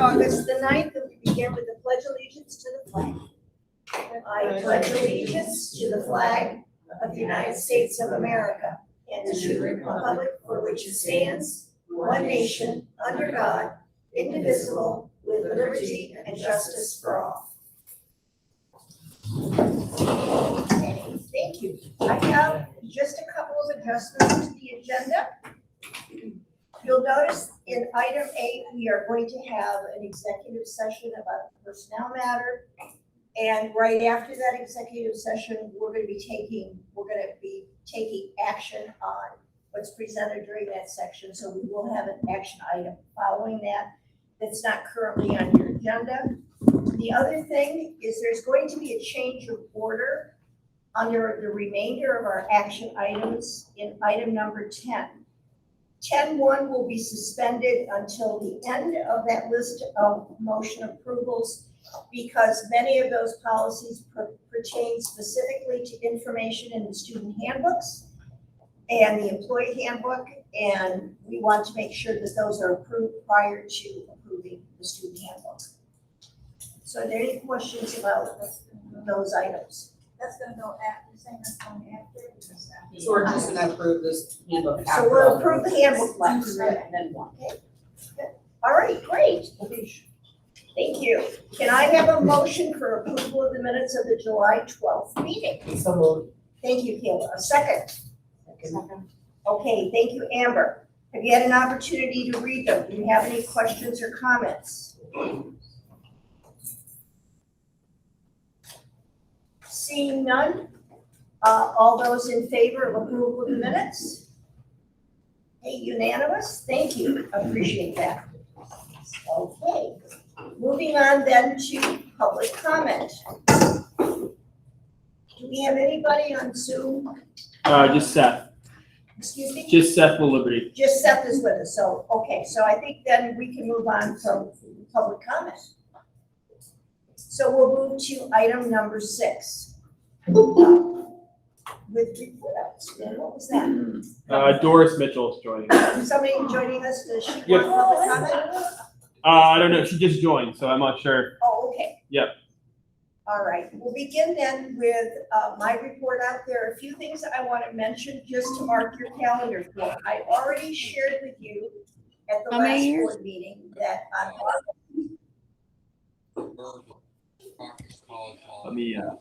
August the 9th, and we begin with the Pledge of Allegiance to the flag. I pledge allegiance to the flag of the United States of America and to the republic for which it stands, one nation, under God, indivisible, with liberty and justice for all. Okay, thank you. I have just a couple of adjustments to the agenda. You'll notice in item 8, we are going to have an executive session about a personnel matter. And right after that executive session, we're going to be taking action on what's presented during that section. So we will have an action item following that that's not currently on your agenda. The other thing is there's going to be a change of order under the remainder of our action items in item number 10. 10.1 will be suspended until the end of that list of motion approvals because many of those policies pertain specifically to information in the student handbooks and the employee handbook, and we want to make sure that those are approved prior to approving the student handbook. So are there any questions about those items? That's going to go after, saying that's going after. So we're just gonna approve this handbook after. So we'll approve the handbook Last, last, right, right? and then one. All right, great. Thank you. Can I have a motion for approval of the minutes of the July 12th meeting? So moved. Thank you, Kayla. A second. Okay, thank you, Amber. Have you had an opportunity to read them? Do you have any questions or comments? Seeing none, all those in favor of approval of the minutes? Hey, unanimous? Thank you. Appreciate that. Okay, moving on then to public comment. Do we have anybody on Zoom? Just Seth. Excuse me? Just Seth with Liberty. Just Seth is with us, so, okay, so I think then we can move on from public comment. So we'll move to item number 6. With report outs, what was that? Doris Mitchell is joining. Somebody joining us, does she Yep. want public comment? I don't know. She just joined, so I'm not sure. Oh, okay. Yep. All right, we'll begin then with my report out. There are a few things that I want to mention just to mark your calendar for. I already shared with you at the last board meeting that on Let me. Yeah.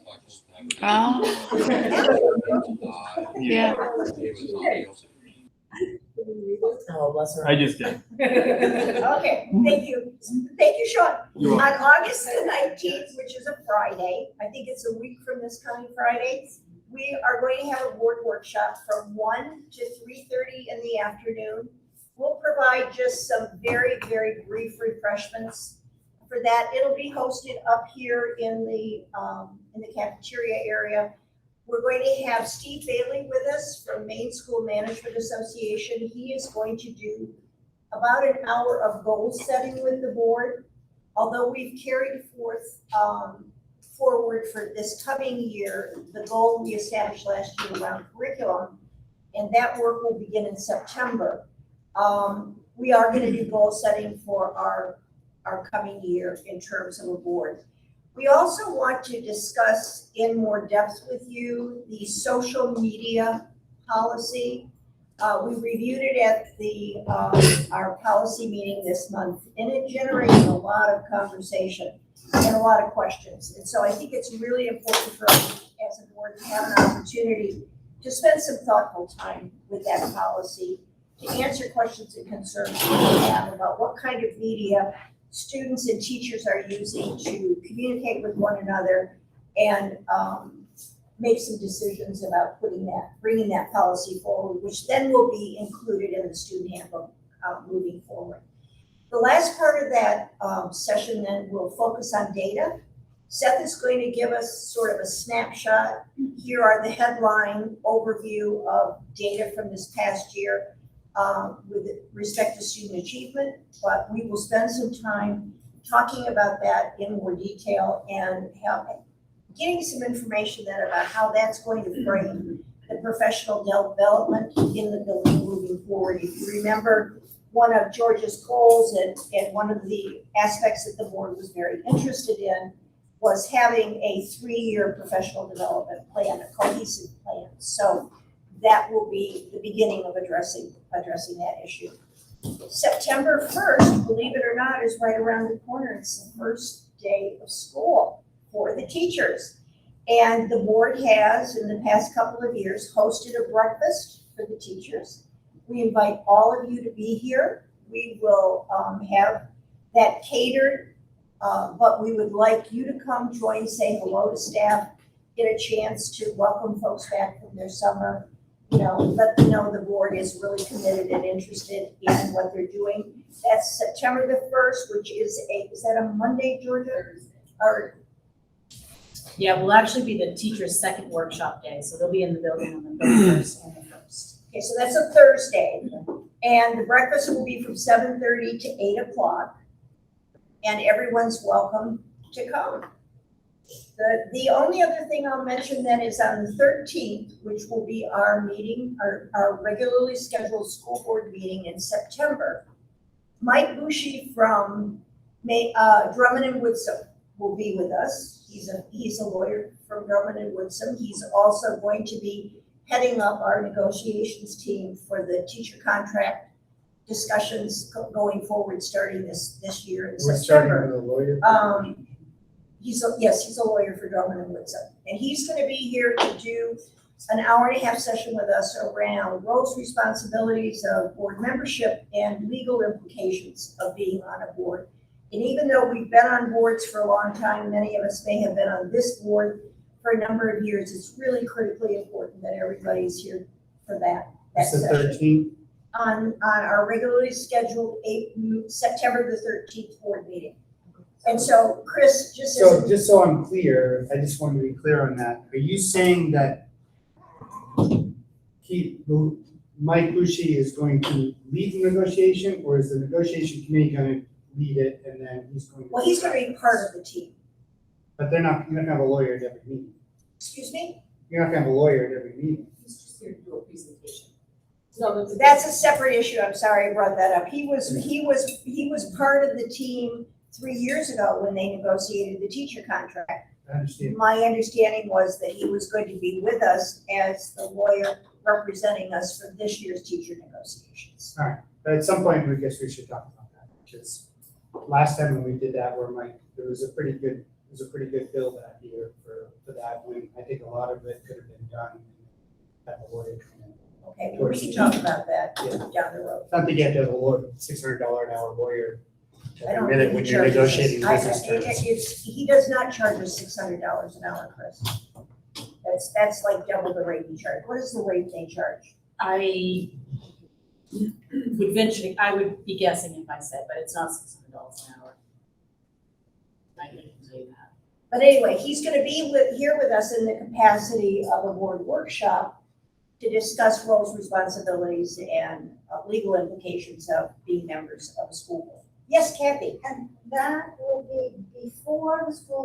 Oh, bless her. I just did. Okay, thank you. Thank you, Sean. You're On welcome. August the 19th, which is a Friday, I think it's a week from this coming Friday, we are going to have a board workshop from 1 to 3:30 in the afternoon. We'll provide just some very, very brief refreshments. For that, it'll be hosted up here in the cafeteria area. We're going to have Steve Bailey with us from Maine School Management Association. He is going to do about an hour of goal setting with the board. Although we've carried forward for this coming year, the goal we established last year around curriculum, and that work will begin in September. We are going to do goal setting for our coming year in terms of a board. We also want to discuss in more depth with you the social media policy. We reviewed it at our policy meeting this month, and it generated a lot of conversation and a lot of questions. And so I think it's really important for us as a board to have an opportunity to spend some thoughtful time with that policy, to answer questions and concerns that we have about what kind of media students and teachers are using to communicate with one another and make some decisions about bringing that policy forward, which then will be included in the student handbook moving forward. The last part of that session then will focus on data. Seth is going to give us sort of a snapshot. Here are the headline overview of data from this past year with respect to student achievement, but we will spend some time talking about that in more detail and getting some information then about how that's going to frame the professional development in the building moving forward. If you remember, one of George's goals and one of the aspects that the board was very interested in was having a 3-year professional development plan, a cohesive plan. So that will be the beginning of addressing that issue. September 1st, believe it or not, is right around the corner. It's the first day of school for the teachers. And the board has, in the past couple of years, hosted a breakfast for the teachers. We invite all of you to be here. We will have that catered, but we would like you to come join, say hello to staff, get a chance to welcome folks back from their summer. Let them know the board is really committed and interested in what they're doing. That's September the 1st, which is that a Monday, Georgia? Or Yeah, will actually be the teacher's second workshop day, so they'll be in the building on the 31st and the 1st. okay, so that's a Thursday, and the breakfast will be from 7:30 to 8 o'clock, and everyone's welcome to come. The only other thing I'll mention then is on the 13th, which will be our meeting, our regularly scheduled school board meeting in September. Mike Bushi from Drummond and Woodson will be with us. He's a lawyer from Drummond and Woodson. He's also going to be heading up our negotiations team for the teacher contract discussions going forward, starting this year in We're September. starting with a lawyer. He's a lawyer for Drummond and Woodson. And he's gonna be here to do an 1.5-hour session with us around roles, responsibilities of board membership and legal implications of being on a board. And even though we've been on boards for a long time, many of us may have been on this board for a number of years, it's really critically important that everybody's here for that It's the session. 13th. On our regularly scheduled September the 13th board meeting. And so, Chris, just So just so I'm clear, I just wanted to be clear on that. Are you saying that Mike Bushi is going to lead the negotiation, or is the negotiation committee going to lead it and then he's going to? well, he's gonna be part of the team. But you're not gonna have a lawyer at every meeting. Excuse me? You're not gonna have a lawyer at every meeting. He's just here to do a presentation. No, That's a separate issue. I'm sorry I brought that up. He was part of the team 3 years ago when they negotiated the teacher contract. I understand. My understanding was that he was going to be with us as the lawyer representing us for this year's teacher negotiations. But at some point, I guess we should talk about that, because last time when we did that, there was a pretty good bill that year for that, when I think a lot of it could have been done at the lawyer come in. Okay, well, we can talk about that Yeah. down the road. Not to get to the lawyer, $600 an hour lawyer. I don't Minute think when he you're charges us. negotiating business terms. He does not charge us $600 an hour, Chris. That's like double the rate he charged. What is the rate they charge? I would be guessing if I said, but it's not $600 an hour. I can tell you that. But anyway, he's gonna be here with us in the capacity of a board workshop to discuss roles, responsibilities, and legal implications of being members of a school board. Yes, Kathy? And that will be before the school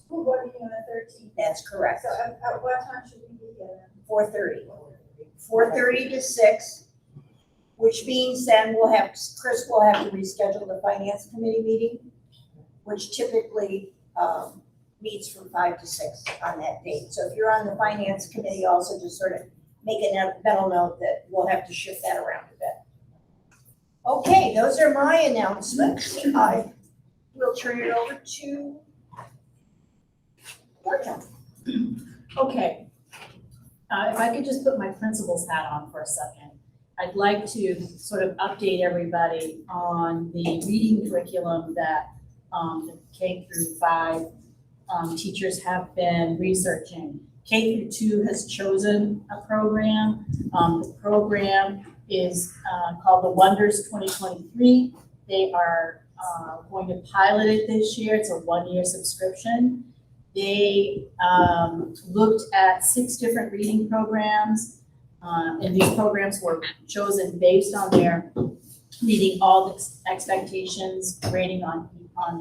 board meeting on the 13th. That's correct. So at what time should we be here? 4:30. 4:30 to 6, which means then Chris will have to reschedule the finance committee meeting, which typically meets from 5 to 6 on that date. So if you're on the finance committee, also just sort of make a mental note that we'll have to shift that around a bit. Okay, those are my announcements. I will turn it over to Georgia. Okay. If I could just put my principal's hat on for a second. I'd like to sort of update everybody on the reading curriculum that the K through 5 teachers have been researching. K through 2 has chosen a program. The program is called the Wonders 2023. They are going to pilot it this year. It's a 1-year subscription. They looked at 6 different reading programs, and these programs were chosen based on their meeting all the expectations, rating on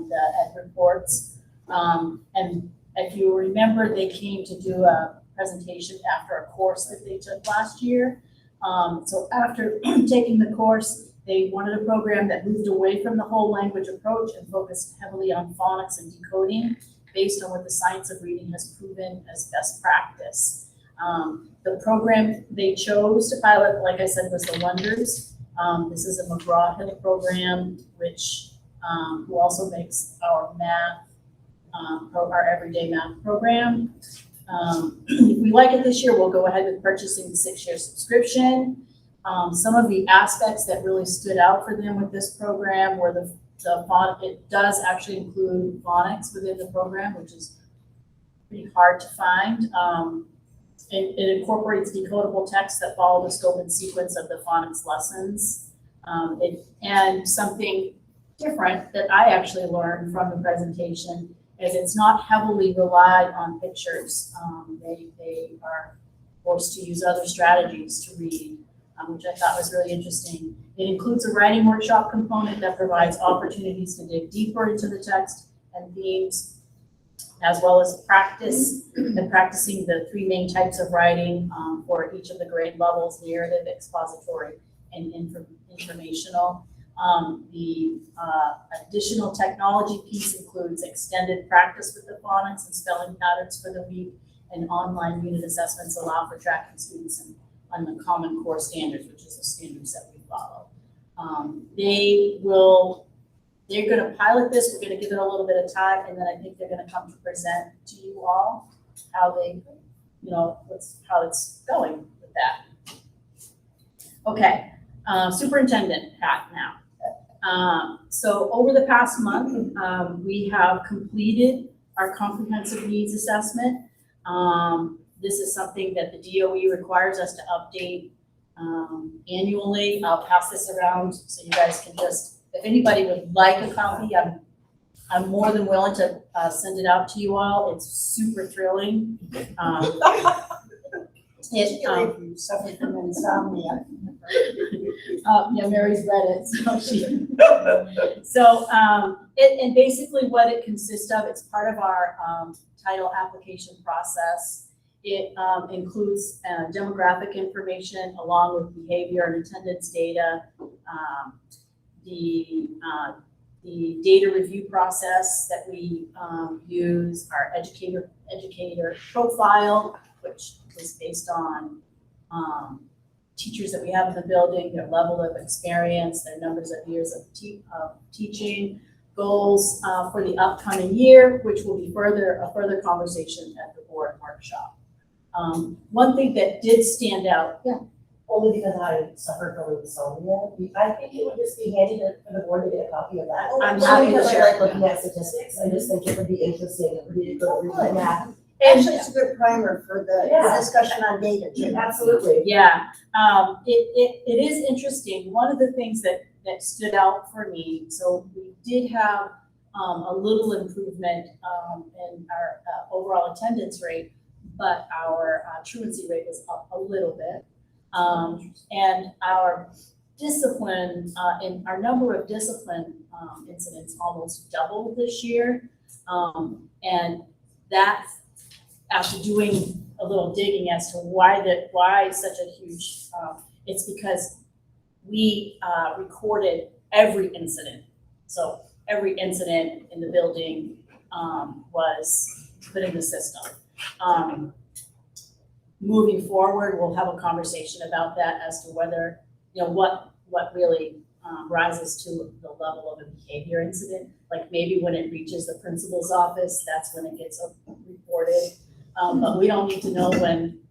the ed reports. And if you remember, they came to do a presentation after a course that they took last year. So after taking the course, They wanted a program that moved away from the whole language approach and focused heavily on phonics and decoding based on what the science of reading has proven as best practice. The program they chose to pilot, like I said, was the Wonders. This is a McGraw-Hill program, which who also makes our math, our everyday math program. If we like it this year, we'll go ahead with purchasing the 6-year subscription. Some of the aspects that really stood out for them with this program were the font. It does actually include phonics within the program, which is pretty hard to find. It incorporates decodable texts that follow the scope and sequence of the phonics lessons. And something different that I actually learned from the presentation is it's not heavily relied on pictures. They are forced to use other strategies to read, which I thought was really interesting. It includes a writing workshop component that provides opportunities to dig deeper into the text and themes, as well as practicing the 3 main types of writing for each of the grade levels: narrative, expository, and informational. The additional technology piece includes extended practice with the phonics and spelling patterns for the week, and online unit assessments allow for tracking students on the Common Core standards, which is the standards that we follow. They're going to pilot this. We're going to give it a little bit of time, and then I think they're going to come to present to you all how they, how it's going with that. Okay, superintendent hat now. So over the past month, we have completed our comprehensive needs assessment. This is something that the DOE requires us to update annually. I'll pass this around so you guys can just, if anybody would like a copy, I'm more than willing to send it out to you all. It's super thrilling. Particularly if you suffer from insomnia. Yeah, Mary's read it, and basically what it consists of, it's part of our title application process. It includes demographic information along with behavior and attendance data, the data review process that we use, our educator profile, which is based on teachers that we have in the building, their level of experience, their numbers of years of teaching, goals for the upcoming year, which will be a further conversation at the board workshop. One thing that did stand out, Only because I suffer from insomnia. I think it would just be handy for the board to get a copy of that. I'm Not happy to because I share. like looking at statistics, I just think it would be interesting for me to go read that. Actually, it's a good primer for the Yeah. discussion on data too. Absolutely. Yeah, it is interesting. One of the things that stood out for me, so we did have a little improvement in our overall attendance rate, but our truancy rate was up a little bit. And our discipline, in our number of discipline incidents almost doubled this year. And that's after doing a little digging as to why such a huge, it's because we recorded every incident. So every incident in the building was put in the system. Moving forward, we'll have a conversation about that as to whether, what really rises to the level of a behavior incident. Like maybe when it reaches the principal's office, that's when it gets reported. But we don't need to know when,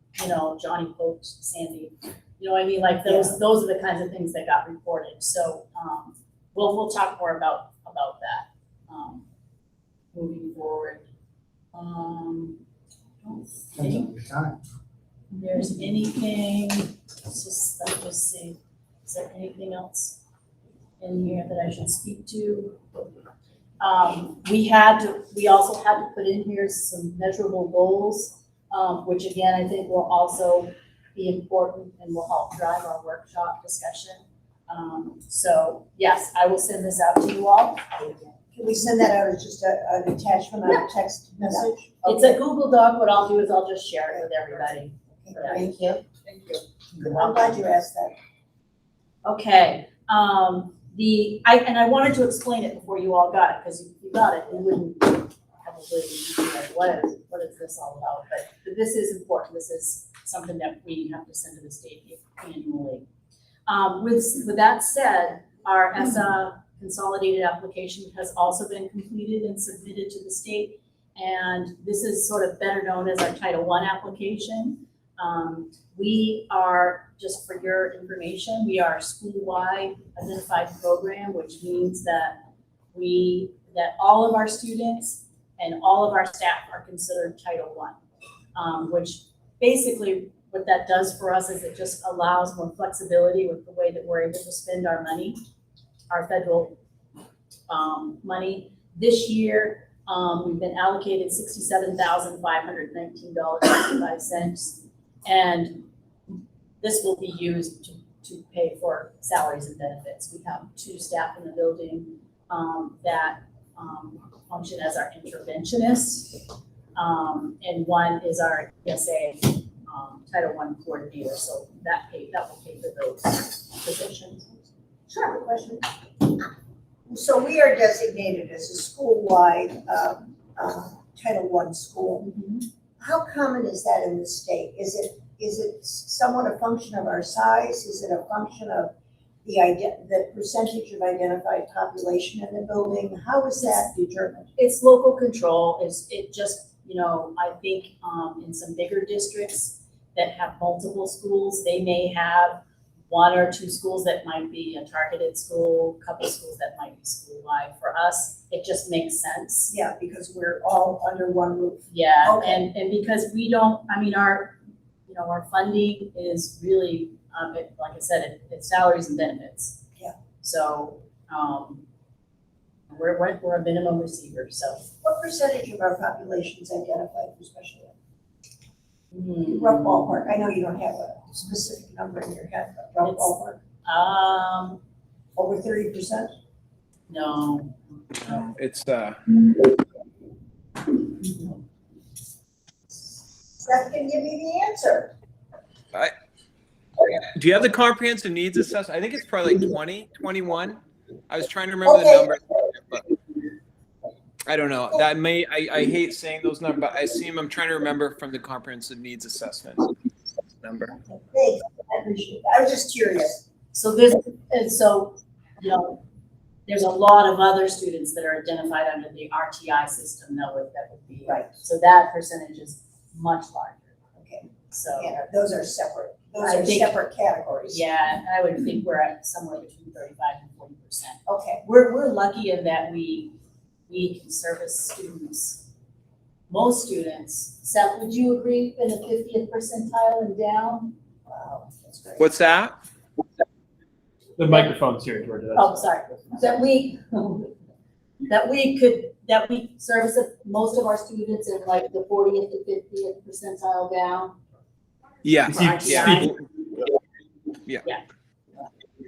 Johnny poked Sandy. You know what I mean? Like those are the kinds of things that got reported. So we'll talk more about that moving forward. Depends on your time. There's anything, let's just see, is there anything else in here that I should speak to? We also had to put in here some measurable goals, which again, I think will also be important and will help drive our workshop discussion. So yes, I will send this out to you all. Can we send that out as just an attachment on a text message? It's a Google Doc. What I'll do is I'll just share it with everybody. Thank you. Thank you. I'm glad you asked that. Okay, And I wanted to explain it before you all got it, because if you got it, you wouldn't probably be like, what is this all about? But this is important. This is something that we have to send to the state annually. With that said, our ESSA consolidated application has also been completed and submitted to the state. And this is sort of better known as our Title I application. We are, just for your information, we are a school-wide identified program, which means that all of our students and all of our staff are considered Title I, which basically what that does for us is it just allows more flexibility with the way that we're able to spend our money, our federal money. This year, we've been allocated $67,519.55, and this will be used to pay for salaries and benefits. We have 2 staff in the building that function as our interventionists, and 1 is our ESA Title I coordinator. So that will pay for those positions. Sure, I have a question. So we are designated as a school-wide Title I school. How common is that in the state? Is it somewhat a function of our size? Is it a function of the percentage of identified population in the building? How is that determined? It's local control. It just, I think in some bigger districts that have multiple schools, they may have 1 or 2 schools that might be a targeted school, a couple schools that might be school-wide. For us, it just makes sense. Yeah, because we're all under one roof. Yeah, Okay. and because we don't, our funding is really, like I said, it's salaries and benefits. Yeah. So, we're a minimum receiver, so. What percentage of our population is identified for special ed? Rough ballpark. I know you don't have a specific number in your head, but rough ballpark. Over 30%? No. It's, Seth can give me the answer. do you have the comprehensive needs assessment? I think it's probably like 20, 21. I was trying to remember the Okay. number, but I don't know. That may, I hate saying those numbers, but I'm trying to remember from the comprehensive needs assessment number. Thanks, I appreciate that. I was just curious. So there's a lot of other students that are identified under the RTI system that would be. Right. So that percentage is much larger. Okay. So, Yeah, those are separate. Those I are think- separate categories. yeah, I would think we're at somewhere between 35 and 40%. Okay. We're lucky in that we can service students, most students. Seth, would you agree, in the 50th percentile and down? Wow, that's great. What's that? The microphone's here, Georgia. Oh, sorry, that we service most of our students in like the 40th to 50th percentile down. Yeah, Speak- yeah. speak-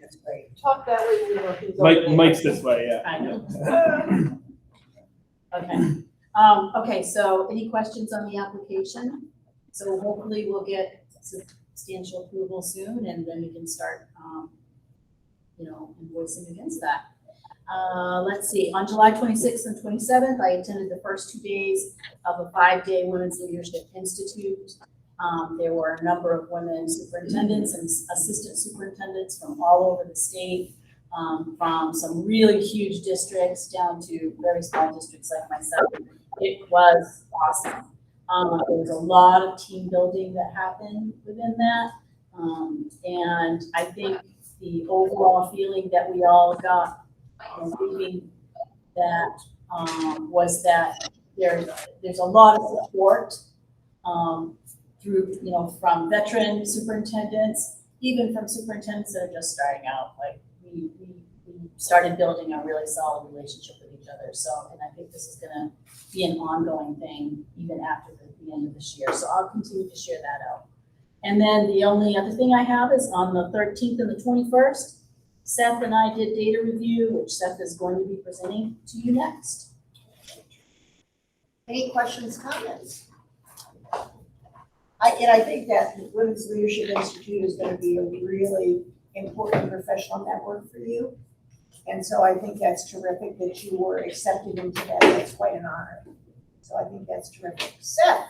That's great. Talk that way, you know, who's over there. Mike's this way, yeah. I know. Okay, okay, so any questions on the application? So hopefully we'll get substantial approval soon, and then we can start, invoicing against that. Let's see, on July 26th and 27th, I attended the first 2 days of a 5-day Women's Leadership Institute. There were a number of women superintendents and assistant superintendents from all over the state, from some really huge districts down to very small districts like myself. It was awesome. There was a lot of team building that happened within that. And I think the overall feeling that we all got leaving that was that there's a lot of support through, from veteran superintendents, even from superintendents that are just starting out. Like we started building a really solid relationship with each other. So, and I think this is gonna be an ongoing thing even after the end of this year. So I'll continue to share that out. And then the only other thing I have is on the 13th and the 21st, Seth and I did data review, which Seth is going to be presenting to you next. Any questions, comments? I think that the Women's Leadership Institute is going to be a really important professional network for you. And so I think that's terrific that you were accepted into that. That's quite an honor. So I think that's terrific. Seth?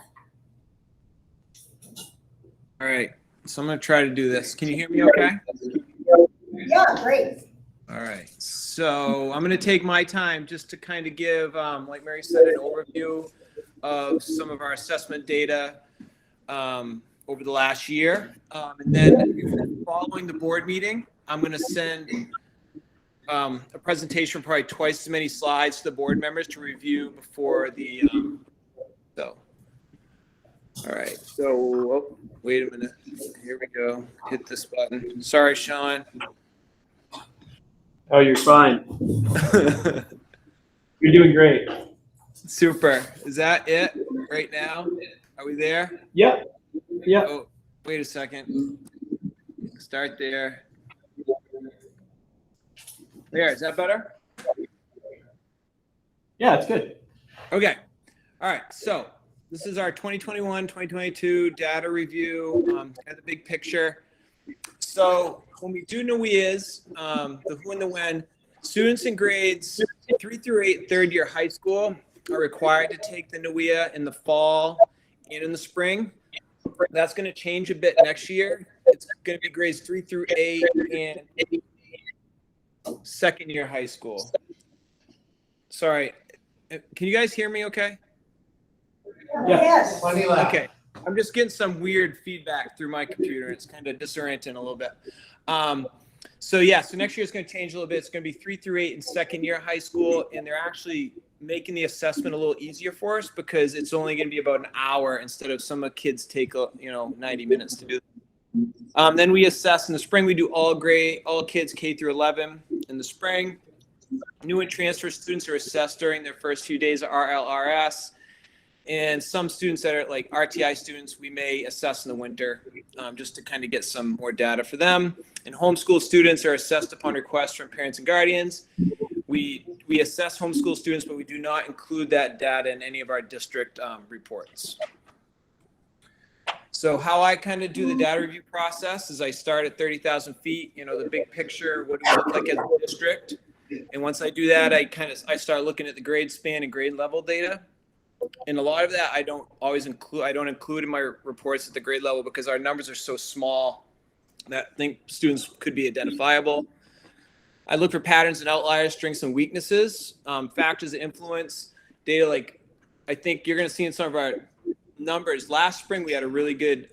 All right, so I'm gonna try to do this. Can you hear me okay? Yeah, great. All right, so I'm gonna take my time just to kind of give, like Mary said, an overview of some of our assessment data over the last year. And then following the board meeting, I'm gonna send a presentation, probably twice as many slides to the board members to review before the, all right, so, oh, wait a minute. Here we go. Hit this button. Sorry, Sean. Oh, you're fine. You're doing great. Super. Is that it right now? Are we there? Yep. Yep. Oh, wait a second. Start there. There, is that better? Yeah, it's good. Okay. All right. So this is our 2021, 2022 data review, kind of the big picture. So when we do NWEAs, the who and the when, students in grades 3 through 8, third year high school are required to take the NWEA in the fall and in the spring. That's going to change a bit next year. It's going to be grades 3 through 8 and second year high school. Sorry. Can you guys hear me okay? Yeah. Yes. Plenty loud. Okay. I'm just getting some weird feedback through my computer. It's kind of disorienting a little bit. So next year it's going to change a little bit. It's going to be 3 through 8 in second year high school, and they're actually making the assessment a little easier for us because it's only going to be about an hour instead of some kids take 90 minutes to do. Then we assess in the spring. We do all kids K through 11 in the spring. New and transfer students are assessed during their first few days of RLRS. And some students that are like RTI students, we may assess in the winter just to kind of get some more data for them. And homeschool students are assessed upon request from parents and guardians. We assess homeschool students, but we do not include that data in any of our district reports. So how I kind of do the data review process is I start at 30,000 feet, the big picture, what do we look like as a district? And once I do that, I start looking at the grade span and grade level data. And a lot of that I don't include in my reports at the grade level because our numbers are so small that I think students could be identifiable. I look for patterns and outliers, strengths and weaknesses, factors that influence data. Like I think you're going to see in some of our numbers. Last spring, we had a really good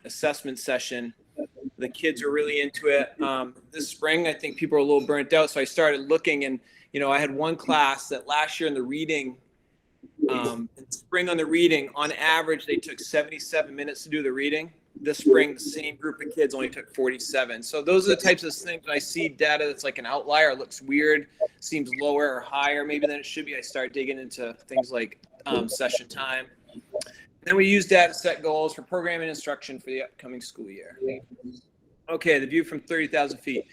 assessment session. The kids are really into it. This spring, I think people are a little burnt out. So I started looking and, I had one class that last year in the reading, in spring on the reading, on average, they took 77 minutes to do the reading. This spring, the same group of kids only took 47. So those are the types of things when I see data that's like an outlier, it looks weird, seems lower or higher maybe than it should be. I start digging into things like session time. Then we use data to set goals for program and instruction for the upcoming school year. Okay, the view from 30,000 feet.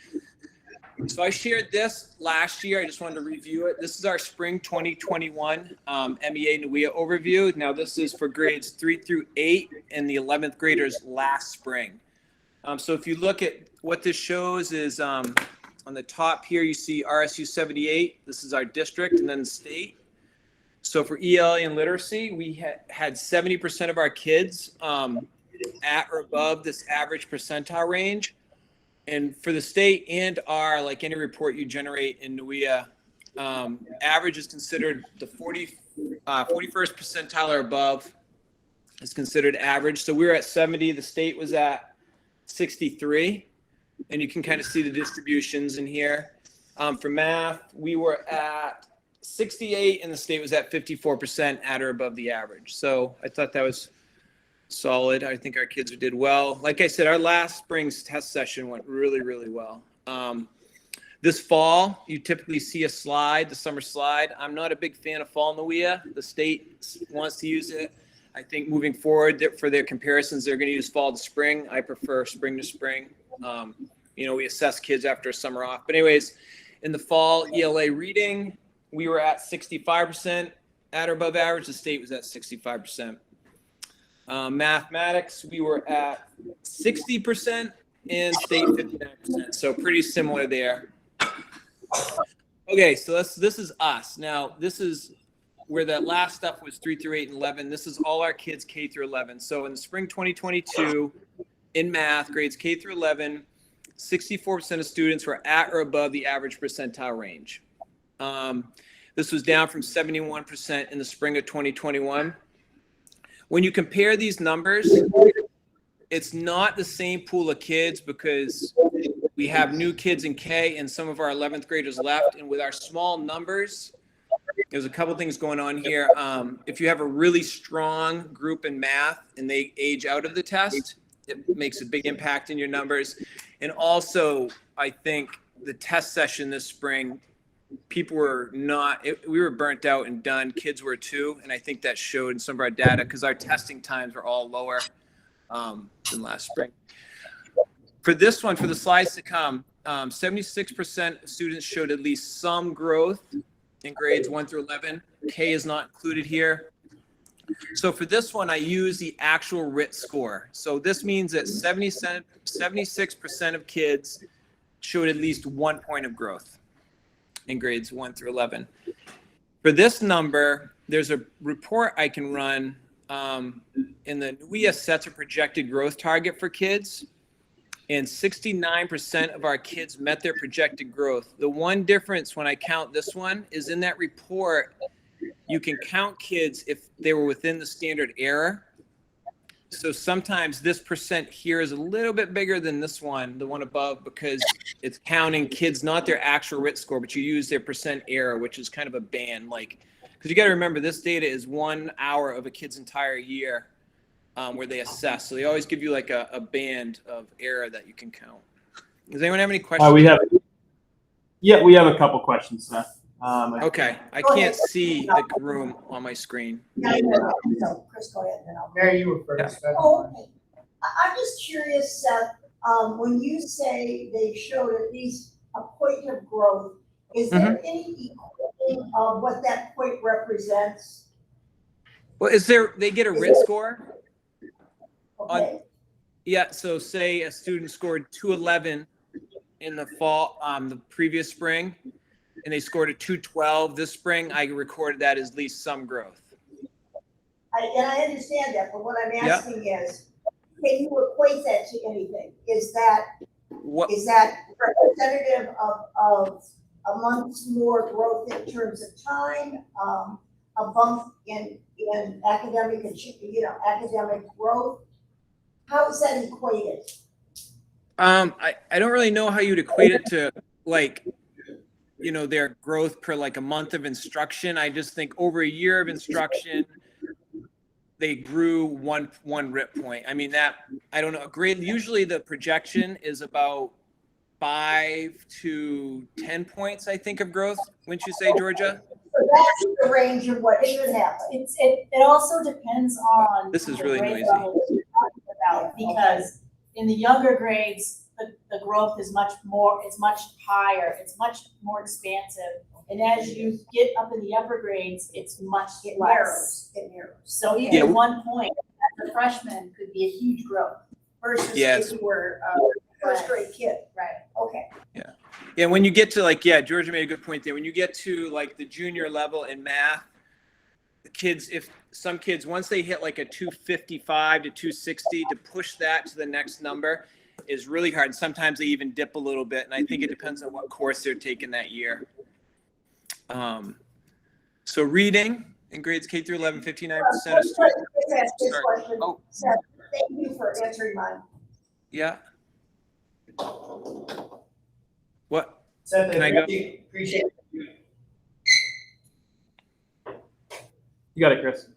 So I shared this last year. I just wanted to review it. This is our spring 2021 MEA NWEA overview. Now this is for grades 3 through 8 and the 11th graders last spring. So if you look at what this shows is on the top here, you see RSU 78. This is our district and then the state. So for ELA and literacy, we had 70% of our kids at or above this average percentile range. And for the state and our, like any report you generate in NWEA, average is considered the 41st percentile or above is considered average. So we were at 70, the state was at 63, and you can kind of see the distributions in here. For math, we were at 68 and the state was at 54% at or above the average. So I thought that was solid. I think our kids did well. Like I said, our last spring's test session went really, really well. This fall, you typically see a slide, the summer slide. I'm not a big fan of fall NWEA. The state wants to use it. I think moving forward for their comparisons, they're going to use fall to spring. I prefer spring to spring. We assess kids after a summer off. But anyways, in the fall ELA reading, we were at 65% at or above average. The state was at 65%. Mathematics, we were at 60% and state 59%. So pretty similar there. Okay, so this is us. Now, this is where that last stuff was 3 through 8 and 11. This is all our kids K through 11. So in the spring 2022, in math, grades K through 11, 64% of students were at or above the average percentile range. This was down from 71% in the spring of 2021. When you compare these numbers, it's not the same pool of kids because we have new kids in K and some of our 11th graders left. And with our small numbers, there's a couple things going on here. If you have a really strong group in math and they age out of the test, it makes a big impact in your numbers. And also, I think the test session this spring, people were we were burnt out and done. Kids were too. And I think that showed in some of our data because our testing times were all lower than last spring. For this one, for the slides to come, 76% of students showed at least some growth in grades 1 through 11. K is not included here. So for this one, I use the actual RIT score. So this means that 76% of kids showed at least 1 point of growth in grades 1 through 11. For this number, there's a report I can run in the NWEA sets a projected growth target for kids. And 69% of our kids met their projected growth. The one difference when I count this one is in that report, you can count kids if they were within the standard error. So sometimes this percent here is a little bit bigger than this one, the one above, because it's counting kids, not their actual RIT score, but you use their percent error, which is kind of a band. Like, because you got to remember this data is 1 hour of a kid's entire year. Where they assess. So they always give you like a band of error that you can count. Does anyone have any questions? we have a couple questions, Seth. Okay, I can't see the room on my screen. So Chris, go ahead and then I'll. Mary, you were first. That's Oh, fine. okay. I'm just curious, Seth, when you say they showed at least a point of growth, is there any equaling of what that point represents? Well, they get a RIT score? Okay, Yeah, so say a student scored 211 in the fall, the previous spring, and they scored a 212 this spring, I recorded that as at least some growth. I understand that, but what I'm asking is, can you equate that to anything? Is that representative of a month's more growth in terms of time, a bump in academic, academic growth? How is that equated? I don't really know how you'd equate it to their growth per like a month of instruction. I just think over a year of instruction, they grew one RIT point. I mean I don't know, a grade, usually the projection is about 5 to 10 points, I think, of growth. Wouldn't you say, Georgia? So that's the range of what should happen. It also depends on. This is the really grade noisy. level you're talking about, because in the younger grades, the growth is much higher, it's much more expansive. And as you get up in the upper grades, it's much less. It mirrors. So Yeah. even 1 point as a freshman could be a huge growth. Versus Yes. if you were a first grade kid. Right. Okay. Yeah, when you get to Georgia made a good point there. When you get to like the junior level in math, the kids, if some kids, once they hit like a 255 to 260, to push that to the next number is really hard. And sometimes they even dip a little bit. And I think it depends on what course they're taking that year. So reading in grades K through 11, 59% of students. Let's ask this question. Oh. Seth, thank you for answering mine. Yeah. What? Seth, Can I go? Appreciate it. You got it, Chris.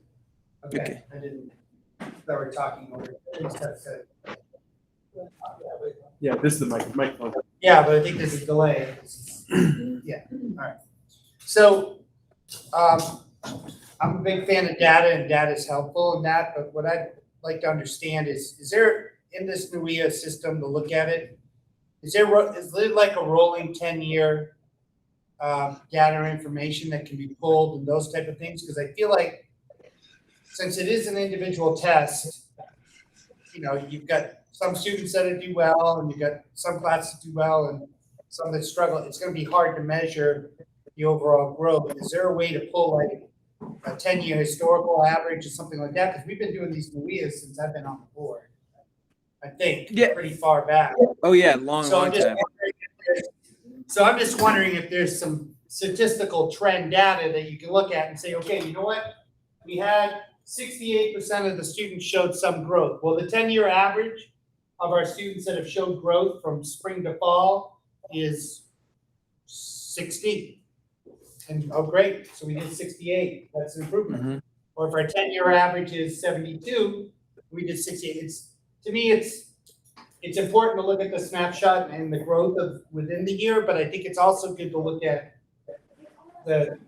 Okay, I didn't, thought we were talking over. I think Seth said- Yeah, this is the microphone. Yeah, but I think there's a delay. Yeah, all right. So, I'm a big fan of data, and data is helpful in that, but what I'd like to understand is there, in this NWEA system to look at it, is there like a rolling 10-year data information that can be pulled and those type of things? Because I feel like since it is an individual test, you've got some students that do well, and you got some classes that do well, and some that struggle. It's going to be hard to measure the overall growth. Is there a way to pull like a 10-year historical average or something like that? Because we've been doing these MOEAs since I've been on the board. I think Yeah. pretty far back. Oh yeah, long So I'm just time. wondering if there's some statistical trend data that you can look at and say, okay, you know what? We had 68% of the students showed some growth. Well, the 10-year average of our students that have showed growth from spring to fall is 60. And oh, great, so we did 68. That's an improvement. Mhm. Or if our 10-year average is 72, we did 68. To me, it's important to look at the snapshot and the growth of within the year, but I think it's also good to look at the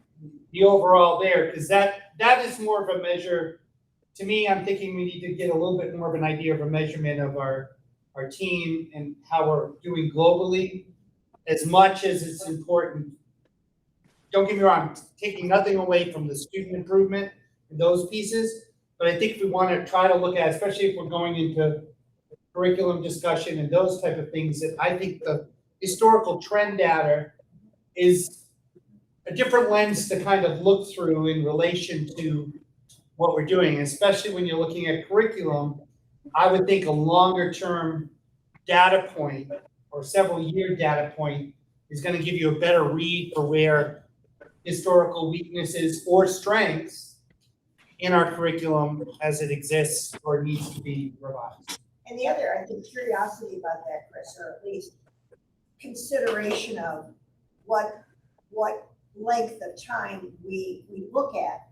overall there, because that is more of a measure. To me, I'm thinking we need to get a little bit more of an idea of a measurement of our team and how we're doing globally, as much as it's important. Don't get me wrong, taking nothing away from the student improvement and those pieces, but I think we want to try to look at, especially if we're going into curriculum discussion and those type of things, that I think the historical trend data is a different lens to kind of look through in relation to what we're doing, especially when you're looking at curriculum. I would think a longer term data point or several year data point is going to give you a better read for where historical weaknesses or strengths in our curriculum as it exists or needs to be revised. And the other, I think, curiosity about that, Chris, or at least consideration of what length of time we look at.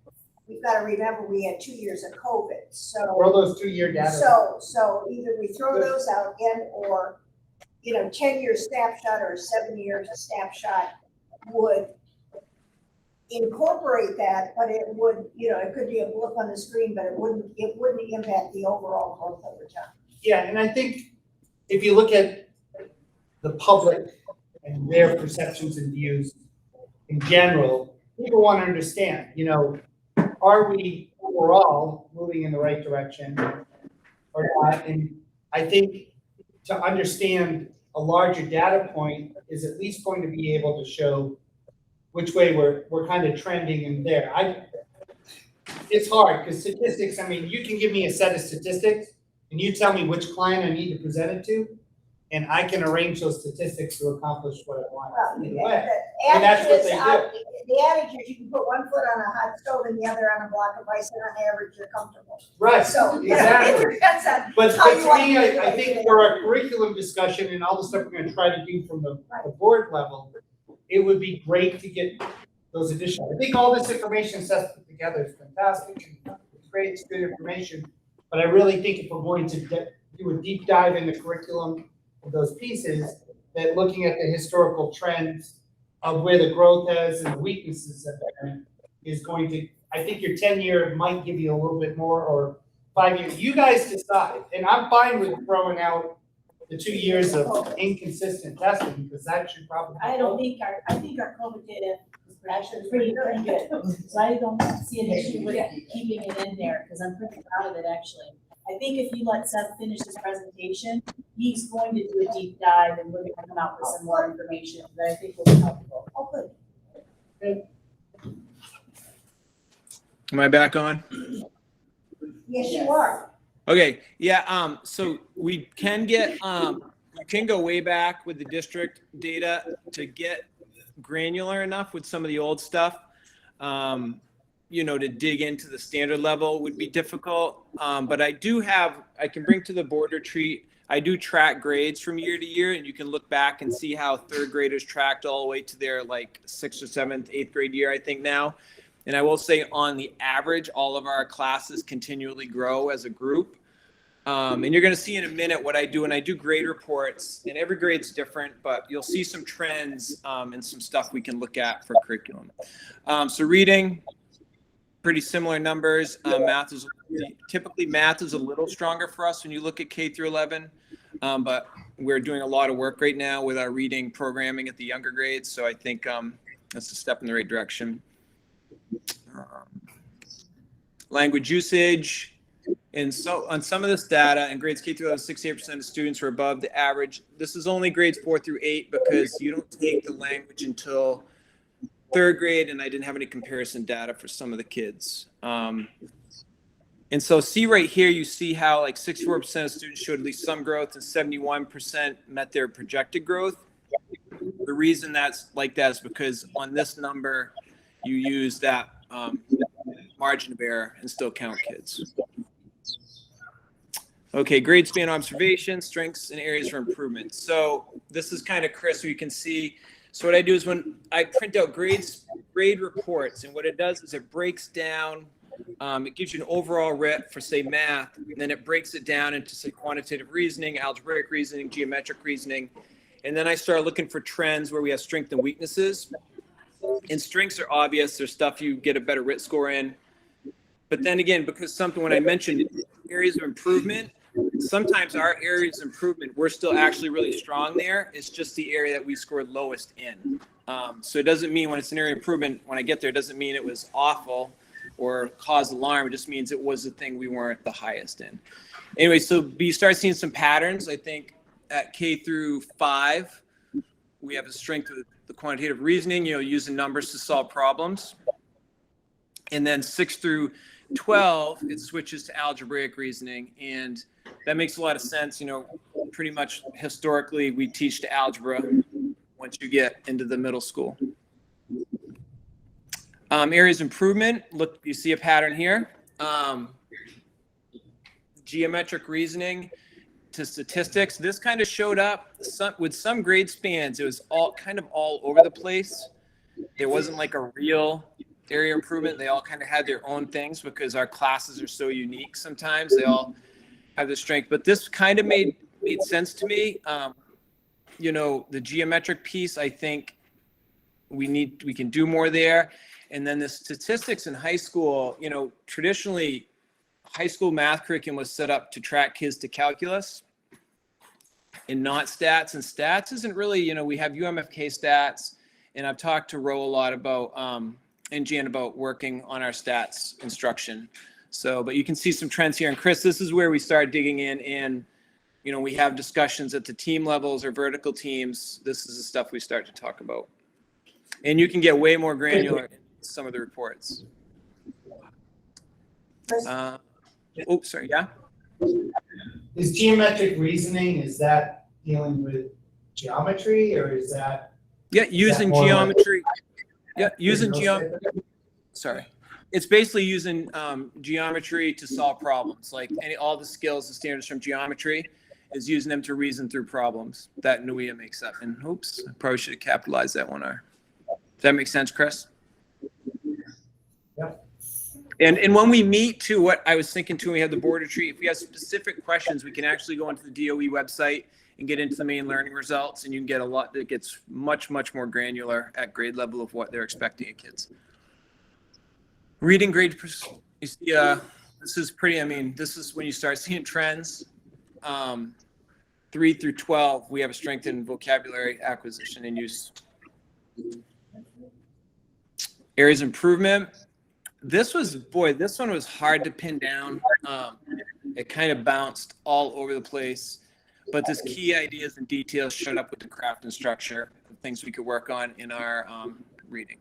We've got to remember we had 2 years of COVID, All so, those 2 year data. so either we throw those out in, or, 10-year snapshot or 7-year snapshot would incorporate that, but it would, it could be a blip on the screen, but it wouldn't impact the overall growth over time. Yeah, and I think if you look at the public and their perceptions and views in general, people want to understand, are we overall moving in the right direction or not? And I think to understand a larger data point is at least going to be able to show which way we're kind of trending in there. It's hard because statistics, you can give me a set of statistics and you tell me which client I need to present it to, and I can arrange those statistics to accomplish what I want. Well, in a way. the And that's what adage is, they do. the adage is you can put one foot on a hot stove and the other on a block of ice, and on average, you're comfortable. Right, So, exactly. it depends on But how to you want me, to do I it. think for our curriculum discussion and all the stuff we're gonna try to do from the board level, it would be great to get those additional. I think all this information Seth put together is fantastic. It's great, it's good information. But I really think if we're going to do a deep dive in the curriculum of those pieces, that looking at the historical trends of where the growth is and the weaknesses of that is going to, I think your 10-year might give you a little bit more, or 5 years. You guys decide, and I'm fine with throwing out the 2 years of inconsistent testing, because that should probably. I think our COVID data is actually pretty good. So I don't see an issue with keeping it in there, because I'm pretty proud of it, actually. I think if you let Seth finish his presentation, he's going to do a deep dive and we're going to come out with some more information that I think will be helpful. Oh, good. Am I back on? Yes, you are. Okay, yeah, so we can get, you can go way back with the district data to get granular enough with some of the old stuff. To dig into the standard level would be difficult. But I can bring to the board retreat. I do track grades from year to year, and you can look back and see how third graders tracked all the way to their 6th or 7th, 8th grade year, I think now. And I will say on the average, all of our classes continually grow as a group. And you're going to see in a minute what I do. And I do grade reports, and every grade's different, but you'll see some trends and some stuff we can look at for curriculum. So reading, pretty similar numbers. Math is a little stronger for us when you look at K through 11, but we're doing a lot of work right now with our reading programming at the younger grades. So I think that's a step in the right direction. Language usage, And so on some of this data, in grades K through 11, 68% of students were above the average. This is only grades 4 through 8 because you don't take the language until 3rd grade, and I didn't have any comparison data for some of the kids. And so see right here, you see how like 64% of students showed at least some growth and 71% met their projected growth. The reason that's like that is because on this number, you use that margin of error and still count kids. Okay, grade span observation, strengths and areas for improvement. So this is kind of crisp, so you can see. So what I do is when I print out grade reports, and what it does is it breaks down, it gives you an overall RIP for say math, and then it breaks it down into say quantitative reasoning, algebraic reasoning, geometric reasoning. And then I start looking for trends where we have strengths and weaknesses. And strengths are obvious, there's stuff you get a better RIT score in. But then again, because something when I mentioned areas of improvement, sometimes our areas of improvement, we're still actually really strong there. It's just the area that we scored lowest in. So it doesn't mean when it's an area of improvement, when I get there, it doesn't mean it was awful or caused alarm. It just means it was the thing we weren't the highest in. Anyway, so you start seeing some patterns. I think at K through 5, we have a strength of the quantitative reasoning, using numbers to solve problems. And then 6 through 12, it switches to algebraic reasoning. And that makes a lot of sense. Pretty much historically, we teach to algebra once you get into the middle school. Areas of improvement, look, you see a pattern here. Geometric reasoning to statistics. This kind of showed up with some grade spans. It was all over the place. There wasn't like a real area improvement. They all kind of had their own things because our classes are so unique. Sometimes they all have the strength, but this kind of made sense to me. The geometric piece, I think we can do more there. And then the statistics in high school, traditionally high school math curriculum was set up to track kids to calculus and not stats. And stats isn't really, we have UMFK stats, and I've talked to Ro a lot about, and Jan about working on our stats instruction. So, but you can see some trends here. And Chris, this is where we start digging in, and, we have discussions at the team levels or vertical teams. This is the stuff we start to talk about. And you can get way more granular in some of the reports. Sorry, yeah? Is geometric reasoning, is that dealing with geometry, or is that? Yeah, using more like- geometry. Yeah, using Real geometry. Sorry. It's basically using geometry to solve problems. Like all the skills and standards from geometry is using them to reason through problems that NUIA makes up. And oops, I probably should have capitalized that one. Does that make sense, Chris? Yep. And when we meet too, what I was thinking too, we have the board retreat. If we have specific questions, we can actually go into the DOE website and get into the main learning results, and you can get a lot that gets much, much more granular at grade level of what they're expecting of kids. Reading grade, you see, this is pretty, this is when you start seeing trends. 3 through 12, we have a strength in vocabulary acquisition and use. Areas of improvement. This one was hard to pin down. It kind of bounced all over the place, but this key ideas and details showed up with the craft and structure, things we could work on in our reading.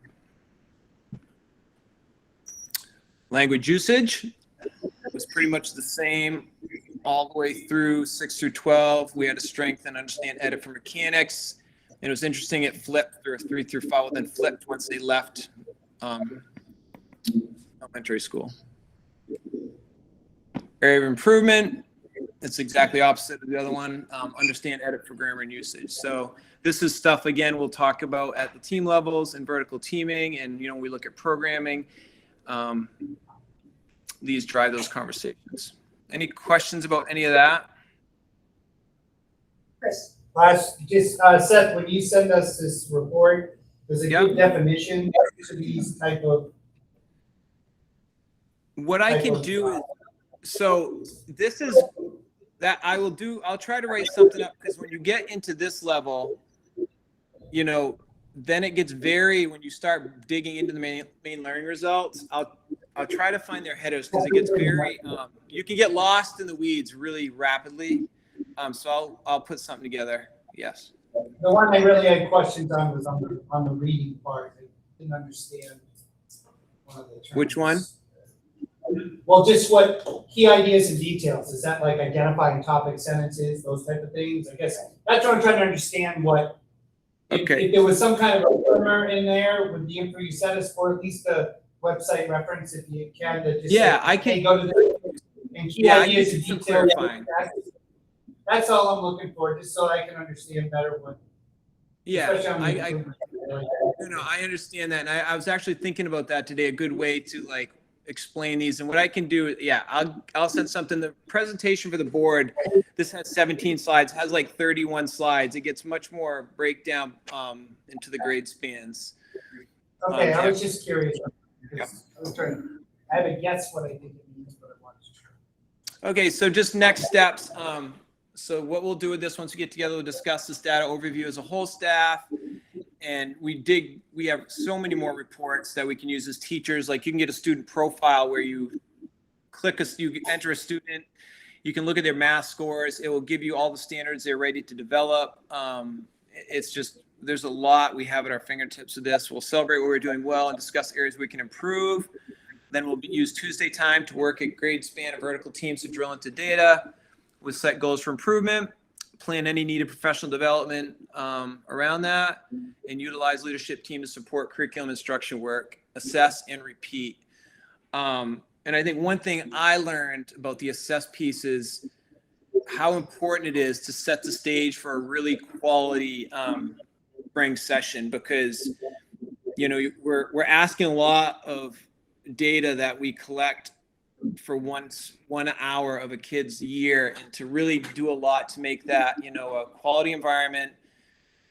Language usage was pretty much the same all the way through 6 through 12. We had to strengthen, understand, edit for mechanics. And it was interesting, it flipped through 3 through 5, then flipped once they left elementary school. Area of improvement, it's exactly opposite of the other one. Understand, edit for grammar and usage. So this is stuff, again, we'll talk about at the team levels and vertical teaming, and we look at programming. These drive those conversations. Any questions about any of that? Chris? Seth, when you send us this report, does it give definition to these type of? What I can do is, so this is that I'll try to write something up, because when you get into this level, then it gets when you start digging into the main learning results, I'll try to find their headers because it gets very, you can get lost in the weeds really rapidly. So I'll put something together. Yes. The one I really had questions on was on the reading part. I didn't understand one of the terms. Which one? Well, just what key ideas and details, is that like identifying topic sentences, those type of things? I guess that's what I'm trying to understand, what, Okay. if there was some kind of a primer in there with the info you sent us, or at least a website reference, if you can, to just Yeah, say, I can. hey, go to this, and key Yeah, I ideas can and do some details. clarifying. That's all I'm looking for, just so I can understand better what. Yeah, especially on the I improvement. no, I understand that. And I was actually thinking about that today, a good way to like explain these. And what I can do, yeah, I'll send something. The presentation for the board, this has 17 slides, has like 31 slides. It gets much more breakdown into the grade spans. Okay, I yeah. was just curious. Because I was trying, I have a guess what I think it means, but I wanted to try. Okay, so just next steps. So what we'll do with this, once we get together, we'll discuss this data overview as a whole staff. And we have so many more reports that we can use as teachers. Like you can get a student profile where you you enter a student, you can look at their math scores. It will give you all the standards they're ready to develop. It's just, there's a lot we have at our fingertips of this. We'll celebrate what we're doing well and discuss areas we can improve. Then we'll use Tuesday time to work at grade span and vertical teams to drill into data. We'll set goals for improvement, plan any needed professional development around that, and utilize leadership team to support curriculum instruction work, assess and repeat. And I think one thing I learned about the assess piece is how important it is to set the stage for a really quality spring session, because we're asking a lot of data that we collect for 1 hour of a kid's year, and to really do a lot to make that a quality environment,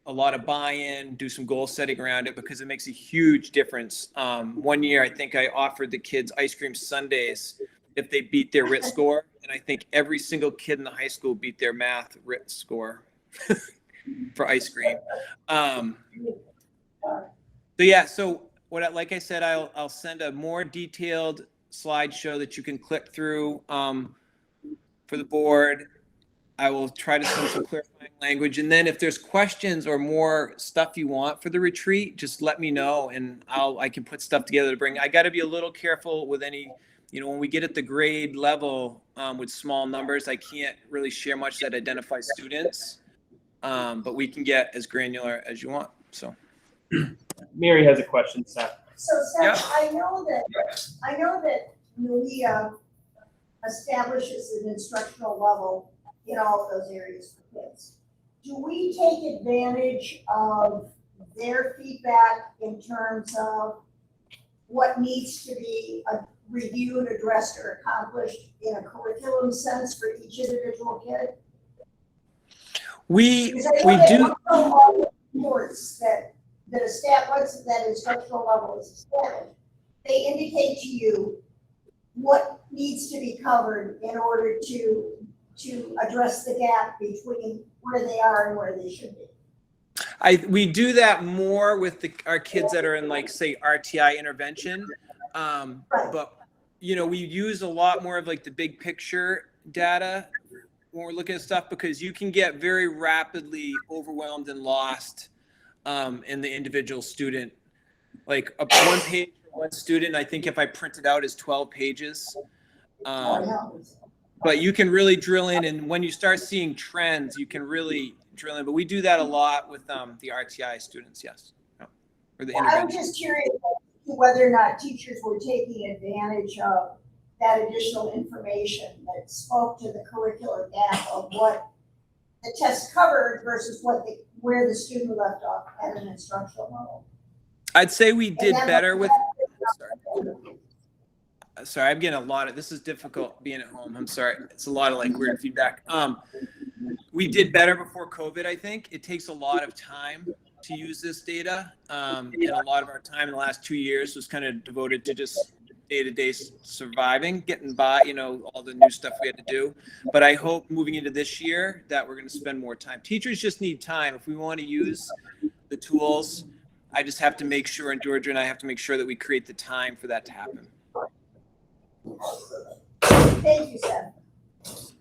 a lot of buy-in, do some goal setting around it, because it makes a huge difference. One year I think I offered the kids ice cream sundaes if they beat their RIT score, and I think every single kid in the high school beat their math RIT score for ice cream. So like I said, I'll send a more detailed slideshow that you can click through for the board. I will try to send some clarifying language, and then if there's questions or more stuff you want for the retreat, just let me know, and I can put stuff together to bring. I got to be a little careful with any, when we get at the grade level with small numbers, I can't really share much that identifies students, but we can get as granular as you want. So Mary has a question, Seth. So Seth, Yeah. I know that we establish as an instructional level in all of those areas for kids. Do we take advantage of their feedback in terms of what needs to be reviewed, addressed, or accomplished in a curriculum sense for each individual kid? we Because I know do. that all the reports that once that instructional level is established, they indicate to you what needs to be covered in order to address the gap between where they are and where they should be. We do that more with our kids that are in, like, say, RTI intervention. But, we use a lot more of like the big picture data when we're looking at stuff, because you can get very rapidly overwhelmed and lost in the individual student. Like one page for one student, I think if I print it out, is 12 pages. But you can really drill in, and when you start seeing trends, you can really drill in. But we do that a lot with the RTI students, yes. Or the I was intervention. just curious whether or not teachers were taking advantage of that additional information that spoke to the curricular gap of what the test covered versus where the student left off at an instructional level. I'd say we did And that- better with. Sorry, I'm getting a lot of, this is difficult being at home. I'm sorry. It's a lot of like weird feedback. We did better before COVID, I think. It takes a lot of time to use this data. And a lot of our time in the last 2 years was kind of devoted to just day-to-day surviving, getting by, all the new stuff we had to do. But I hope moving into this year that we're going to spend more time. Teachers just need time. If we want to use the tools, I just have to make sure, and Georgia and I have to make sure that we create the time for that to happen. Thank you, Seth.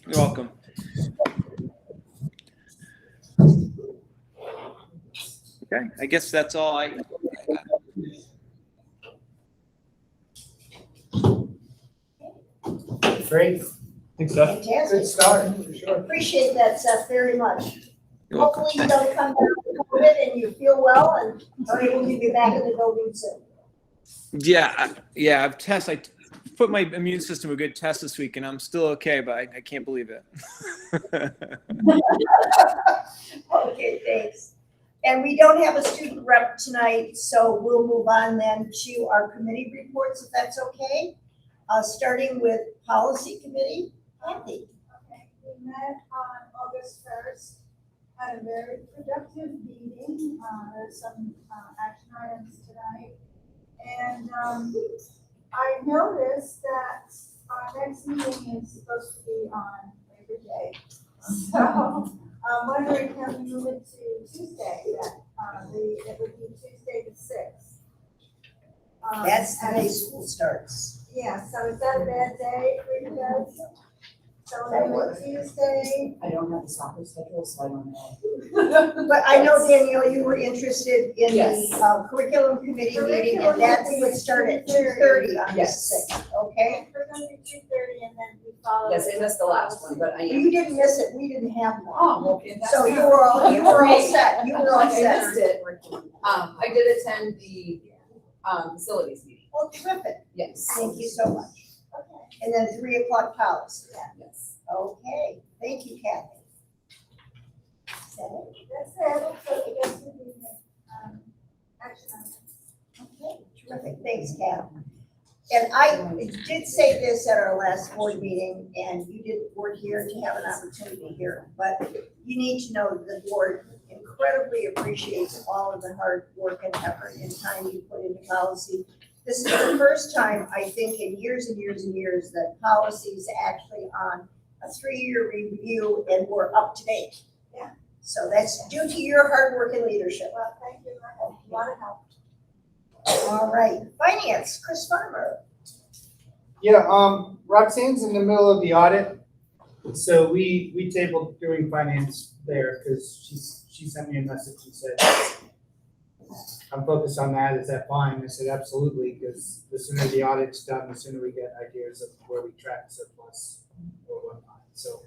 You're welcome. Okay, I guess that's all I. Great, Thanks, Seth. Fantastic. good start, for sure. Appreciate that, Seth, very much. You're welcome. Hopefully you don't come down with COVID and you feel well and are able to be back in the building soon. Yeah, I've I put my immune system a good test this week, and I'm still okay, but I can't believe it. Okay, thanks. And we don't have a student rep tonight, so we'll move on then to our committee reports, if that's okay. Starting with policy committee, Kathy. Okay, we met on August 1st, had a very productive meeting. There's some action items tonight. And I noticed that our next meeting is supposed to be on Labor Day. So I'm wondering, can we move it to Tuesday, that it would be Tuesday the 6th? That's the day school starts. Yeah, so is that a bad day for you guys? So we'll do it Tuesday. I don't have the soccer schedule, so I don't know. But I know, Danielle, you were interested in Yes. the curriculum committee meeting, and that would start at 2:30 on the Yes. 6th, okay? We're gonna do 2:30 and then we follow. Yes, I missed the last one, but I am. You didn't miss it, we didn't have one. Oh, well, fantastic. So you were all set, you were all I set. missed it. I did attend the, facilities meeting, Well, terrific, yes. thank you so much. Okay. And then 3:00 policy. Yes. Okay, thank you, Kathy. Is that it? That's it, so I guess we need, action items. Okay, terrific, thanks, Kathy. And I did say this at our last board meeting, and you weren't here to have an opportunity here, but you need to know that the board incredibly appreciates all of the hard work and effort and time you put into policy. This is the first time, I think, in years and years and years that policy is actually on a 3-year review and we're up to date. Yeah. So that's due to your hard work and leadership. Well, thank you, a lot of help. All right, finance, Chris Farmer. Yeah, Roxanne's in the middle of the audit, so we tabled doing finance there, because she sent me a message and said, I'm focused on that, is that fine? I said, absolutely, because the sooner the audit's done, the sooner we get ideas of where we track surplus or whatnot, so,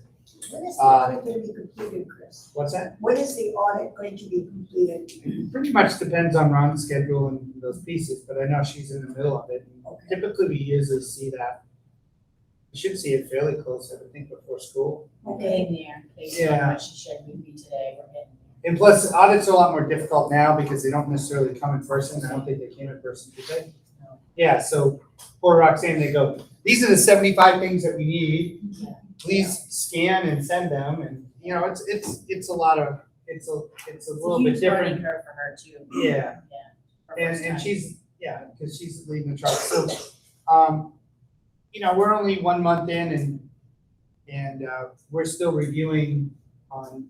When is the audit going to be completed, Chris? what's that? When is the audit going to be completed? Pretty much depends on Ron's schedule and those pieces, but I know she's in the middle of it. Typically, we usually see that, we should see it fairly close, I would think, before school. We're getting there, based on Yeah. what she shared with me today, we're getting And plus, audits are a lot more difficult now because they don't necessarily come in person. I don't think they came in person, did they? No. Yeah, so poor Roxanne, they go, these are the 75 things that we need. Yeah. Please scan and send them. And, you know, it's a lot of, it's a little there. bit Huge learning different. curve for her too. Yeah, Her first and time. she's, yeah, because she's leading the charge. So, you know, we're only 1 month in and we're still reviewing on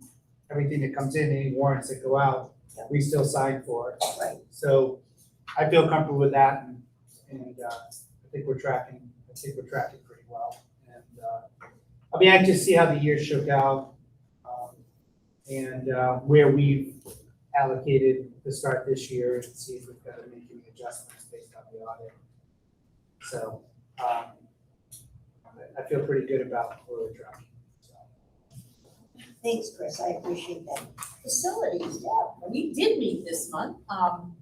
everything that comes in, any warrants that go out, we still sign for it. Right. So I feel comfortable with that and I think we're tracking pretty well. And I'll be anxious to see how the year shook out and where we've allocated to start this year and see if we've got to make any adjustments based on the audit. So I feel pretty good about where we're tracking. So. Thanks, Chris, I appreciate that. Facilities, Deb. We did meet this month,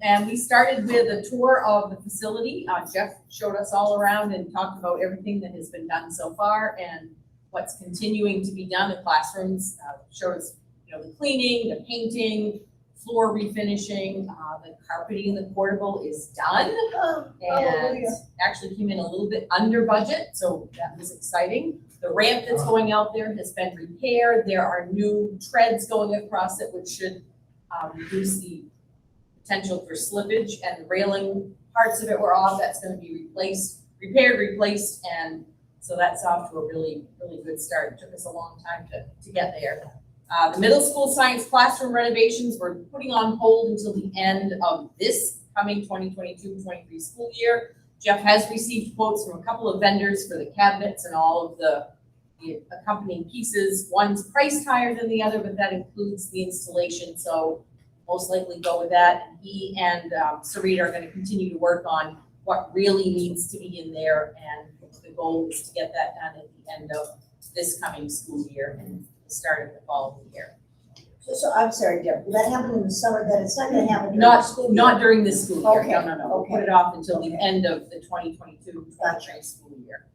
and we started with a tour of the facility. Jeff showed us all around and talked about everything that has been done so far and what's continuing to be done. The classrooms showed us, the cleaning, the painting, floor refinishing, the carpeting in the portable is done. And Hallelujah. actually came in a little bit under budget, so that was exciting. The ramp that's going out there has been repaired. There are new treads going across it, which should reduce the potential for slippage, and the railing, parts of it were off. That's gonna be repaired, replaced, and so that's off to a really, really good start. It took us a long time to get there. The middle school science classroom renovations we're putting on hold until the end of this coming 2022-23 school year. Jeff has received quotes from a couple of vendors for the cabinets and all of the accompanying pieces. One's priced higher than the other, but that includes the installation, so most likely go with that. And he and Sarita are gonna continue to work on what really needs to be in there, and the goal is to get that done at the end of this coming school year and the start of the following year. So I'm sorry, Deb, will that happen in the summer, then it's not gonna happen during the school year? Not during this school year, Okay, no. We'll put it off until the end of the 2022-23 school year.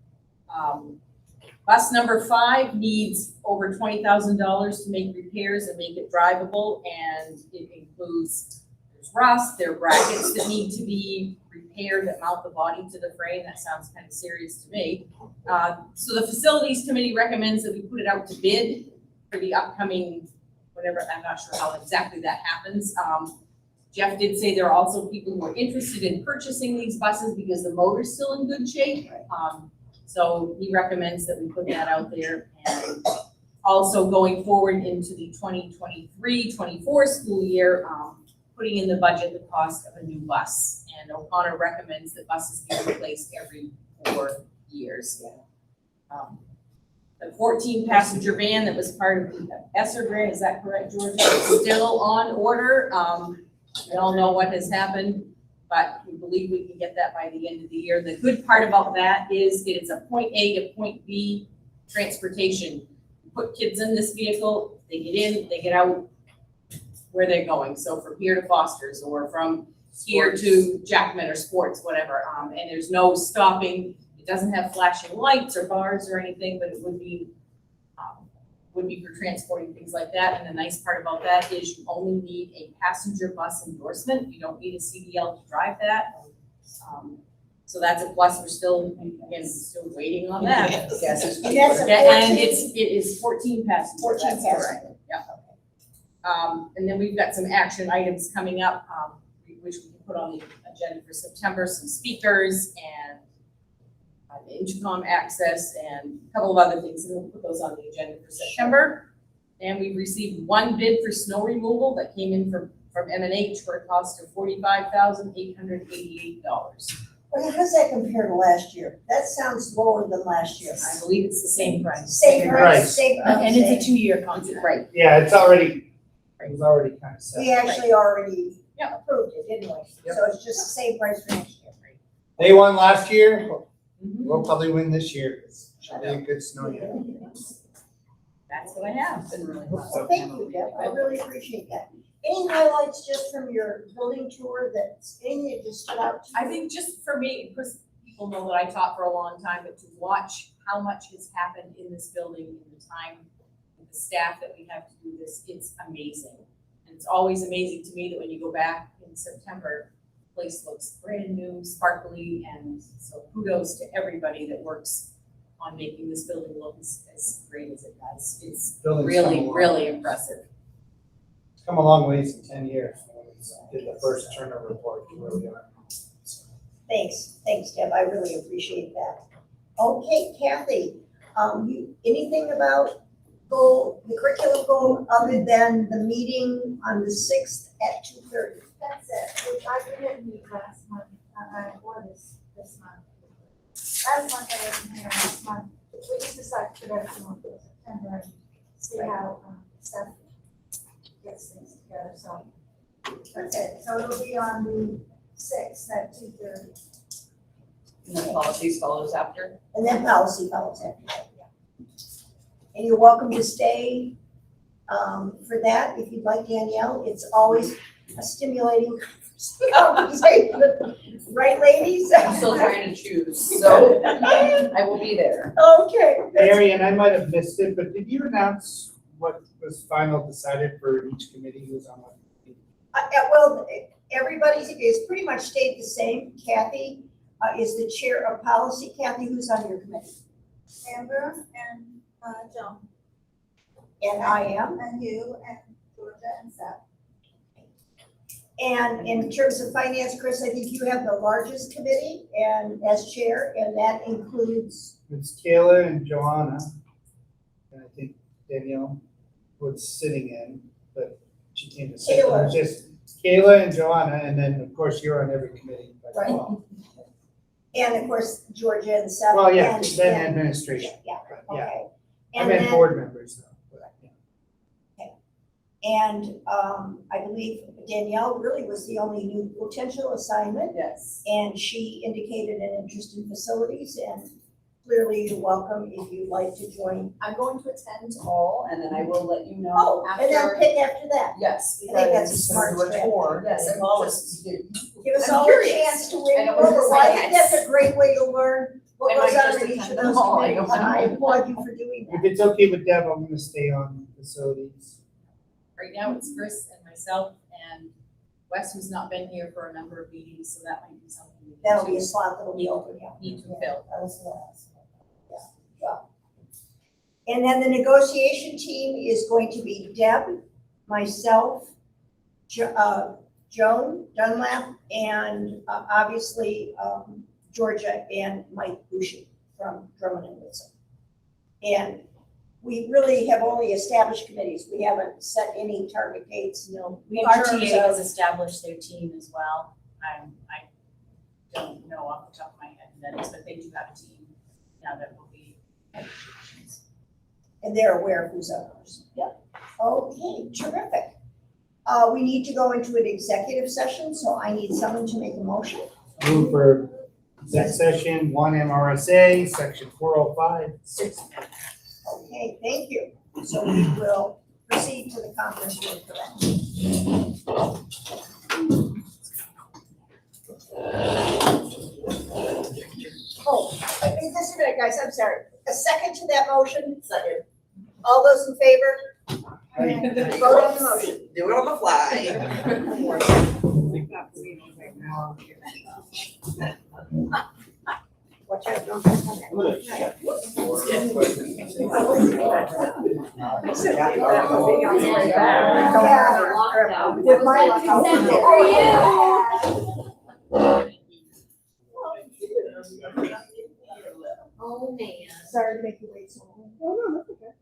Bus number 5 needs over $20,000 to make repairs and make it drivable, and it includes, there's rust, there are brackets that need to be repaired that mount the body to the frame. That sounds kind of serious to me. So the facilities committee recommends that we put it out to bid for the upcoming, whatever, I'm not sure how exactly that happens. Jeff did say there are also people who are interested in purchasing these buses because the motor's still in good shape. So he recommends that we put that out there. And also going forward into the 2023-24 school year, putting in the budget the cost of a new bus. And O'Connor recommends that buses be replaced every 4 years. The 14-passenger van that was part of the ESSER grant, is that correct, Georgia? It's still on order. We all know what has happened, but we believe we can get that by the end of the year. The good part about that is it's a point A to point B transportation. You put kids in this vehicle, they get in, they get out where they're going. So from here to Foster's or from here to Jackman or Sports, whatever. And there's no stopping. It doesn't have flashing lights or bars or anything, but it would be for transporting things like that. And the nice part about that is you only need a passenger bus endorsement. You don't need a CDL to drive that. So that's a plus. We're still waiting on that. And that's a And 14 it is 14 passengers. 14 That's correct. passenger. Yeah. And then we've got some action items coming up, which we can put on the agenda for September, some speakers and intercom access and a couple of other things, and we'll put those on the agenda for September. And we've received 1 bid for snow removal that came in from M&H for a cost of $45,888. Well, how does that compare to last year? That sounds lower than last year. I believe it's the same price. Same price, Price. same. And it's a 2-year contract. Right. Yeah, it was already kind of set. We actually already Yeah. approved it, didn't we? Yep. So it's just the same price for next year. They won last year, Mhm. we'll probably win this year. It should be a good snow year. That's what I have. Been really fun. Well, thank you, Deb. I really appreciate that. Any highlights just from your building tour that's anything that just stood out to you? I think just for me, because people know that I taught for a long time, but to watch how much has happened in this building in the time with the staff that we have to do this, it's amazing. And it's always amazing to me that when you go back in September, the place looks brand new, sparkly, and so kudos to everybody that works on making this building look as great as it does. It's Building's come really, along. really impressive. It's come a long ways in 10 years. When we did the first turnover report, to where we are. Thanks, Deb. I really appreciate that. Okay, Kathy, anything about the curriculum goal other than the meeting on the 6th at 2:30? That's it, which I didn't meet last month, or this month. Last month I wasn't here, this month, we just decided to go to September and see how, stuff gets things together, so. That's it, so it'll be on the 6th at 2:30. And the policies follows after. And then policy follows after that, yeah. And you're welcome to stay for that if you'd like, Danielle. It's always a stimulating conversation, right, ladies? I'm still trying to choose, so I will be there. Okay. Mary, and I might have missed it, but did you announce what was final decided for each committee who's on what? Well, everybody's is pretty much stayed the same. Kathy is the chair of policy. Kathy, who's on your committee? Amber and, Joan, And I am. and you, and Georgia, and Seth. And in terms of finance, Chris, I think you have the largest committee and as chair, and that includes, It's Kayla and Joanna, and I think Danielle was sitting in, but she came to sit. It was just Kayla and Joanna, and then, of course, you're on every committee by Right. default. And of course, Georgia and Seth. Well, yeah, and- then and- administration, Yeah, but yeah, okay. I And meant then- board members though. but, yeah. And I believe Danielle really was the only new potential assignment. Yes. And she indicated an interest in facilities, and clearly you're welcome if you'd like to join. I'm going to attend all, and then I will let you know Oh, and then after. pick after that. Yes, I think that's a because smart do a strategy. tour. Yes, I'm just, Give us I'm all a curious. chance to win And you it was over. just Well, I like, think yes. that's a great way to learn what I goes might on just in each of attend those them all, I committees, don't and I know. applaud you for doing If that. it's okay with Deb, I'm gonna stay on facilities. Right now, it's Chris and myself and Wes, who's not been here for a number of meetings, so that might be something we That'll be a slot that'll be open, yeah. need to fill. I was gonna ask. And then the negotiation team is going to be Deb, myself, Joan Dunlap, and obviously Georgia and Mike Bushy from Drummond and Woodson. And we really have only established committees. We haven't set any target dates, No, in RTA terms has of- established their team as well. I don't know off the top of my head who that is, but they do have a team now that will be. and they're aware of who's ours. Yep. Okay, terrific. We need to go into an executive session, so I need someone to make a motion. Move for exec session, 1 MRSA, section 405(6). Okay, thank you. So we will proceed to the conference room for that. Oh, I think this is it, guys, I'm sorry. A second to that motion? Second. All those in favor? Vote on the motion. do it on the fly. Watch out, don't touch my Yeah. With my luck, I'll send it. Oh, man. Sorry to make you wait so long. Oh, no, that's okay.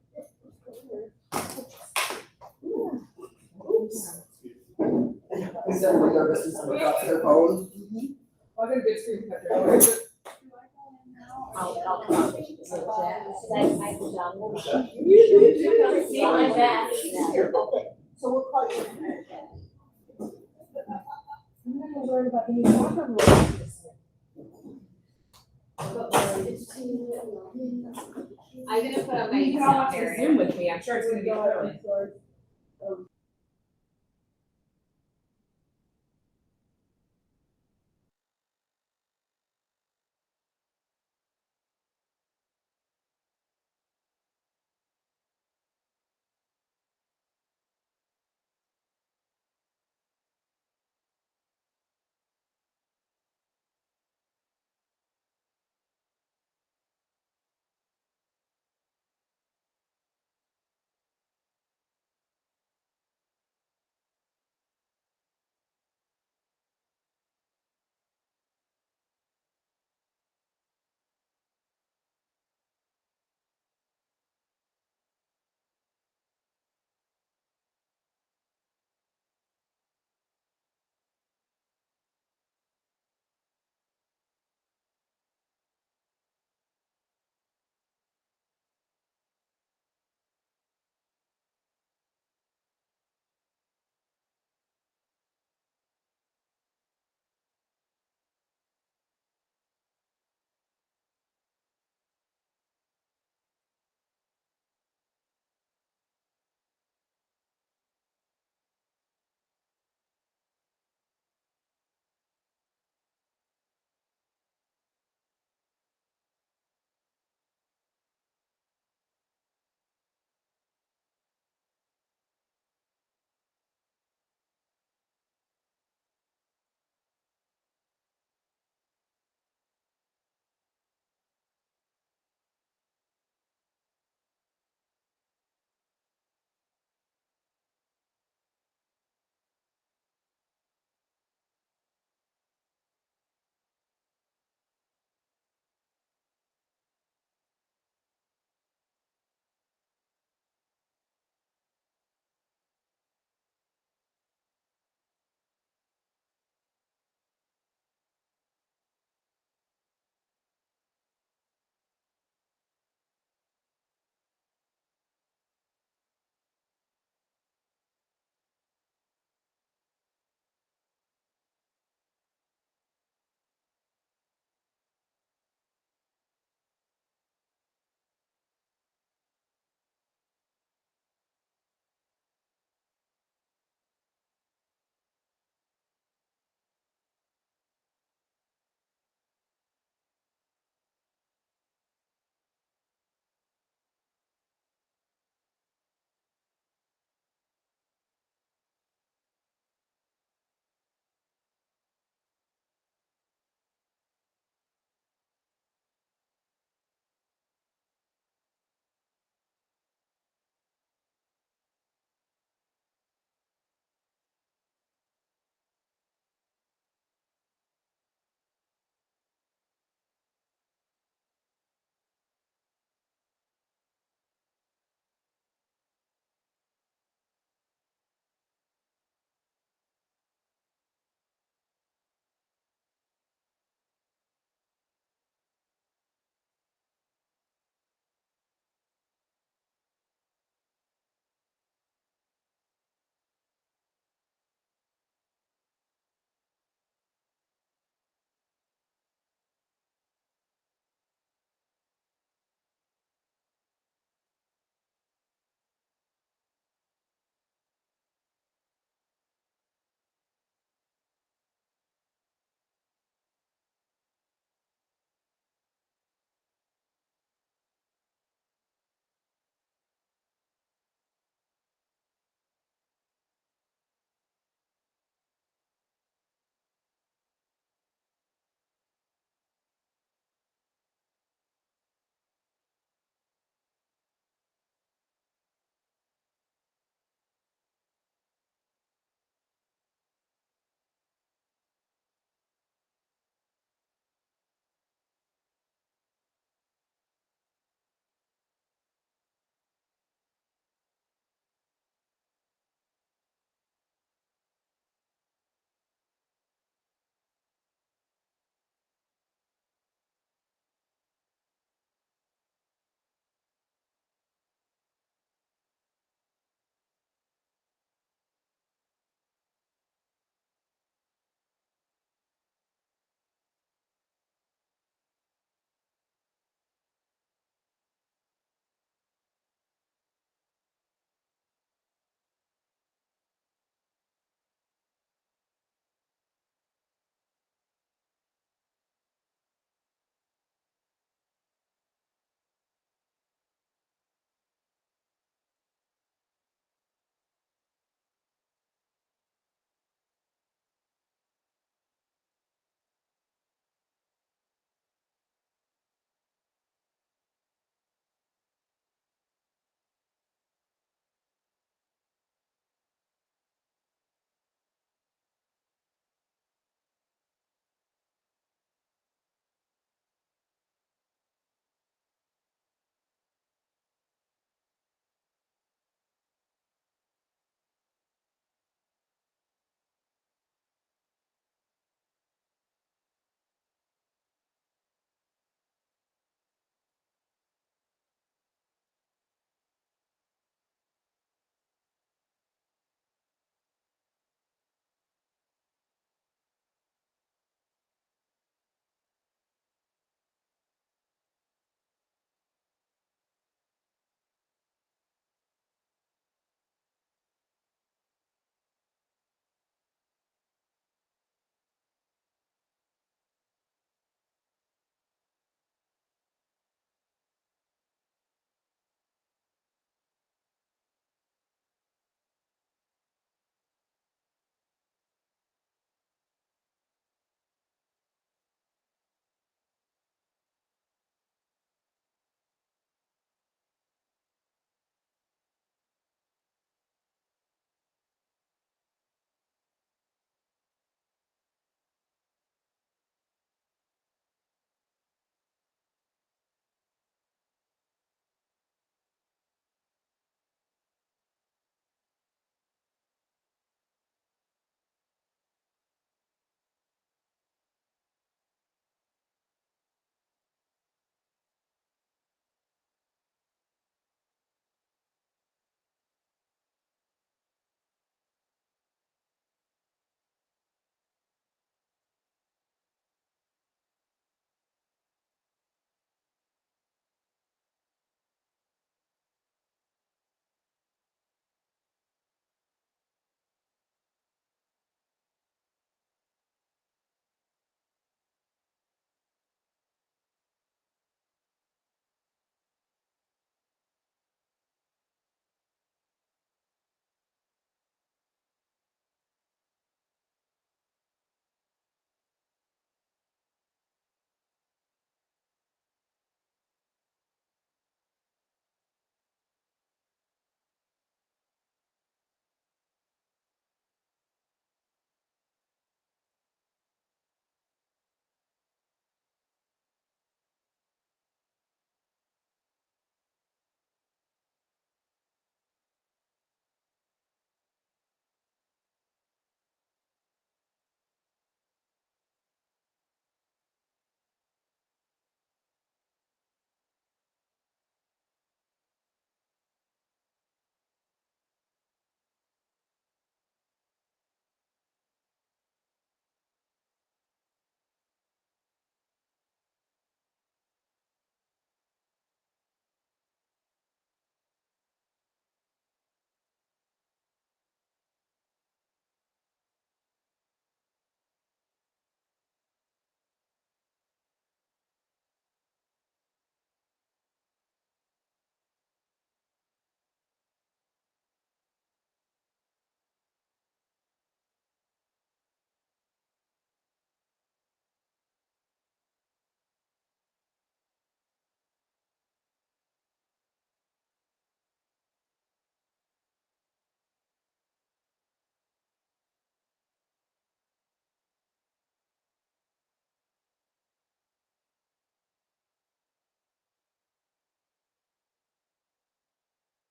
I'll come up. See my back. Okay, so we'll call you. I'm gonna put on my. You can all watch the Zoom with me, I'm sure it's gonna be thrilling.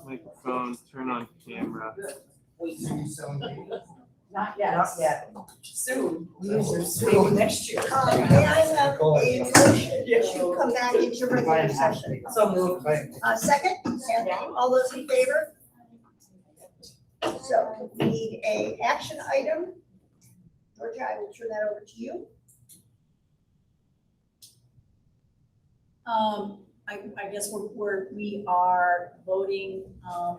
Microphone, turn on camera. Not yet. Not yet. Soon. Maybe next year. May I have a motion to come back into regular session? So moved. Second, and all those in favor? So we need a action item. Georgia, I will turn that over to you. I guess we are voting,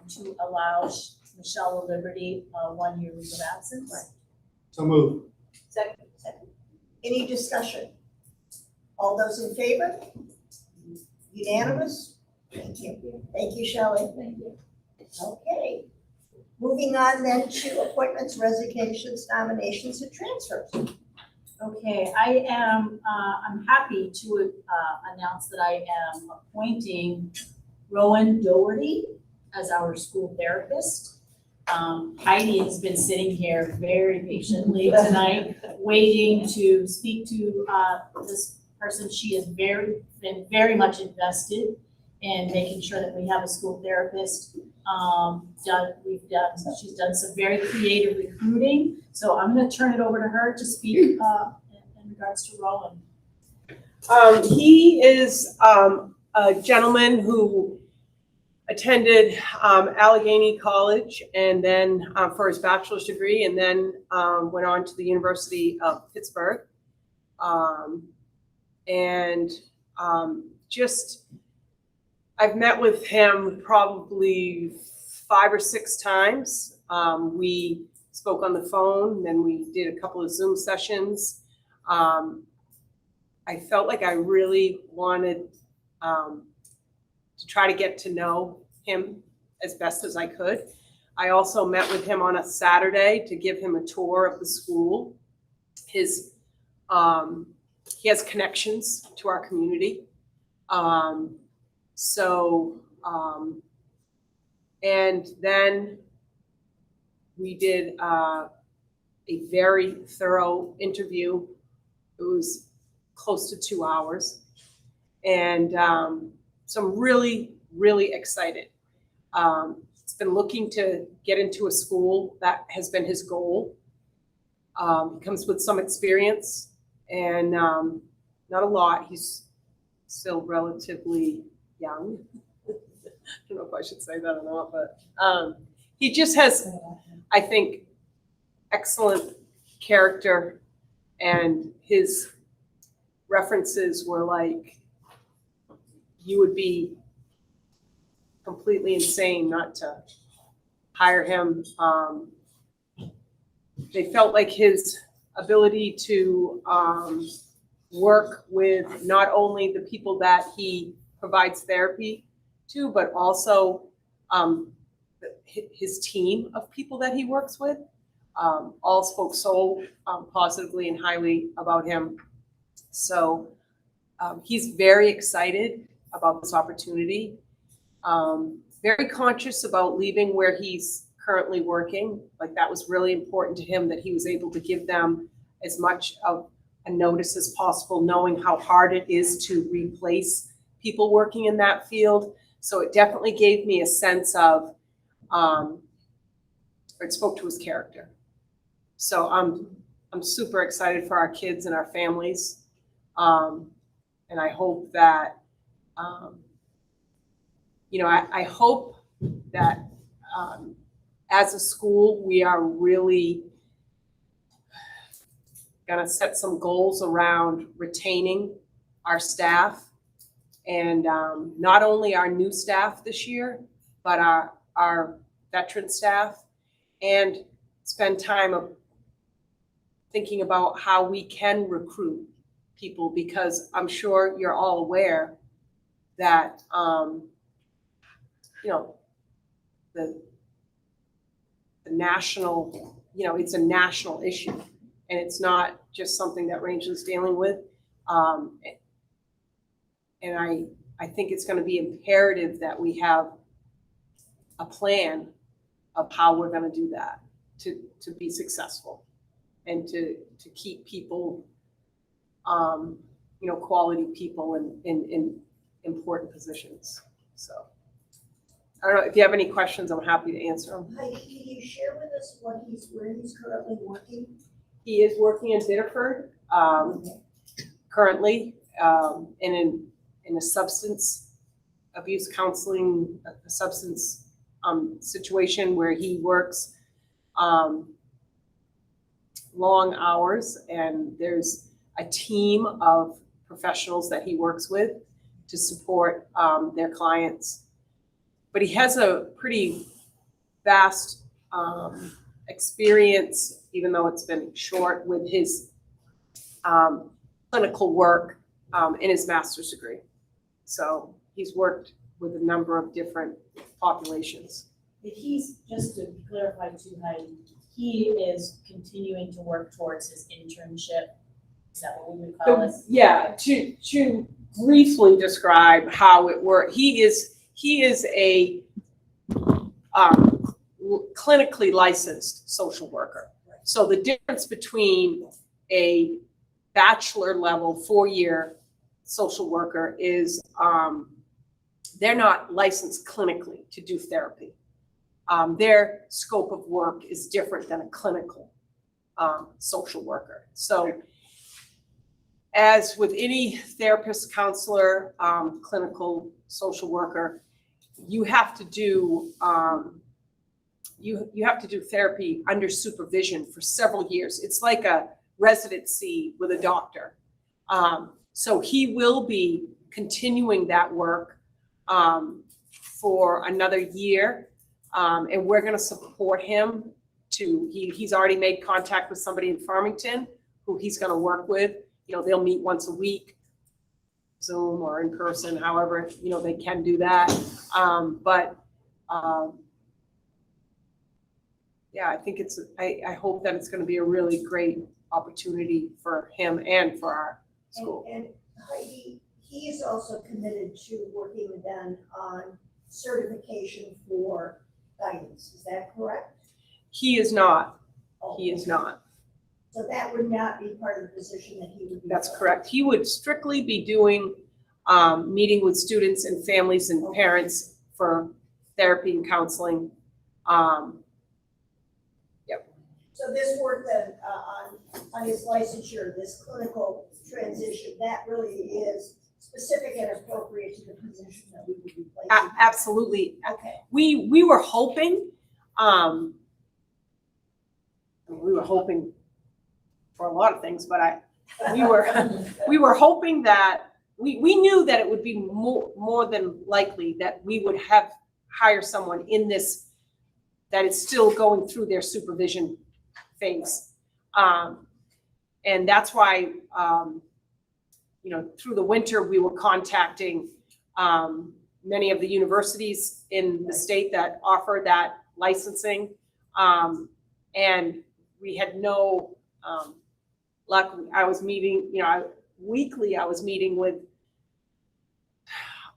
to allow Michelle Liberty, 1 year leave of absence. So move. Second. Any discussion? All those in favor? Unanimous? Thank you. Thank you, Shelley. Thank you. Okay. Moving on then to appointments, resignations, nominations, and transfers. Okay, I'm happy to announce that I am appointing Rowan Doherty as our school therapist. Heidi has been sitting here very patiently tonight, waiting to speak to this person. She has been very much invested in making sure that we have a school therapist. She's done some very creative recruiting, so I'm gonna turn it over to her to speak in regards to Rowan. He is a gentleman who attended Allegheny College and then for his bachelor's degree, and then went on to the University of Pittsburgh. I've met with him probably 5 or 6 times. We spoke on the phone, then we did a couple of Zoom sessions. I felt like I really wanted to try to get to know him as best as I could. I also met with him on a Saturday to give him a tour of the school. He has connections to our community. And then we did a very thorough interview. It was close to 2 hours. And so I'm really, really excited. He's been looking to get into a school. That has been his goal. He comes with some experience and not a lot. He's still relatively young. I don't know if I should say that or not, but he just has, I think, excellent character, and his references were like, you would be completely insane not to hire him. They felt like his ability to work with not only the people that he provides therapy to, but also his team of people that he works with, all spoke so positively and highly about him. So he's very excited about this opportunity, very conscious about leaving where he's currently working. Like, that was really important to him, that he was able to give them as much of a notice as possible, knowing how hard it is to replace people working in that field. So it definitely gave me a sense of, or it spoke to his character. So I'm super excited for our kids and our families. And I hope that, I hope that as a school, we are really gonna set some goals around retaining our staff, and not only our new staff this year, but our veteran staff, and spend time thinking about how we can recruit people, because I'm sure you're all aware that the national, it's a national issue, and it's not just something that Rangeland's dealing with. And I think it's going to be imperative that we have a plan of how we're going to do that to be successful, and to keep people, quality people in important positions. So I don't know, if you have any questions, I'm happy to answer them. Heidi, can you share with us where he's currently working? He is working in Biddeford, currently, in a substance abuse counseling, a substance, situation where he works, long hours, and there's a team of professionals that he works with to support, their clients. But he has a pretty vast, experience, even though it's been short, with his clinical work in his master's degree. So he's worked with a number of different populations. If he's, just to clarify too, Heidi, he is continuing to work towards his internship. Is that what we would call it? Yeah, to briefly describe how it works, he is a clinically licensed social worker. So the difference between a bachelor level 4-year social worker is they're not licensed clinically to do therapy. Their scope of work is different than a clinical social worker. So as with any therapist, counselor, clinical social worker, you have to do you have to do therapy under supervision for several years. It's like a residency with a doctor. So he will be continuing that work for another year, and we're going to support him. He's already made contact with somebody in Farmington who he's going to work with. You know, they'll meet once a week, Zoom or in person, however, you know, they can do that. Yeah, I think I hope that it's going to be a really great opportunity for him and for our school. And Heidi, he is also committed to working then on certification for guidance. Is that correct? He is not. He is not. So that would not be part of the position that he would be. That's filling. correct. He would strictly be doing meeting with students and families and parents for therapy and counseling. So this work then on his licensure, this clinical transition, that really is specific and appropriate to the position that we would be placing. Absolutely. Okay. We were hoping, for a lot of things, but we were hoping that we knew that it would be more than likely that we would hire someone in this that is still going through their supervision phase. And that's why, through the winter, we were contacting many of the universities in the state that offer that licensing. And we had no luck. I was meeting, weekly I was meeting with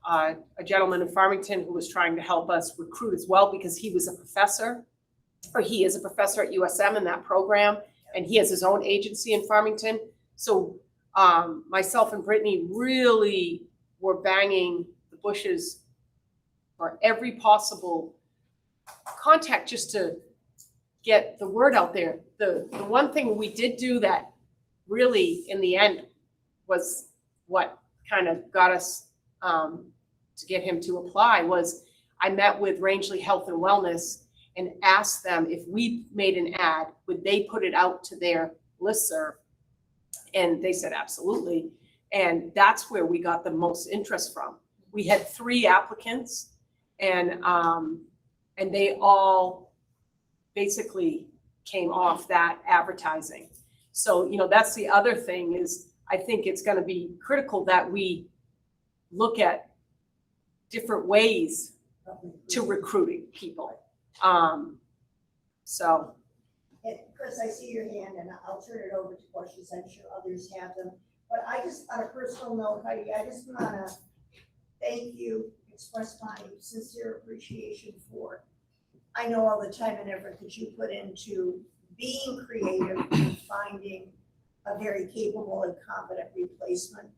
a gentleman in Farmington who was trying to help us recruit as well, because he was a professor, or he is a professor at USM in that program, and he has his own agency in Farmington. So myself and Brittany really were banging the bushes for every possible contact just to get the word out there. The one thing we did do that really in the end was what kind of got us to get him to apply was I met with Rangeley Health and Wellness and asked them if we made an ad, would they put it out to their listserv? And they said, absolutely. And that's where we got the most interest from. We had 3 applicants, and they all basically came off that advertising. So, that's the other thing is I think it's going to be critical that we look at different ways to recruiting people. So. And Chris, I see your hand, and I'll turn it over to questions. I'm sure others have them. But I just, on a personal note, Heidi, I just want to thank you, express my sincere appreciation for, I know all the time and effort that you put into being creative and finding a very capable and competent replacement.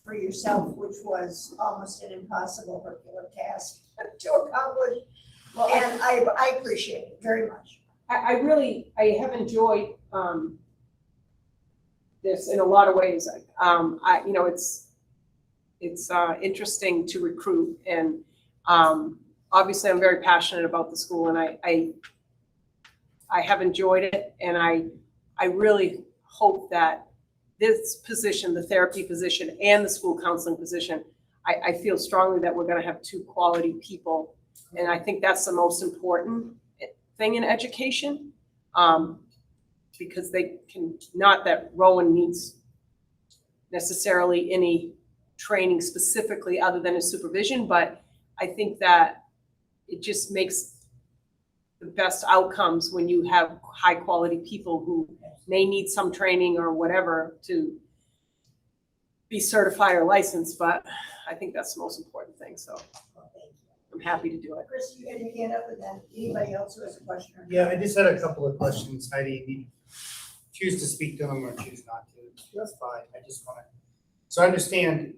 for yourself, which was almost an impossible Herculean task to accomplish. Well, And I appreciate it very much. I have enjoyed, this in a lot of ways. It's interesting to recruit, and, obviously I'm very passionate about the school, and I have enjoyed it, and I really hope that this position, the therapy position and the school counseling position, I feel strongly that we're gonna have two quality people. And I think that's the most important thing in education. Because they can, not that Rowan needs necessarily any training specifically other than his supervision, but I think that it just makes the best outcomes when you have high quality people who may need some training or whatever to be certified or licensed, but I think that's the most important thing, so I'm happy to do it. Chris, you had your hand up, and then anybody else who has a question? or Yeah, I just had a couple of questions, Heidi. You choose to speak to them or choose not to. That's fine. I just want to, so I understand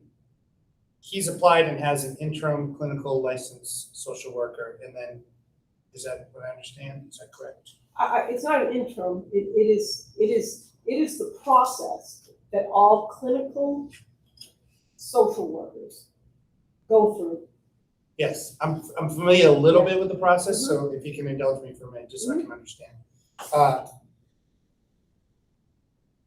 he's applied and has an interim clinical license social worker, and then, is that what I understand? Is that correct? It's not an interim, it is the process that all clinical social workers go through. Yes, I'm familiar a little bit with the process, so if you can indulge me for a minute, just so I can understand.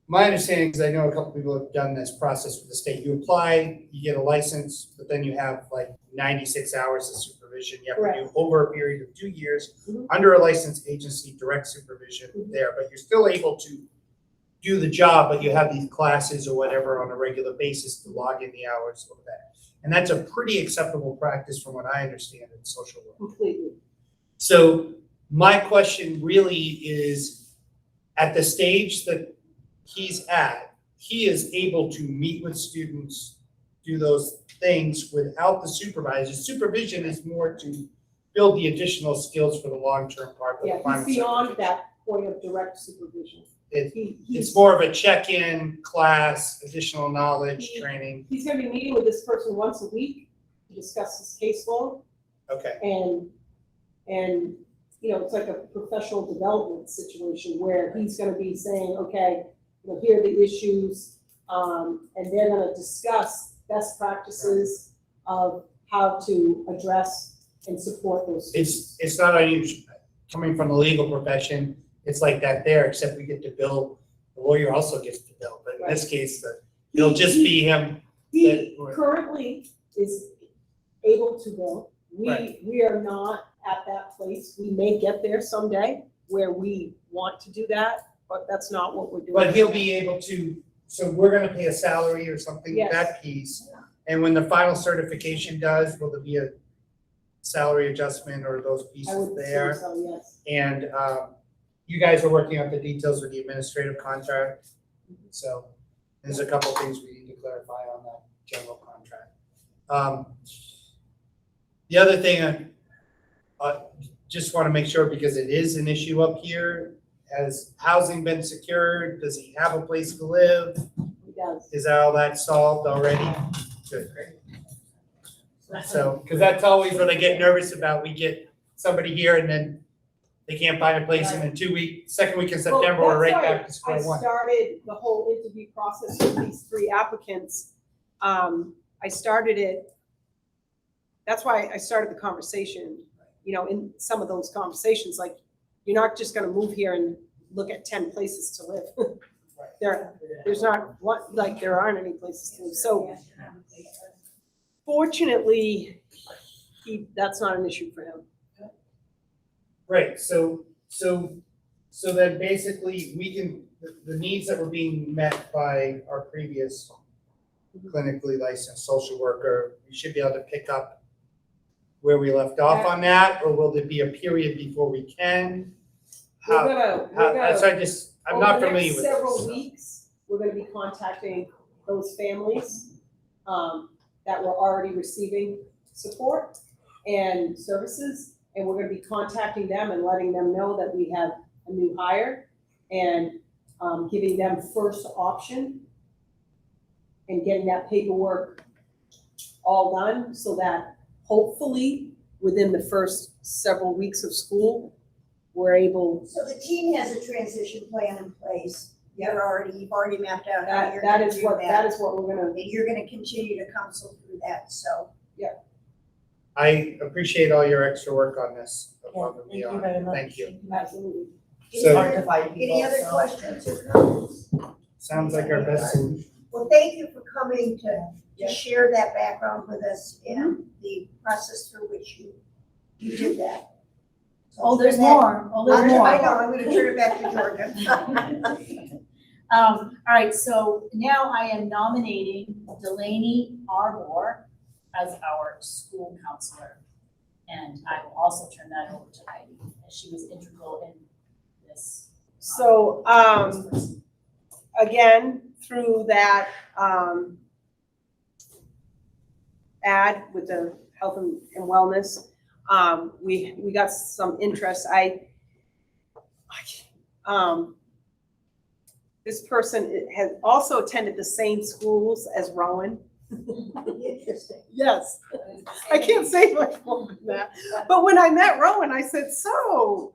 My understanding is I know a couple people have done this process with the state. You apply, you get a license, but then you have like 96 hours of supervision. You have to do over a period of 2 years under a licensed agency, direct supervision there, but you're still able to do the job, but you have these classes or whatever on a regular basis to log in the hours of that. And that's a pretty acceptable practice from what I understand in social work. Completely. So my question really is, at the stage that he's at, he is able to meet with students, do those things without the supervisor. Supervision is more to build the additional skills for the long-term part of the Yeah, final he's beyond certification. that point of direct supervision. It's He's more of a check-in, class, additional knowledge, training. gonna be meeting with this person once a week to discuss his caseload, Okay, and, you know, it's like a professional development situation where he's gonna be saying, okay, you know, here are the issues, and they're gonna discuss best practices of how to address and support those students. it's not unusual, coming from the legal profession, it's like that there, except we get to bill, the lawyer also gets to bill, but in this case, it'll just be him. He currently is able to bill. We are not at that place. We may get there someday where we want to do that, but that's not what we're doing. But he'll be able to, so we're gonna pay a salary or something, Yes. that piece. And when the final certification does, will there be a salary adjustment or those I pieces would there? say so, yes. And you guys are working out the details with the administrative contract. So there's a couple things we need to clarify on that general contract. The other thing, I just want to make sure, because it is an issue up here, has housing been secured? Does he have a place to live? He does. Is all that solved already? Good, great. So, because that's always what I get nervous about. We get somebody here and then they can't find a place, and in 2 weeks, second week in September, we're right back to square one. I started the whole interview process with these 3 applicants. I started it, that's why I started the conversation, you know, in some of those conversations, like, you're not just gonna move here and look at 10 places to live. There's not one, like, there aren't any places to live. So fortunately, that's not an issue for him. Right, so then basically, we can, the needs that were being met by our previous clinically licensed social worker, we should be able to pick up where we left off on that, or will there be a period before we can? We're gonna, I'm not familiar with this. over the next several so. weeks, we're gonna be contacting those families that were already receiving support and services. And we're gonna be contacting them and letting them know that we have a new hire and giving them first option and getting that paperwork all done so that hopefully within the first several weeks of school, we're able, So the team has a transition plan in place. You've already mapped out how you're that gonna is do what, that. that is what we're gonna, And you're gonna continue to counsel through that, so. I appreciate all your extra work on this above and Thank you beyond. very much. Thank you. absolutely. It's So- hard to find people, Any other so. questions or comments? Sounds like our best solution. Well, thank you for coming to share that background with us and the process through which you did that. So Oh, there's for that- more. Oh, there's more. I know, I'm gonna turn it back to Georgia. All right, so now I am nominating Delaney Arbor as our school counselor. And I will also turn that over to Heidi, as she was integral in this. So, again, through that, ad with the health and wellness, we got some interest. This person has also attended the same schools as Rowan. Interesting. Yes, I can't say much more than that. But when I met Rowan, I said, so,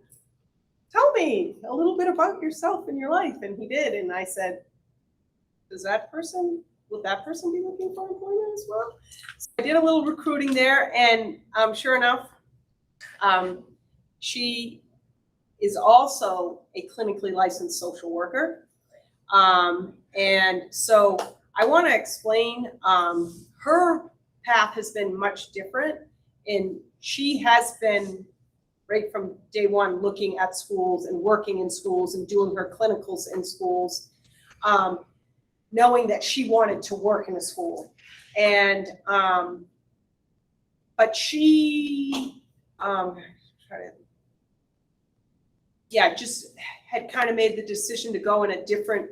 tell me a little bit about yourself and your life. And he did. And I said, will that person be looking for employment as well? So I did a little recruiting there, and sure enough, she is also a clinically licensed social worker. And so I want to explain, her path has been much different, and she has been right from day one looking at schools and working in schools and doing her clinicals in schools, knowing that she wanted to work in a school. And but she just had kind of made the decision to go in a different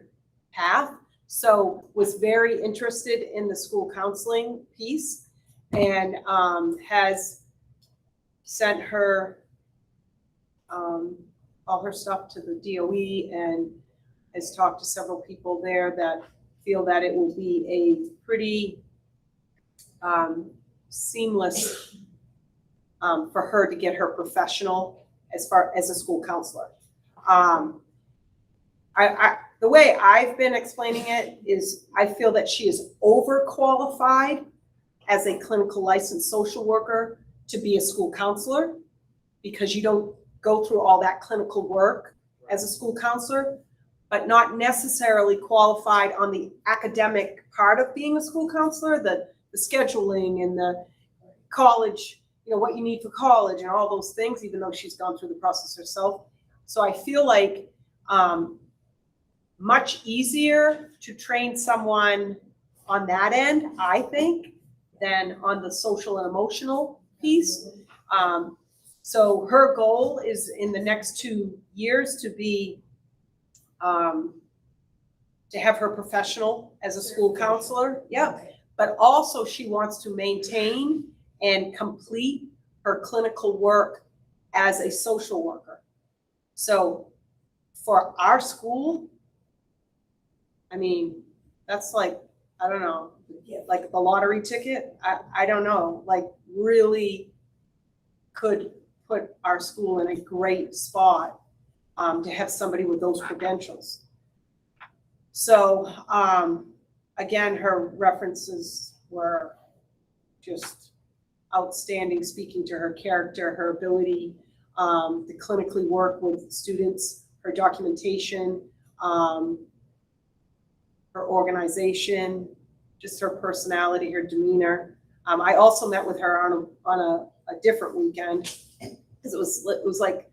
path. So was very interested in the school counseling piece, and has sent her all her stuff to the DOE, and has talked to several people there that feel that it will be a pretty seamless for her to get her professional as far as a school counselor. The way I've been explaining it is I feel that she is overqualified as a clinical licensed social worker to be a school counselor, because you don't go through all that clinical work as a school counselor, but not necessarily qualified on the academic part of being a school counselor, the scheduling and the college, what you need for college and all those things, even though she's gone through the process herself. So I feel like much easier to train someone on that end, I think, than on the social and emotional piece. So her goal is in the next 2 years to be, to have her professional as a school counselor, but also she wants to maintain and complete her clinical work as a social worker. So for our school, I mean, that's like, I don't know, like the lottery ticket. I don't know, like really could put our school in a great spot to have somebody with those credentials. So again, her references were just outstanding, speaking to her character, her ability to clinically work with students, her documentation, her organization, just her personality, her demeanor. I also met with her on a different weekend, because it was like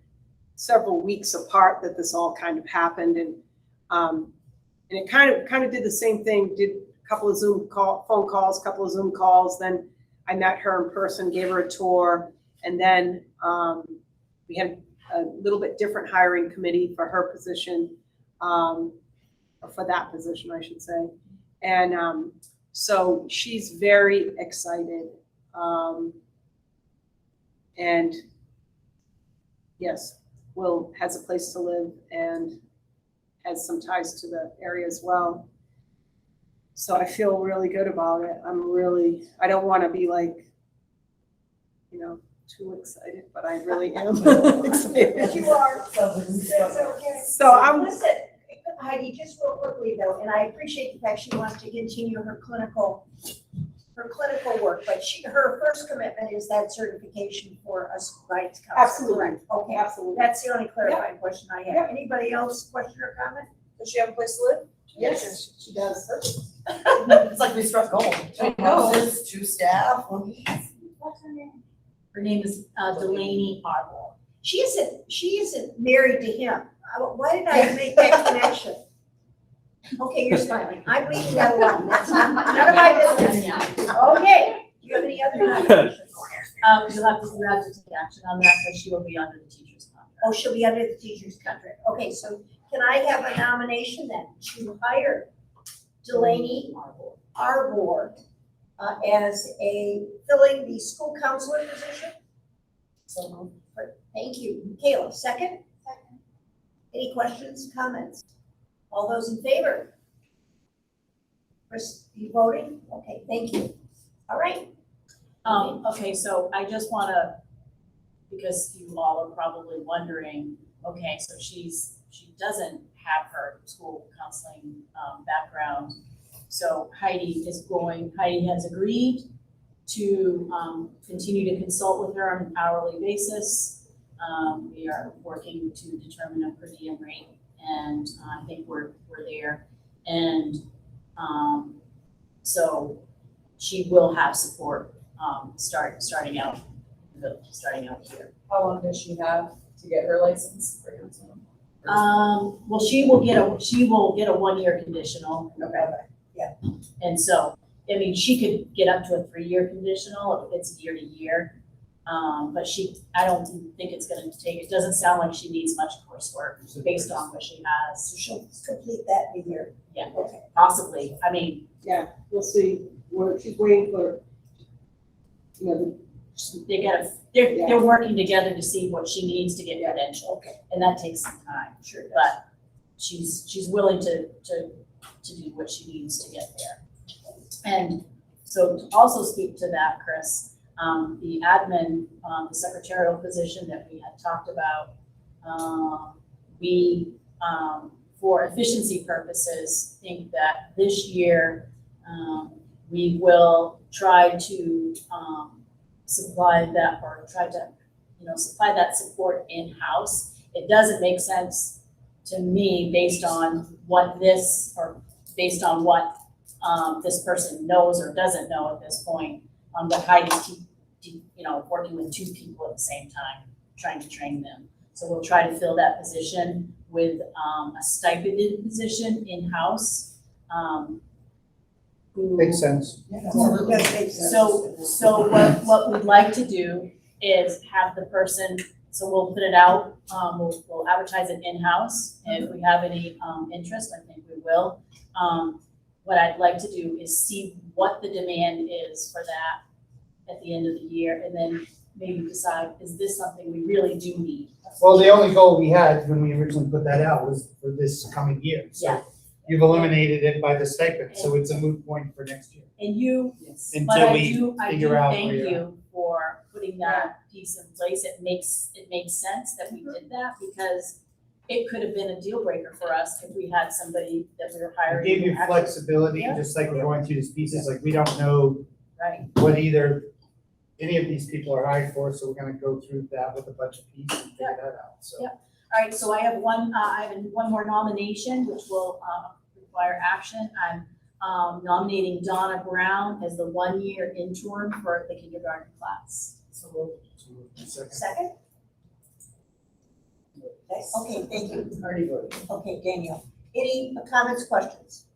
several weeks apart that this all kind of happened, and it kind of did the same thing. Did a couple of phone calls, couple of Zoom calls. Then I met her in person, gave her a tour, and then we had a little bit different hiring committee for her position, or for that position, I should say. And so she's very excited. And yes, has a place to live and has some ties to the area as well. So I feel really good about it. I don't want to be like, too excited, but I really am excited. You are. That's okay. So I'm, Listen, Heidi, just real quickly though, and I appreciate the fact she wants to continue her clinical work, but her first commitment is that certification for us rights council. Absolutely. Correct. Okay, absolutely. that's the only clarifying question I have. Anybody else question or comment? Does she have a place to live? Yes, she does. It's like we struck gold. Two know. houses, 2 staff. What's her name? Her name is Delaney Arbor. She isn't married to him. Why did I make that connection? Okay, you're smiling. I'm leaving that alone. That's none of my business. Okay, do you have any other nominations? You'll have to take action on that, because she will be under the teacher's contract. Oh, she'll be under the teacher's contract. Okay, so can I have a nomination then to hire Delaney Arbor as filling the school counselor position? So, Thank you. Michaela, second? Second. Any questions, comments? All those in favor? Chris, you voting? Okay, thank you. All right. Okay, so I just wanna, because you all are probably wondering, okay, so she doesn't have her school counseling background. So Heidi has agreed to continue to consult with her on an hourly basis. We are working to determine a per diem rate, and I think we're there. And so she will have support starting out here. How long does she have to get her license for counseling? Well, she will get a 1-year conditional. Okay. And so, I mean, she could get up to a 3-year conditional if it's year to year. But I don't think it's gonna take, it doesn't sound like she needs much coursework based on what she has. So she'll complete that in a year. Yeah, Okay. possibly. I mean, yeah, we'll see. She's waiting for, they're working together to see what she needs to get credentialed. Okay. And that takes some time. Sure does. But she's willing to do what she needs to get there. And so to also speak to that, Chris, the admin, the secretarial position that we had talked about, we, for efficiency purposes, think that this year, we will try to supply that support in-house. It doesn't make sense to me based on what this person knows or doesn't know at this point, that Heidi's working with 2 people at the same time, trying to train them. So we'll try to fill that position with a stipended position in-house. Makes sense. That makes sense. So what we'd like to do is have the person, so we'll put it out, we'll advertise it in-house. If we have any interest, I think we will. What I'd like to do is see what the demand is for that at the end of the year, and then maybe decide, is this something we really do need? Well, the only goal we had when we originally put that out was for this coming year. Yeah. So you've eliminated it by the stipend, so it's a moot point for next year. And you, but Until I we do figure out thank where you're you for putting that piece in place. It makes sense that we did that, because it could have been a deal breaker for us if we had somebody that we were It hiring. gave you who actually- flexibility, Yeah. just like we're going through these pieces, like we don't know Right, what either any of these people are hired for, so we're gonna go through that with a bunch of pieces and figure that out, so. Yeah. All right, so I have one more nomination, which will require action. I'm nominating Donna Brown as the 1-year intern for the kindergarten class. So second. Second? Okay, thank you. already voted. Okay, Danielle. Any comments, questions?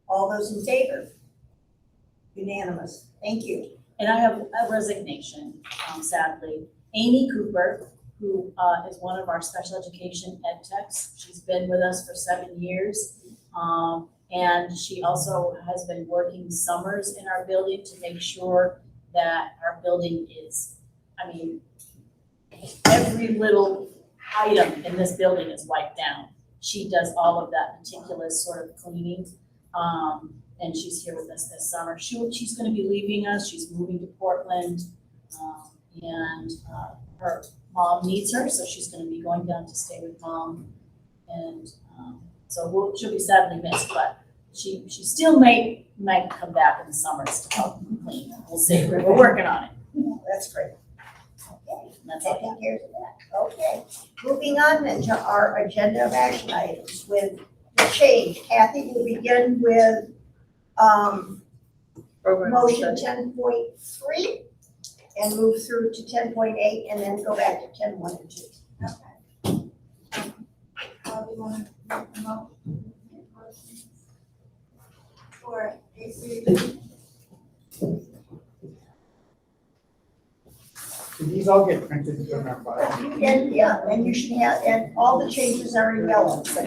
All those in favor? Unanimous. Thank you. And I have a resignation, sadly. Amy Cooper, who is one of our special education ed techs. She's been with us for 7 years. And she also has been working summers in our building to make sure that our building is, every little item in this building is wiped down. She does all of that meticulous sort of cleaning. And she's here with us this summer. She's gonna be leaving us. She's moving to Portland. And her mom needs her, so she's gonna be going down to stay with mom. And she'll be sadly missed, but she still might come back in the summers to help clean. We'll see. We're working on it. That's great. Okay, That's all I taking care of that. Okay, moving on then to our agenda of action items with the change. Kathy will begin with, motion 10.3 and move through to 10.8 and then go back to 10.1 and 2. We want to make a motion for AC. Did these all get printed from our file? And, yeah, and you should have, and all the changes are in yellow. So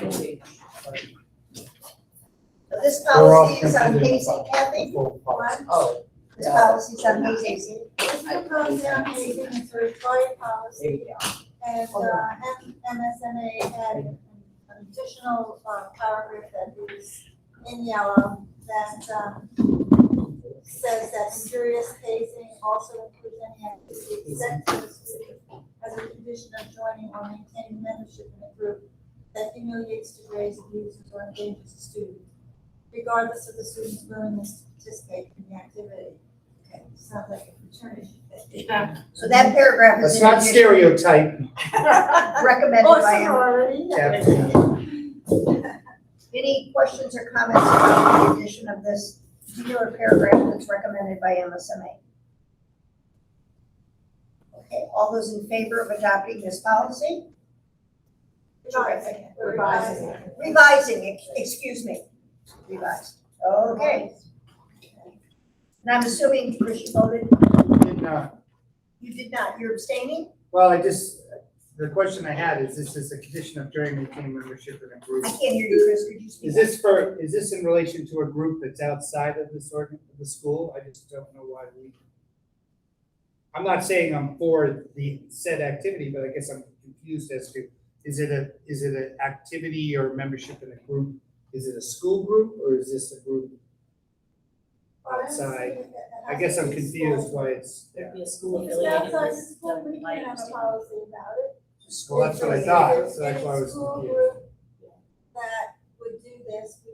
this They're all policy is on printed in Casey, the Kathy? full policy. Oh, This policy is on Casey. This proposed amendment is a required policy, and, MSMA had an additional, paragraph that is in yellow that, says that injurious hazing also includes any activity except for the student as a condition of joining or maintaining membership in a group that humiliates, degrades, abuses, or endangers the student, regardless of the student's willingness to participate in the activity. Okay, sounds like a fraternity. So that paragraph is Let's in not addition, stereotype. recommended Or by Emma. sorority, yeah. Any questions or comments about the addition of this particular paragraph that's recommended by MSMA? Okay, all those in favor of adopting this policy? Revising. Revising, excuse me, revised, okay. And I'm assuming, Chris, you voted, you did not, you're abstaining? Well, the question I had is, this is a condition of joining maintaining membership in a group. I can't hear you, Chris, could you speak? Is this in relation to a group that's outside of this of the school? I just don't know why I'm not saying I'm for the said activity, but I guess I'm confused as to, is it an activity or membership in a group? Is it a school group or is this a group outside? I guess I'm confused why it's, It'd be a school It's affiliated outside the with school, we my can have a understanding. policy about it. well, that's what I thought, so that's Any why I was school confused. group that would do this, the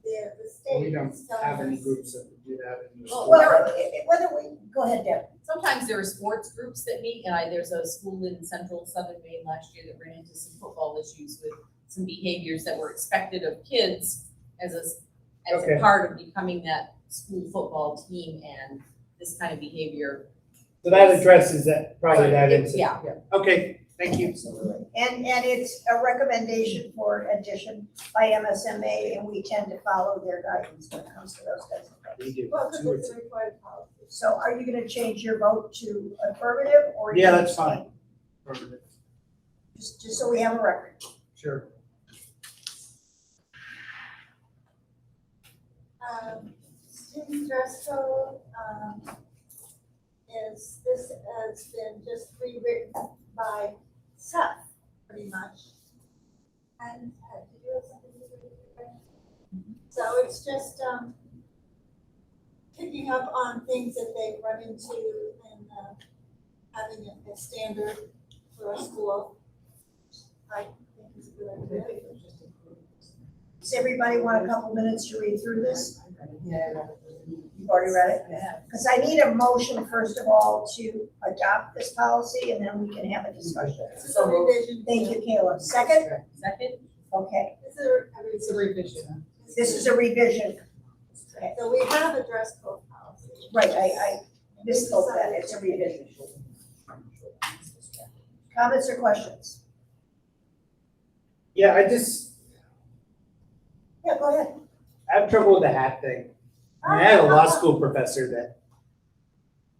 We state don't is telling have any us- groups that would do that in the Well, school. Well, whether we, go ahead, Deb. sometimes there are sports groups that meet, and there's a school in central southern Maine last year that ran into some football issues with some behaviors that were expected of kids as a Okay. part of becoming that school football team, and this kind of behavior. So that addresses that, probably that incident. Yeah. Okay, thank you. And it's a recommendation for addition by MSMA, and we tend to follow their guidance when it comes to those kinds of things. We do. Well, because it's a required policy. So are you gonna change your vote to affirmative or? Yeah, that's fine. Just so we have a record. Sure. Student dress code, this has been just rewritten by Seth, pretty much. And, did you have something to do with it? So it's just, picking up on things that they've run into and, having a standard for a school. I think is a good idea. Does everybody want a couple minutes to read through this? You've already read it? Because I need a motion, first of all, to adopt this policy, and then we can have a discussion. This is a revision. Thank you, Kayla. Second? Second? Okay, This is a revision. this is a revision. Okay. So we have a dress code policy. Right, I misspoke that, it's a revision. Comments or questions? Yeah, Yeah, go ahead. I have trouble with the hat thing. I mean, I had a law school professor that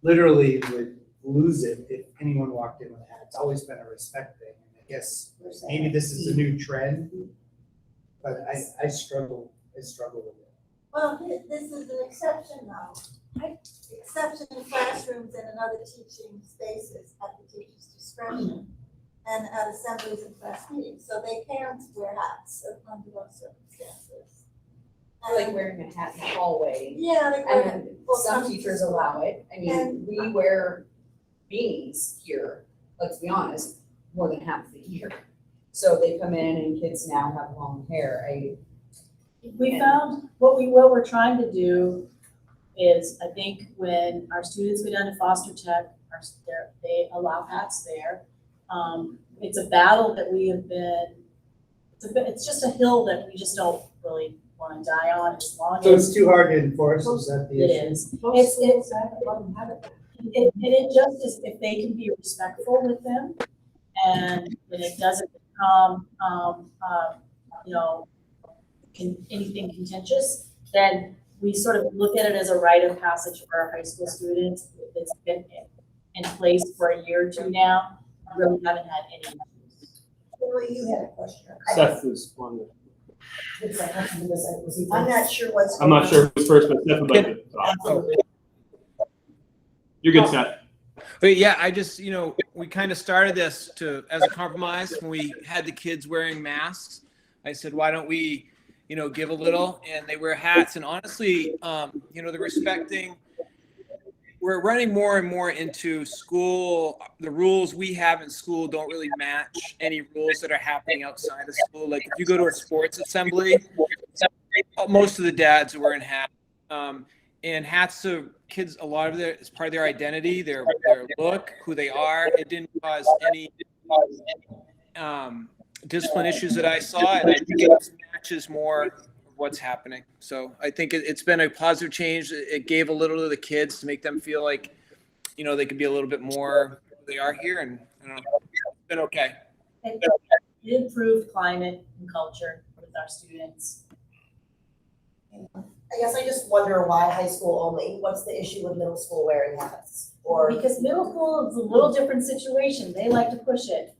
literally would lose it if anyone walked in with a hat. It's always been a respect thing. And I guess maybe this is a new trend, but I struggle with it. Well, this is an exception though. Exception in classrooms and in other teaching spaces at the teacher's discretion and at assemblies and class meetings. So they can wear hats under those circumstances. I like wearing a hat in the hallway. Yeah, like, And some teachers allow it. I mean, we wear beanies here, let's be honest, more than half the year. So they come in and kids now have long hair. We found, what we're trying to do is, I think when our students go down to Foster Tech, they allow hats there. It's a battle that we have been, it's just a hill that we just don't really want to die on as long So as it's too hard to enforce, is that the it issue? is. Most It's, schools let them have it. it just is, if they can be respectful with them and it doesn't become, anything contentious, then we sort of look at it as a rite of passage for our high school students. It's been in place for a year or two now. We really haven't had any issues. Lori, you had a question. Seth was one. I'm not sure what's. I'm not sure who's first, but Seth would like to talk. Absolutely. You're good, Seth. But yeah, I just, we kind of started this as a compromise when we had the kids wearing masks. I said, why don't we, give a little, and they wear hats. And honestly, they're respecting, we're running more and more into school. The rules we have in school don't really match any rules that are happening outside of school. Like if you go to a sports assembly, most of the dads are wearing hats. And hats to kids, a lot of it's part of their identity, their look, who they are. It didn't cause any discipline issues that I saw, and I think it matches more what's happening. So I think it's been a positive change. It gave a little to the kids to make them feel like, they could be a little bit more who they are here, and I don't know, it's been okay. It improved climate and culture with our students. I guess I just wonder why high school only? What's the issue with middle school wearing hats? Or, Because middle school is a little different situation. They like to push it.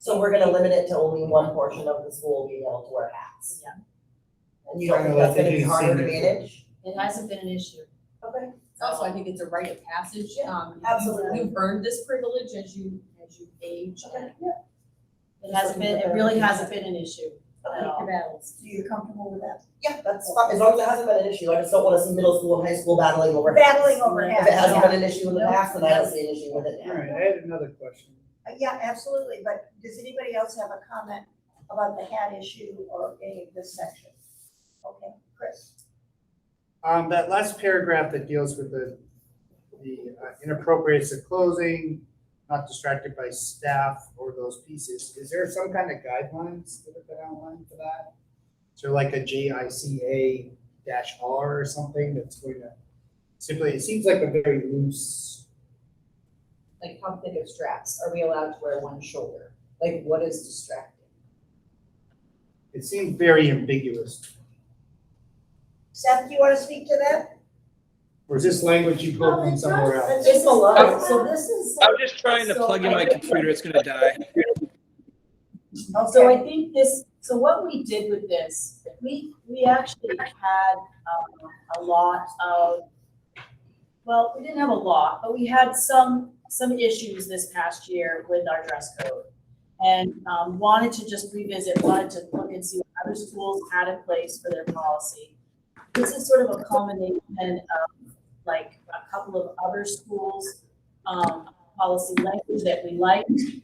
so we're gonna limit it to only one portion of the school being able to wear hats? Yeah. And you don't think that's gonna be harder to manage? It hasn't been an issue. Okay. Also, I think it's a rite of passage. Absolutely. You've earned this privilege as you age. It really hasn't been an issue at all. Battles. So you're comfortable with that? Yeah, that's fine, as long as it hasn't been an issue, I just don't wanna see middle school and high school battling over hats. Battling over If hats, it hasn't yeah. been an issue in the past, then I don't see an issue with it All now. right, I had another question. Yeah, absolutely, but does anybody else have a comment about the hat issue or any of this section? Okay, Chris? That last paragraph that deals with the inappropriate clothing, not distracted by staff or those pieces, is there some kind of guidelines that have been outlined for that? Is there like a JICA-R or something that's going to simply, it seems like a very loose. Like how thick of straps? Are we allowed to wear one shoulder? Like what is distracting? It seems very ambiguous. Seth, do you want to speak to that? Or is this language you pulled from somewhere else? It's below. So this is. I'm just trying to plug in my computer. It's going to die. So I think so what we did with this, we actually had a lot of, well, we didn't have a lot, but we had some issues this past year with our dress code. And wanted to just revisit, wanted to look and see what other schools had in place for their policy. This is sort of a combination of like a couple of other schools' policy language that we liked. We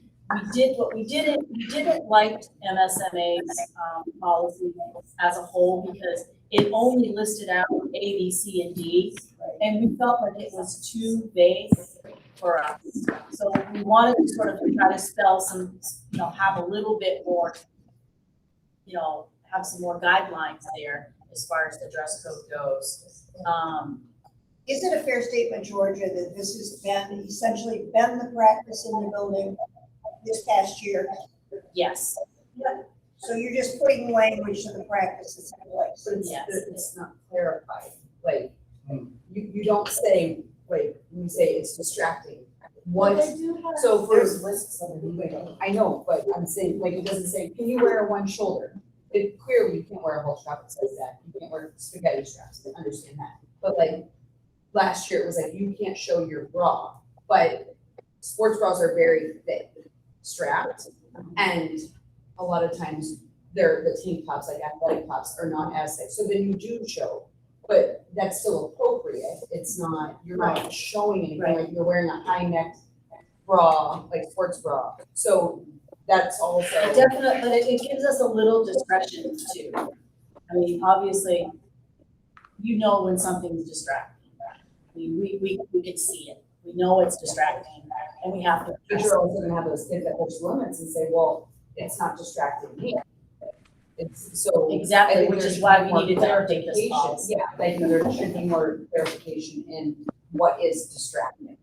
didn't like MSMA's policy as a whole because it only listed out A, B, C, and D. And we felt like it was too vague for us. So we wanted to sort of try to spell some, have a little bit more, have some more guidelines there as far as the dress code goes. Is it a fair statement, Georgia, that this has essentially been the practice in the building this past year? Yes, So you're just putting language to the practice that's in place? But Yes. it's not clarified. Like, you don't say, when you say it's distracting. What, so for, There's lists underneath. I know, but I'm saying, like, it doesn't say, can you wear one shoulder? It clearly you can't wear a whole strap that says that. You can't wear spaghetti straps. I understand that. But like, last year it was like, you can't show your bra. But sports bras are very thick, strapped. And a lot of times the tank tops, like athletic tops, are not as safe. So then you do show, but that's still appropriate. It's not, you're not showing anything, like you're wearing a high neck bra, like sports bra. So that's also. Definitely, but it gives us a little discretion too. I mean, obviously, you know when something's distracting. I mean, we can see it. We know it's distracting and we have to. But you're also gonna have those kids that push limits and say, well, it's not distracting me. It's so. Exactly, I think which there is should why be we more needed to update this clarification. policy. Yeah, I think there should be more clarification in what is distracting.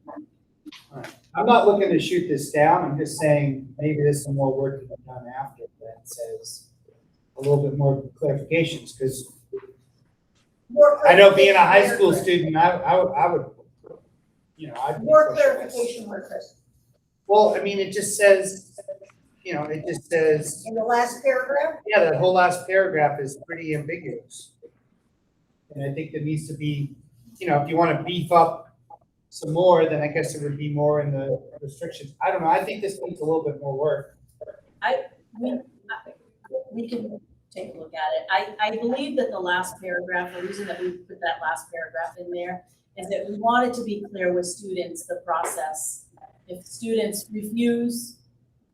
I'm not looking to shoot this down, I'm just saying maybe there's some more work to be done after that says a little bit more clarifications, because I know being a high school student, I would, you know, I'd. be More pushing this. clarification, where, Chris? Well, I mean, it just says, you know, it just says, In the last paragraph? yeah, that whole last paragraph is pretty ambiguous. And I think there needs to be, you know, if you want to beef up some more, then I guess it would be more in the restrictions. I don't know, I think this needs a little bit more work. We can take a look at it. I believe that the last paragraph, the reason that we put that last paragraph in there is that we wanted to be clear with students, the process. If students refuse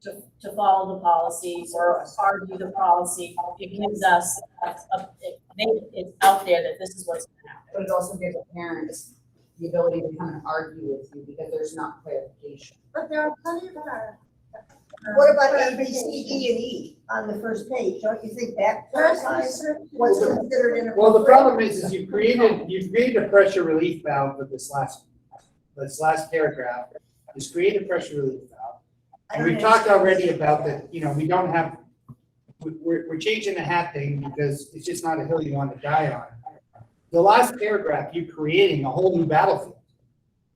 to follow the policies or argue the policy, it gives us, it's out there that this is what's going to happen. But it also gives parents the ability to come and argue with you because there's not clarification. But there are plenty of What about A, B, C, D, and E on the first page? Don't you think that clarifies what's considered inappropriate? Well, the problem is you've created a pressure relief valve with this last paragraph. Just create a pressure relief valve. And we've talked already about that, you know, we don't have, we're changing the hat thing because it's just not a hill you want to die on. The last paragraph, you're creating a whole new battlefield,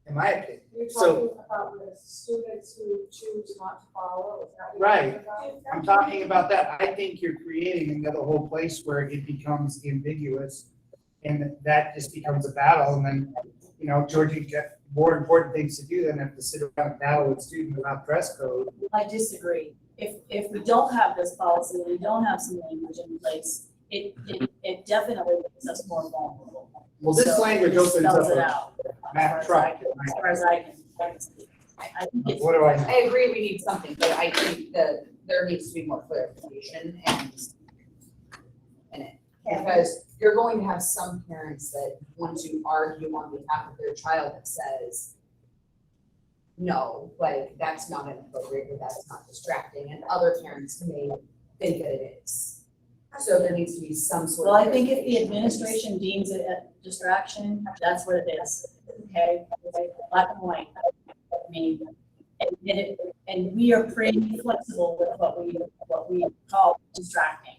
in my opinion. You're So- talking about the students who choose not to follow, is that what you're Right. talking about? I'm talking about that. I think you're creating another whole place where it becomes ambiguous and that just becomes a battle. And then, you know, Georgie got more important things to do than have to sit around and battle with students about dress code. I disagree. If we don't have this policy, we don't have some language in place, it definitely makes us more vulnerable. Well, this So language it opens spells it up out, Matt truck. as far as I can see. I think it's, What do I? I agree we need something, but I think that there needs to be more clarification in it. Because you're going to have some parents that want to argue on behalf of their child that says, no, like, that's not inappropriate, or that's not distracting, and other parents may think that it is. So there needs to be some sort of. well, I think if the administration deems it a distraction, that's what it is, okay? Black and white. I mean, and we are pretty flexible with what we call distracting.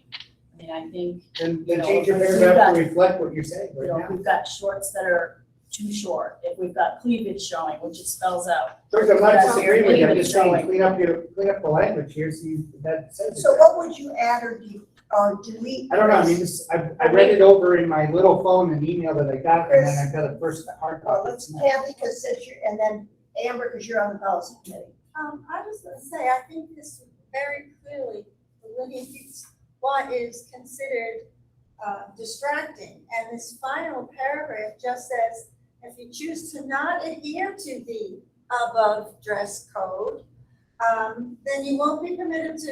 I mean, I think, Then You know, change your we've paragraph got- to reflect what you're saying you know, right if now. we've got shorts that are too short, if we've got cleavage showing, which it spells out. George, I'm not That's disagreeing with you, I'm very just saying, showing. clean up the language here, see if that says. So it. what would you add or delete? I don't know, I mean, I read it over in my little phone and email that I got, and then I got a first hard Well, copy. let's Kathy, because since you're, and then Amber, because you're on the policy committee. I was gonna say, I think this very clearly delineates what is considered distracting. And this final paragraph just says, if you choose to not adhere to the above dress code, then you won't be permitted to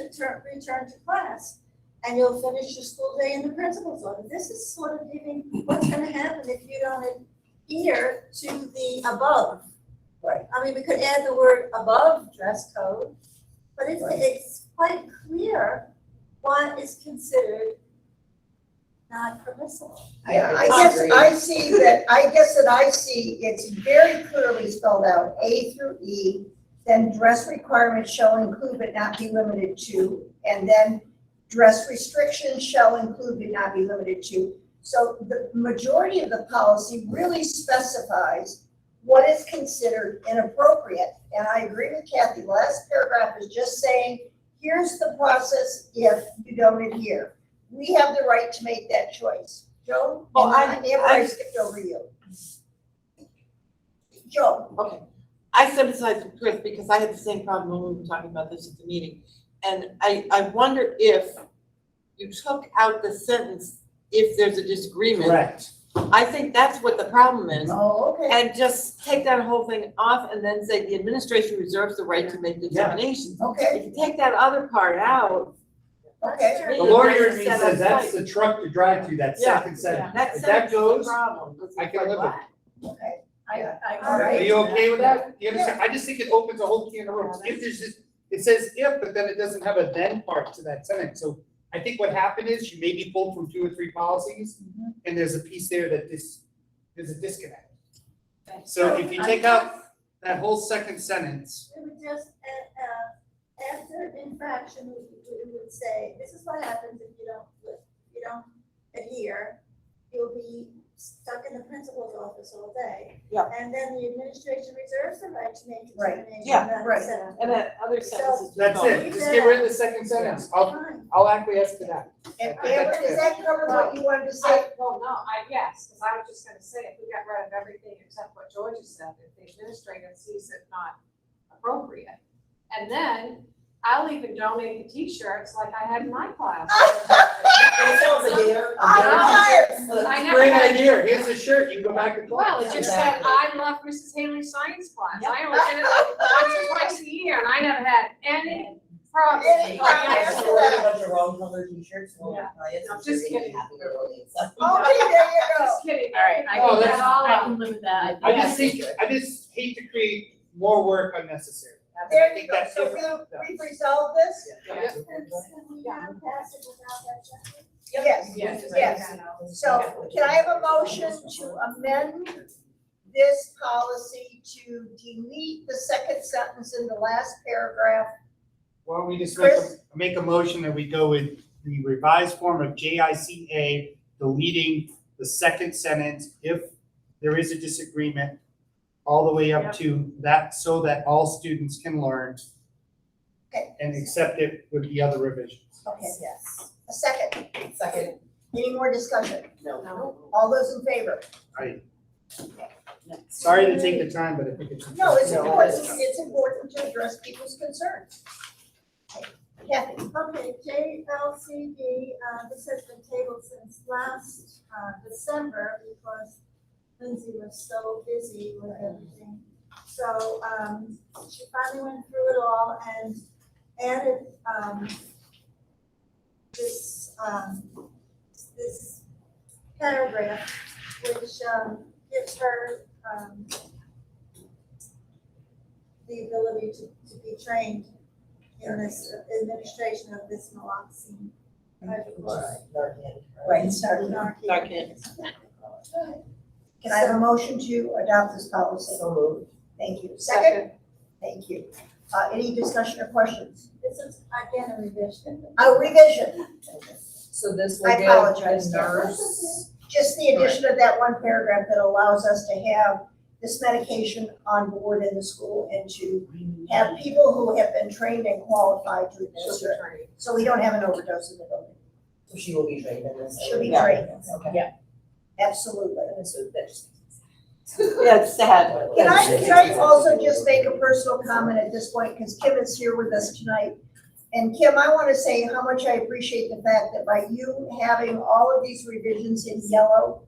return to class. And you'll finish your school day in the principal's office. This is sort of giving what's gonna happen if you don't adhere to the above. Right. I mean, we could add the word above dress code, but it's quite clear what is considered not permissible. Yeah, I guess I see it's very clearly spelled out, A through E, then dress requirements shall include but not be limited to, and then dress restrictions shall include but not be limited to. So the majority of the policy really specifies what is considered inappropriate. And I agree with Kathy, the last paragraph is just saying, here's the process if you don't adhere. We have the right to make that choice. Joe? Well, I skipped over you. Joe? Okay, I sympathize with Chris because I had the same problem when we were talking about this at the meeting. And I wonder if you took out the sentence, if there's a disagreement. Correct. I think that's what the problem is. Oh, okay. And just take that whole thing off and then say the administration reserves the right to make determinations. Okay, If you take that other part out. okay. The lawyer in me says that's the truck to drive through, that Yeah. second sentence. That If sentence that is the goes, problem. I can live with it. Okay. I All right. Are you okay with that? Do you understand? I just think it opens a whole can of worms. If there's just, it says if, but then it doesn't have a then part to that sentence. So I think what happened is you maybe pulled from 2 or 3 policies, and there's a piece there that there's a disconnect. So if you take out that whole second sentence, We would just, after infraction, we would say, this is what happens if you don't adhere. You'll be stuck in the principal's office all day. Yeah. And then the administration reserves the right to make Right. determination. Yeah, about right. the And that other sentence is. that's it. Just get rid of the second sentence. Fine. I'll acquiesce to that. And Amber, does that cover what you wanted to say? Well, no, yes, because I was just gonna say, if we got rid of everything except what Georgia said, if the administrator sees it not appropriate. And then I'll even donate the t-shirts like I had in my class. I never Great had- idea. Here's the shirt. You can go back to class. Well, it just said, I love Mrs. Haley's science class. I only did it once or twice a year, and I never had any problem. Any problem. I ordered a bunch of wrong color t-shirts. and all Yeah. my clients I'm are just really kidding. happy with it, so. Okay, there you go. Just kidding. All right, I Oh, can, that's- I can live with that. I just hate to create more work unnecessary. There you go. So we've resolved this? Yeah. Can we pass it without that sentence? Yes, yes. So can I have a motion to amend this policy to delete the second sentence in the last paragraph? Why don't we just Chris? make a motion that we go with the revised form of JICA, deleting the second sentence if there is a disagreement, all the way up to that, so that all students can learn. Okay. And accept it with the other revisions. Okay, yes. A second. Second, Any more discussion? no. All those in favor? Sorry to take the time, but I think it's. No, it's No, important, it's- it's important to address people's concerns. Kathy? Okay, JLCD, this has been tabled since last December because Lindsay was so busy with everything. So she finally went through it all and added this paragraph, which gives her the ability to be trained in this administration of this naloxone hydrochloride. Right, starting. Second. Can I have a motion to adopt this policy? So moved. Thank you. Second? Thank you. Any discussion or questions? This is again a revision. A revision, So this I will give apologize. the nurse, just the addition of that one paragraph that allows us to have this medication on board in the school and to have people who have been trained and qualified to administer it. So we don't have an overdose in the building. So she will be trained in this. She'll be Yeah. trained. Okay. Absolutely. So that just. Yeah, it's sad. Can I also just make a personal comment at this point, because Kim is here with us tonight. And Kim, I want to say how much I appreciate the fact that by you having all of these revisions in yellow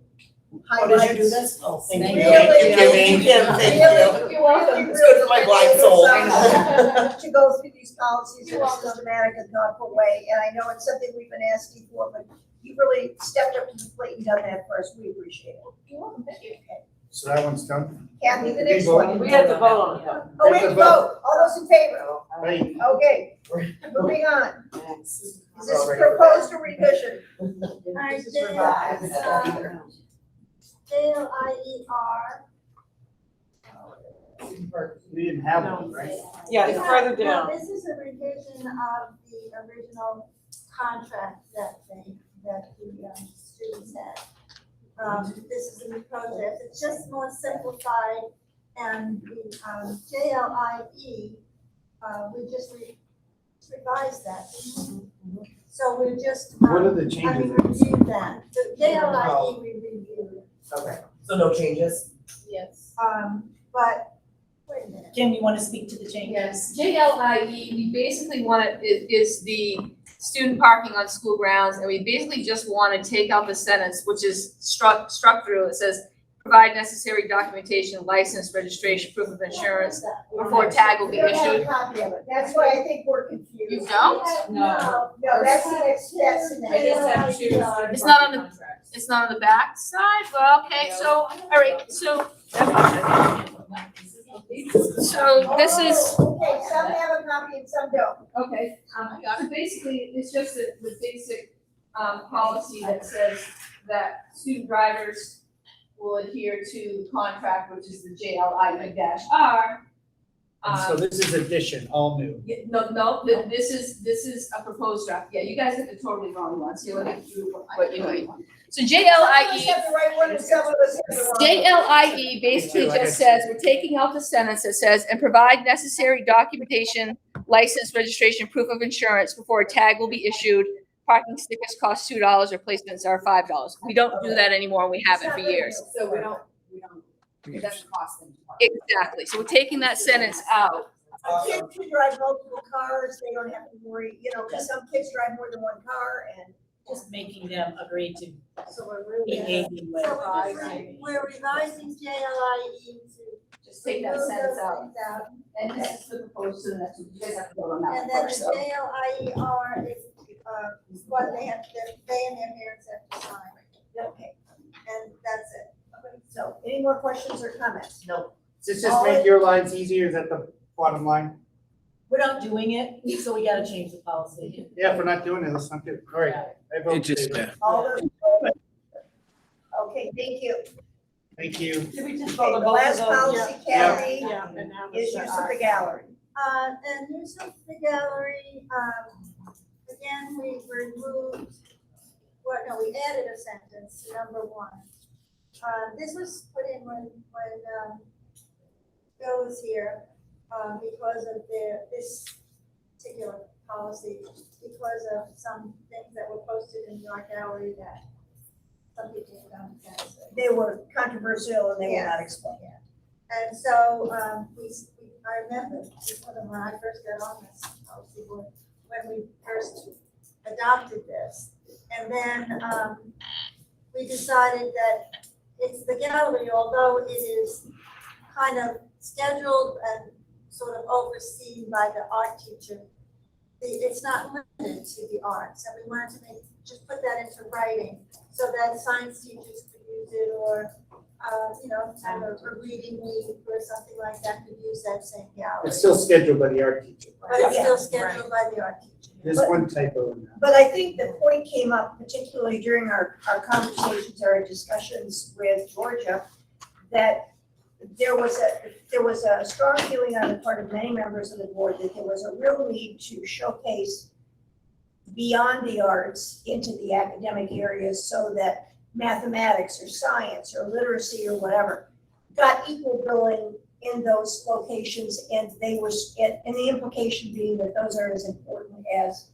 Oh, highlights. did you do this? Oh, thank you. Really? Thank you, thank you. Really, You're welcome. It's really good for my blind soul. To go through these policies in a systematic and thoughtful way, and I know it's something we've been asking for, but you really stepped up to the plate and done that for us, we appreciate it. You're welcome, thank you. So that one's done. Kathy, the We next vote. one. We had to vote on it. Oh, we have to vote, all those in favor? Right. Okay, moving on. Is this proposed or revision? I did, JLIER. We didn't have one, right? Yeah, it's further No, down. this is a revision of the original contract that the students had. This is a new project, it's just more simplified, and the JLIE, we just revised that. So we're just, What are the we changes? reviewed that, the JLIE we reviewed, Okay, so no changes? yes. but, wait a minute. Kim, you want to speak to the changes? Yes, JLIE, we basically want it, is the student parking on school grounds, and we basically just want to take out the sentence, which is struck through. It says, provide necessary documentation, license, registration, proof of insurance before tag will be We don't have a issued. copy of it. That's why I think we're confused. You don't? No, that's the next, that's the I guess next. I'm choosing. It's not on the- It's not on the back side, but okay, so, all right, so this is, Okay, some have a copy and some don't. okay, so basically, it's just the basic, policy that says that student drivers will adhere to contract, which is the JLI-R. And so this is addition, all new. No, this is a proposed draft. Yeah, you guys have the totally wrong ones. Here, let me do what you're doing. So Some of us have the right one and some of us have the wrong one. JLIE basically Me too, I just got says, we're taking out the sentence that says, and provide necessary documentation, license, registration, proof of insurance before a tag will be issued. Parking stickers cost $2, replacements are $5. We don't do that anymore, we haven't for years. So we don't, it doesn't cost them to park. Exactly, so we're taking that sentence out. Kids who drive multiple cars, they don't have to worry, because some kids drive more than one car and. Just making them agree to So we're really. behaving with. We're revising JLIE to. Just take that remove sentence those out. things out. And this is the proposed, so that's, you guys have to vote on that And one then first, the so. JLIER is what they and their parents have to sign, Okay, and that's it. so any more questions or comments? No, Does this just make your lines easier? Is that the bottom line? We're not doing it, so we gotta change the policy. Yeah, if we're not doing it, let's not do it. All right. I vote It just, in favor. All those in favor? Okay, thank you. Thank you. Did we just Okay, the last policy, Kathy, Yeah, and now is use of the gallery. And use of the gallery, again, we removed, we added a sentence, number 1. This was put in when Bill was here, because of this particular policy, because of some things that were posted in the art gallery that some people don't understand. They were controversial and they were not explained. And so, I remember, when I first got on this policy board, when we first adopted this. And then, we decided that it's the gallery, although it is kind of scheduled and sort of overseen by the art teacher, it's not limited to the arts. And we wanted to just put that into writing so that science teachers could use it, or a reading week or something like that could use that same gallery. It's still scheduled by the art teacher. But it's still Yeah. scheduled by the art teacher. There's one typo in that. But I think the point came up particularly during our conversations, our discussions with Georgia, that there was a strong feeling on the part of many members of the board that there was a real need to showcase beyond the arts into the academic areas so that mathematics or science or literacy or whatever got equal billing in those locations, and the implication being that those are as important as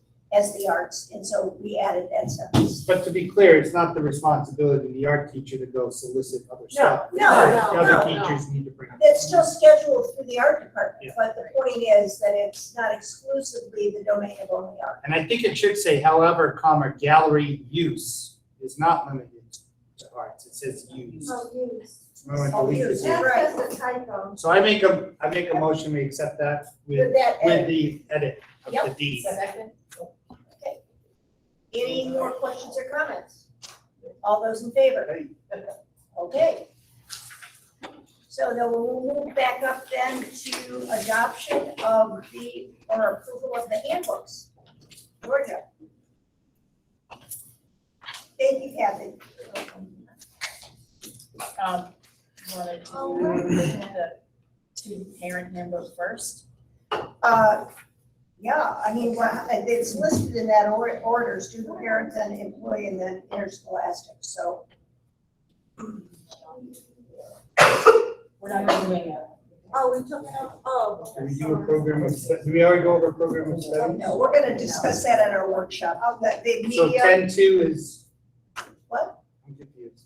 the arts, and so we added that sentence. But to be clear, it's not the responsibility of the art teacher to go solicit other stuff. no, The other no. teachers need to bring it. It's still scheduled through the art department, Yeah. but the point is that it's not exclusively the domain of only art. And I think it should say, however, gallery use is not limited to arts. It says use. Oh, use. Remember when Oh, delete use, the yeah. use? That's just a typo. So I make a motion, we accept that With with that, edit. the edit of the Yep. D. Any more questions or comments? All those in favor? Okay. So then we'll move back up then to adoption of or approval of the handbooks. Georgia. Thank you, Kathy. Wanted to do the two parent handbook first. Yeah, I mean, it's listed in that order, student, parent, and employee, and then interscholastic, so. We're not doing it. Oh, we took out, oh. Do we do a program of, do we already go over a program of studies? No, we're gonna discuss that at our workshop. The So media, 10-2 is. What? I'm confused.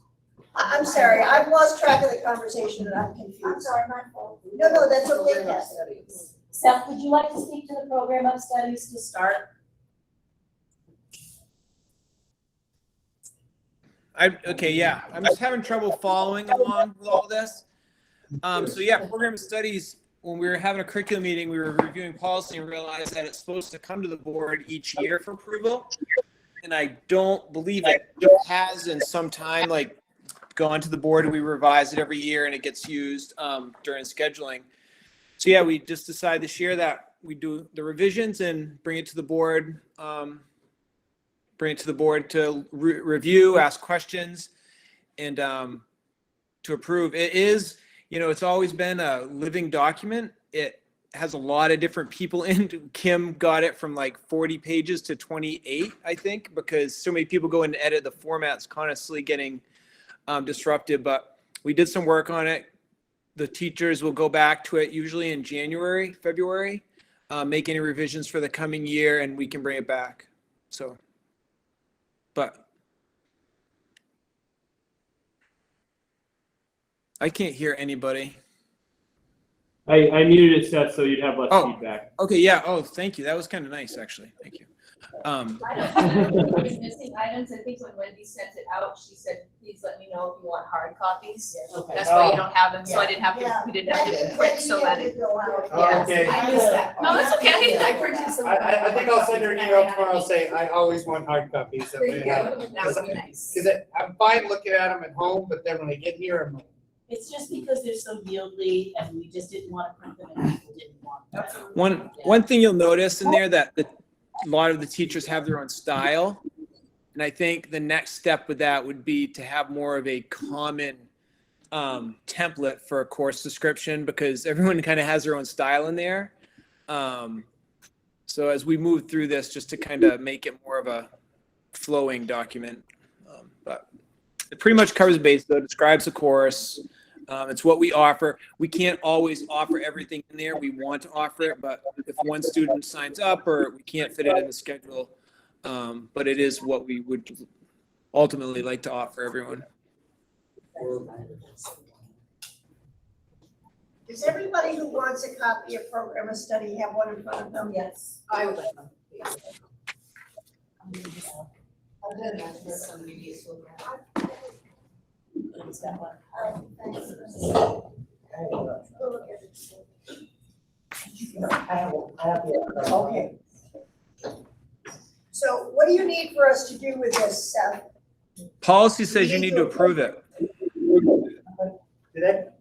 I'm sorry, I've lost track of the conversation and I'm I'm confused. sorry, my fault. No, that's okay, Kathy. Seth, would you like to speak to the program of studies to start? Okay, yeah, I'm just having trouble following along with all this. So yeah, program of studies, when we were having a curriculum meeting, we were reviewing policy and realized that it's supposed to come to the board each year for approval. And I don't believe it has in some time, like, gone to the board and we revise it every year and it gets used during scheduling. So yeah, we just decided this year that we do the revisions and bring it to the board, to review, ask questions, and to approve. It is, it's always been a living document. It has a lot of different people in. Kim got it from like 40 pages to 28, I think, because so many people go in and edit. The format's constantly getting disrupted, but we did some work on it. The teachers will go back to it usually in January, February, make any revisions for the coming year, and we can bring it back. So, but I can't hear anybody. I muted it, Seth, so you'd have less feedback. Okay, yeah. Oh, thank you. That was kind of nice, actually. Thank you. I don't know if there's missing items. I think when Wendy sent it out, she said, please let me know if you want hard copies. Okay. That's why you don't have them, so I didn't have Yeah. to, we didn't have to print so many. Oh, okay. I missed that. No, that's okay. I printed some. I think I'll send her an email tomorrow saying I always want hard copies. There you go. That would be nice. Because I'm fine looking at them at home, but then when I get here, I'm like, It's just because they're so yieldly and we just didn't want to print them and people didn't want them. One thing you'll notice in there that a lot of the teachers have their own style. And I think the next step with that would be to have more of a common template for a course description, because everyone kind of has their own style in there. So as we move through this, just to kind of make it more of a flowing document. But it pretty much covers the base, though, describes the course. It's what we offer. We can't always offer everything in there. We want to offer it, but if one student signs up or we can't fit it in the schedule, but it is what we would ultimately like to offer everyone. Does everybody who wants a copy of program of study have one in front of them? Yes, I would like them. I've done that for some reviews. It's got one. I have the. Okay. So what do you need for us to do with this, Seth? Policy says you need to approve it.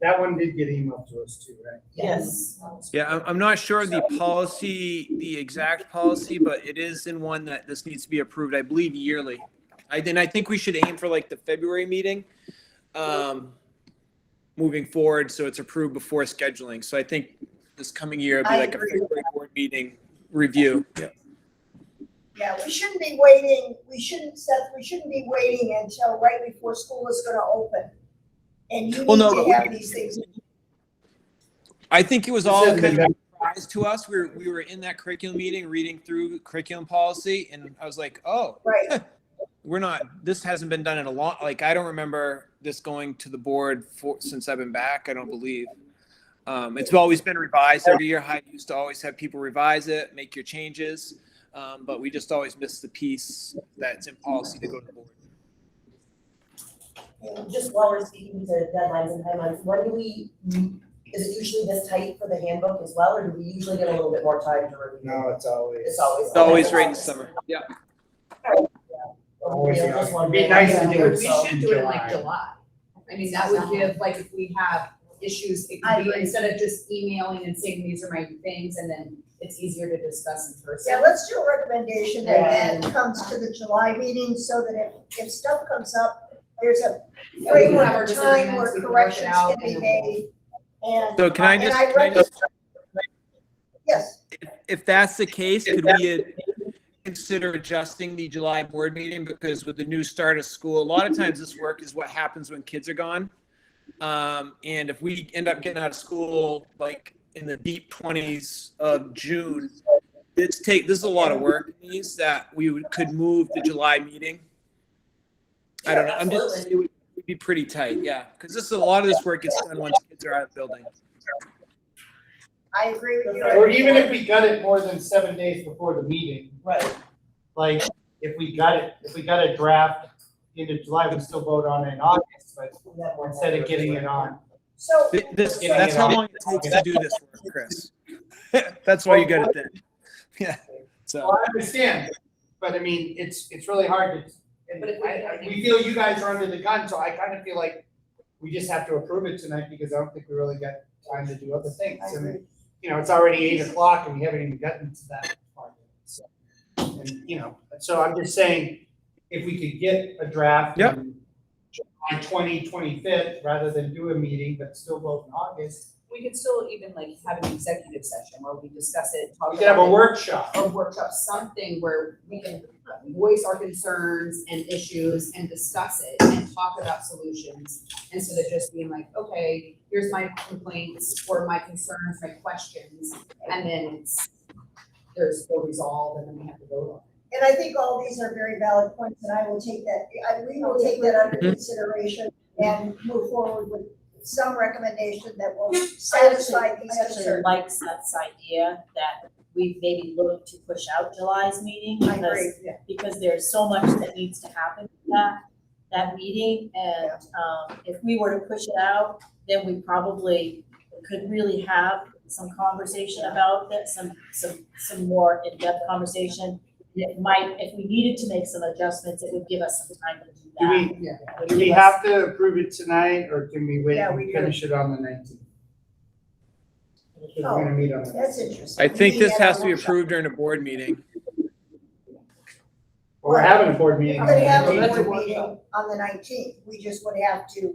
that one did get emailed to us too, right? Yes. Yeah, I'm not sure of the policy, the exact policy, but it is in one that this needs to be approved, I believe, yearly. I think we should aim for like the February meeting, moving forward, so it's approved before scheduling. So I think this coming year it'll be like a February board meeting review. Yeah. Yeah, we shouldn't be waiting, Seth, we shouldn't be waiting until right before school is gonna open. And you Well, need no, to have these things. I think it was all kind of a surprise to us. We were in that curriculum meeting, reading through curriculum policy, and I was like, oh, Right, this hasn't been done in a long, like, I don't remember this going to the board since I've been back, I don't believe. It's always been revised every year. Hyde used to always have people revise it, make your changes, but we just always miss the piece that's in policy to go to the board. And just while we're speaking to deadlines and timelines, is it usually this tight for the handbook as well, or do we usually get a little bit more time to review? No, it's always. It's always. It's always right in the summer. Yeah. Always, Yeah, just one it'd be day. nice to do it. We should do it like July. I mean, that would give, like, if we have issues, it I could be, agree. instead of just emailing and saying, these are my things, and then it's easier to discuss in person. yeah, let's do a recommendation and then comes to the July meeting so that if stuff comes up, there's a Yeah, we can have framework our of time disagreements, where we can work it corrections out, can be and then we'll- made. And, So can I and just, yes, if that's the case, could we consider adjusting the July board meeting? Because with the new start of school, a lot of times this work is what happens when kids are gone. And if we end up getting out of school, like in the deep 20s of June, this is a lot of work. It means that could move the July meeting. I don't know. It would be pretty tight, yeah. Because a lot of this work gets done once kids are out of the building. I agree with you. Or even if we got it more than 7 days before the meeting, Right. like if we got a draft end of July, we still vote on it in August, but instead of getting it on. So, That's how long it takes to do this work, Chris. That's why you got it then. Yeah, so. Well, I understand, but I mean, it's really hard to, But if we feel you guys are under the gun, so I kind of feel like we just have to approve it tonight because I don't think we really got time to do other things. I agree. You know, it's already 8 o'clock and we haven't even gotten to that part yet, so. And, you know, so I'm just saying, if we could get a draft Yep. in July 25th, rather than do a meeting, but still vote in August, We could still even like have an executive session where we discuss it, talk we could have a about it, workshop. or workshop, something where we can voice our concerns and issues and discuss it and talk about solutions. Instead of just being like, okay, here's my complaints or my concerns, my questions, and then there's no resolve and then we have to vote on it. and I think all these are very valid points, and I will take that, we will take that under consideration and move forward with some recommendation that will satisfy these I actually concerns. like Seth's idea that we maybe look to push out July's meeting. I agree. Because there's so much that needs to happen in that meeting. And if we were to push it out, then we probably could really have some conversation about that, some more in-depth conversation. It might, if we needed to make some adjustments, it would give us some time to do that. Do we have to approve it tonight, or can we wait Yeah, we and do. finish it on the 19th? Because we're gonna meet on the That's 19th. interesting. I think this We have has a to be workshop. approved during a board meeting. Well, we're having a board meeting We're on the gonna have a 19th. board meeting on the 19th, we just would have to.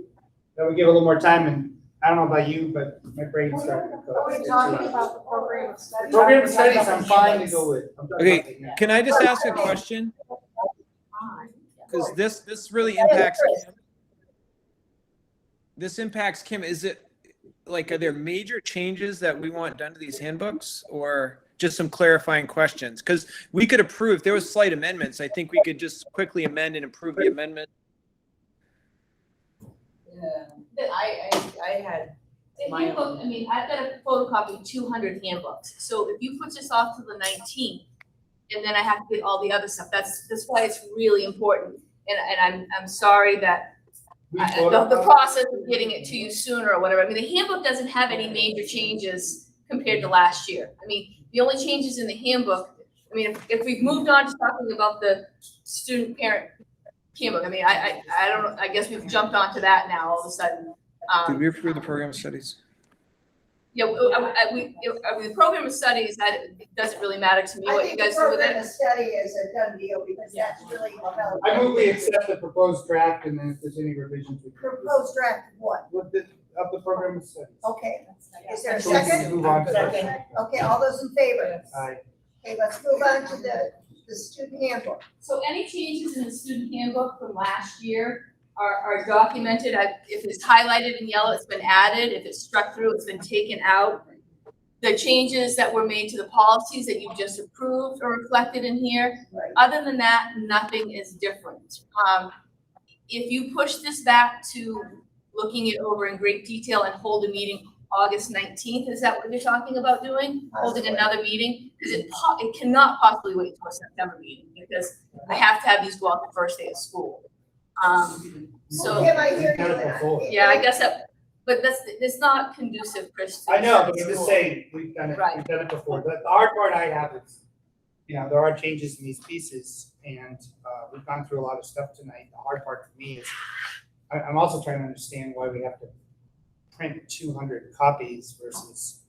That would give a little more time, and I don't know about you, but my brain's starting to go. Are we talking about the program of studies? Program studies, I'm fine to go with. I'm talking Okay, about the- Can I just ask a question? Because this really impacts Kim. This impacts Kim. Is it, like, are there major changes that we want done to these handbooks, or just some clarifying questions? Because we could approve, if there was slight amendments, I think we could just quickly amend and approve the amendment. I had The My handbook, I mean, I've got a photocopy of 200 handbooks, so if you put this off to the 19th, and then I have to get all the other stuff, that's why it's really important. And I'm sorry that the process of getting it to you sooner or whatever, I mean, the handbook doesn't have any major changes compared to last year. I mean, the only changes in the handbook, I mean, if we've moved on to talking about the student parent handbook, I mean, I don't know, I guess we've jumped onto that now all of a sudden. Did we approve the program of studies? Yeah, I mean, the program of studies, that doesn't really matter to me what you guys do with I think the program it. of study is a done deal, because that's really developed. I move we accept the proposed draft, and then if there's any revisions, we can. Proposed draft of what? With the program of studies. Okay, is there a So we can second? move on to that. Second. Okay, all those in favor? Aye. Okay, let's move on to the student handbook. So any changes in the student handbook from last year are documented. If it's highlighted in yellow, it's been added. If it's struck through, it's been taken out. The changes that were made to the policies that you just approved are reflected in here. Right. Other than that, nothing is different. If you push this back to looking it over in great detail and hold a meeting August 19th, is that what you're talking about doing? Holding another meeting? Because it cannot possibly wait till a September meeting, because I have to have these go out the first day of school. So, Kim, I hear you. Done it before. yeah, I guess but that's not conducive, Chris. to I know, but I'm school. just saying, we've done Right. it before. The hard part I have is, there are changes in these pieces, and we've gone through a lot of stuff tonight. The hard part for me is, I'm also trying to understand why we have to print 200 copies versus.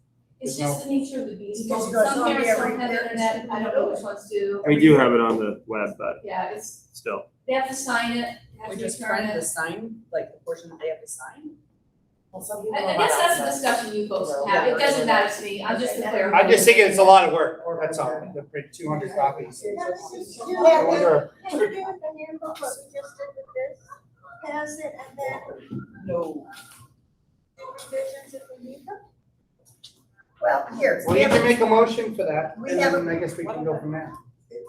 It's there's just the nature of the beast. Because Some it's gonna be parents every don't have parent. internet, I don't know which ones do. We do have it on the web, but Yeah, it's, still. they have to sign it, have We to just return trying to it. sign, like the portion that they have to sign. Well, some people I are guess not that's a outside. discussion you folks can have, it doesn't matter to me, I'm just the clarify. I'm just thinking it's a lot of work, that's all, to print 200 copies. Yeah, I wonder, Can you do it in the handbook, what we just did with this? Pass it and then No. do revisions if we need them? Well, here. well, you can make a motion for that, We and have then I guess we can go from there.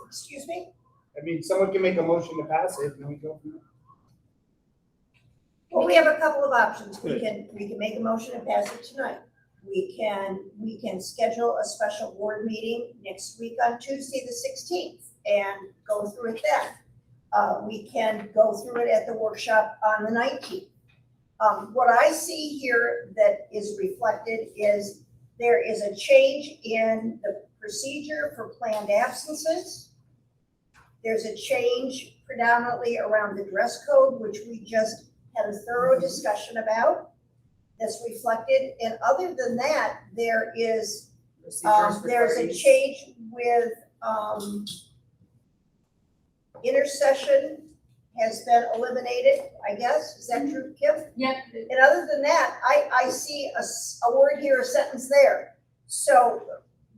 Excuse me? I mean, someone can make a motion to pass it, and then we go from there. Well, we have a couple of options. We can make a motion and pass it tonight. We can schedule a special board meeting next week on Tuesday, the 16th, and go through it then. we can go through it at the workshop on the 19th. What I see here that is reflected is there is a change in the procedure for planned absences. There's a change predominantly around the dress code, which we just had a thorough discussion about. That's reflected, and other than that, there is, Procedures for there's a grades. change with, intercession has been eliminated, I guess, is that true, Kim? Yeah. And other than that, I see a word here, a sentence there. So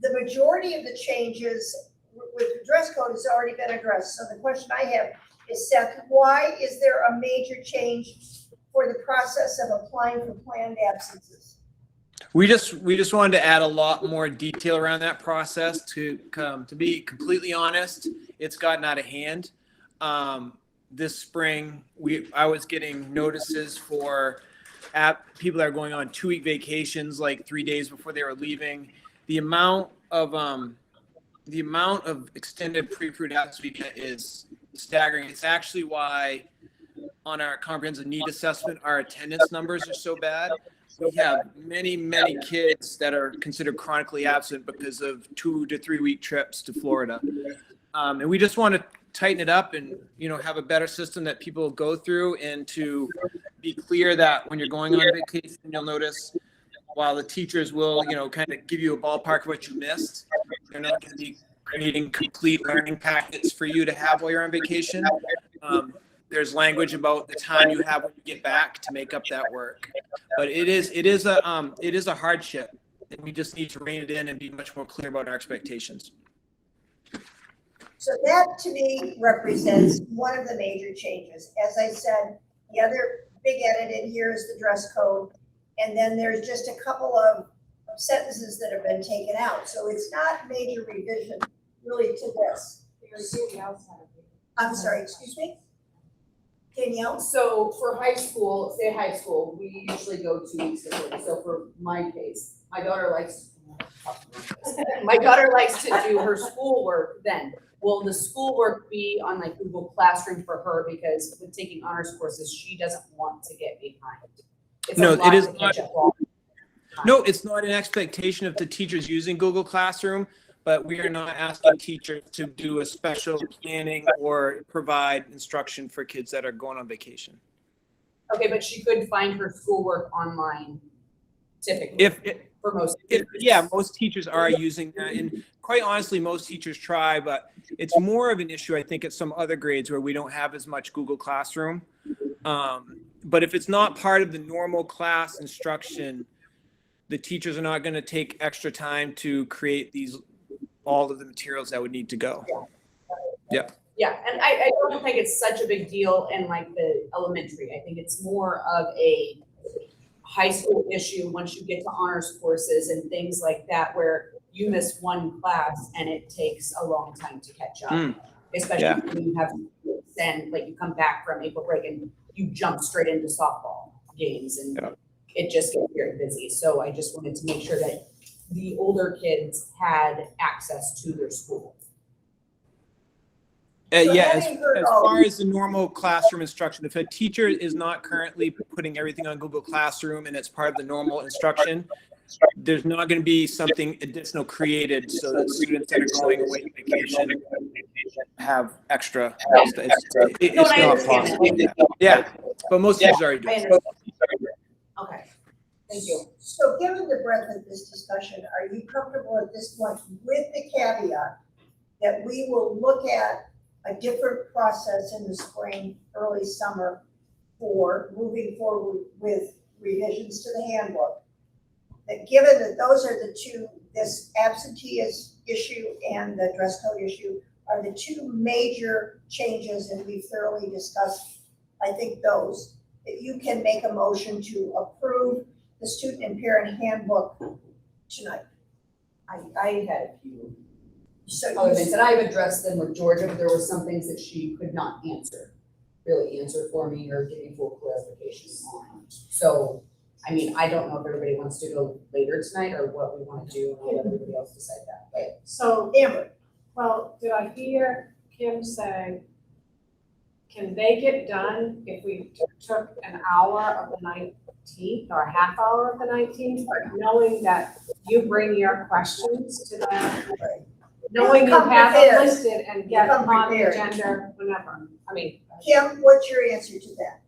the majority of the changes with the dress code has already been addressed. So the question I have is, Seth, why is there a major change for the process of applying for planned absences? We just wanted to add a lot more detail around that process. To be completely honest, it's gotten out of hand. This spring, I was getting notices for people that are going on 2-week vacations, like 3 days before they were leaving. The amount of extended pre-approved absence we get is staggering. It's actually why on our comprehensive need assessment, our attendance numbers are so bad. We have many kids that are considered chronically absent because of 2 to 3 week trips to Florida. And we just want to tighten it up and, have a better system that people go through, and to be clear that when you're going on vacation, you'll notice while the teachers will, kind of give you a ballpark of what you missed, they're not going to be creating complete learning packets for you to have while you're on vacation. There's language about the time you have when you get back to make up that work. But it is a hardship, and we just need to rein it in and be much more clear about our expectations. So that to me represents one of the major changes. As I said, the other big edit in here is the dress code. And then there's just a couple of sentences that have been taken out. So it's not major revision really to this. I'm sorry, excuse me? Danielle? So for high school, we usually go 2 weeks before. So for my case, my daughter likes to do her schoolwork then. Will the schoolwork be on like Google Classroom for her, because with taking honors courses, she doesn't want to get behind? It's No, a lot it is to not. catch up on. No, it's not an expectation of the teachers using Google Classroom, but we are not asking teachers to do a special planning or provide instruction for kids that are going on vacation. Okay, but she could find her schoolwork online typically for most teachers. Yeah, most teachers are using that, and quite honestly, most teachers try, but it's more of an issue, I think, at some other grades where we don't have as much Google Classroom. But if it's not part of the normal class instruction, the teachers are not going to take extra time to create all of the materials that would need to go. Yeah. Yeah, and I don't think it's such a big deal in like the elementary. I think it's more of a high school issue once you get to honors courses and things like that, where you miss one class and it takes a long time to catch up. Especially when you have like you come back from April break and you jump straight into softball games, and it just gets very busy. So I just wanted to make sure that the older kids had access to their school. As far as the normal classroom instruction, if a teacher is not currently putting everything on Google Classroom and it's part of the normal instruction, there's not going to be something additional created so that students that are going away on vacation have extra. It's not possible. Yeah, but most teachers already do. Okay, thank you. So given the breadth of this discussion, are you comfortable at this point with the caveat that we will look at a different process in the spring, early summer for moving forward with revisions to the handbook? That given that those are the two, this absenteeism issue and the dress code issue are the two major changes, and we've thoroughly discussed, I think, those, that you can make a motion to approve the student and parent handbook tonight. I had a few So other you, things, and I've addressed them with Georgia, but there were some things that she could not really answer for me or give me full clarification on. So, I mean, I don't know if everybody wants to go later tonight or what we want to do, and I'll let everybody else decide that, but. So, Amber, well, did I hear Kim say can they get done if we took an hour of the 19th or a half hour of the 19th, but knowing that you bring your questions to them, knowing you Come have prepared. them listed and get Come them on the prepared. agenda whenever. I mean, Kim, what's your answer to that?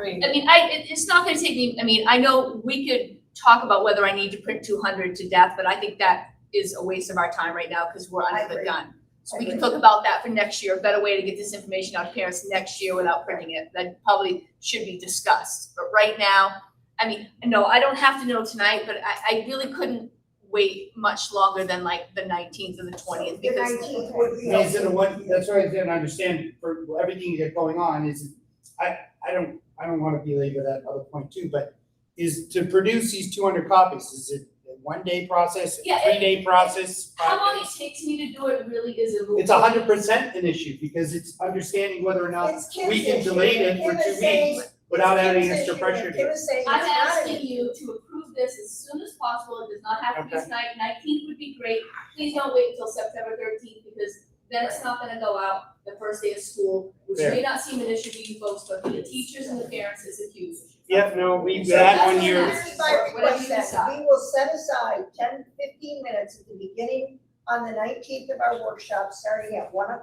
It's not gonna take me, I know we could talk about whether I need to print 200 to death, but I think that is a waste of our time right now because we're I under the agree. gun. So I we can agree. talk about that for next year, a better way to get this information out to parents next year without printing it. That probably should be discussed. But right now, no, I don't have to know tonight, but I really couldn't wait much longer than like the 19th or the 20th The because 19th would be. Is it what, that's what I didn't understand for everything that's going on is, I don't wanna belabor that other point too, but is to produce these 200 copies, is it a 1-day process, a Yeah, 3-day process? how 5 long it days? takes me to do it really is a. It's 100% an issue because it's understanding whether or not It's Kim's we can issue. delay it for Kim is 2 saying- weeks without it's adding Kim's extra issue, pressure and to Kim it. is saying I'm it's not an asking you to approve this as soon as possible. It does not have to be Okay. tonight. 19th would be great. Please don't wait until September 13th because then it's not gonna go out the first day of school, which Fair. may not seem an issue to you folks, but for the teachers and the parents, it's a huge issue. Yeah, no, we, So that that's one what year, this is my Whatever request you then. decide. We will set aside 10, 15 minutes at the beginning on the 19th of our workshop, starting at 1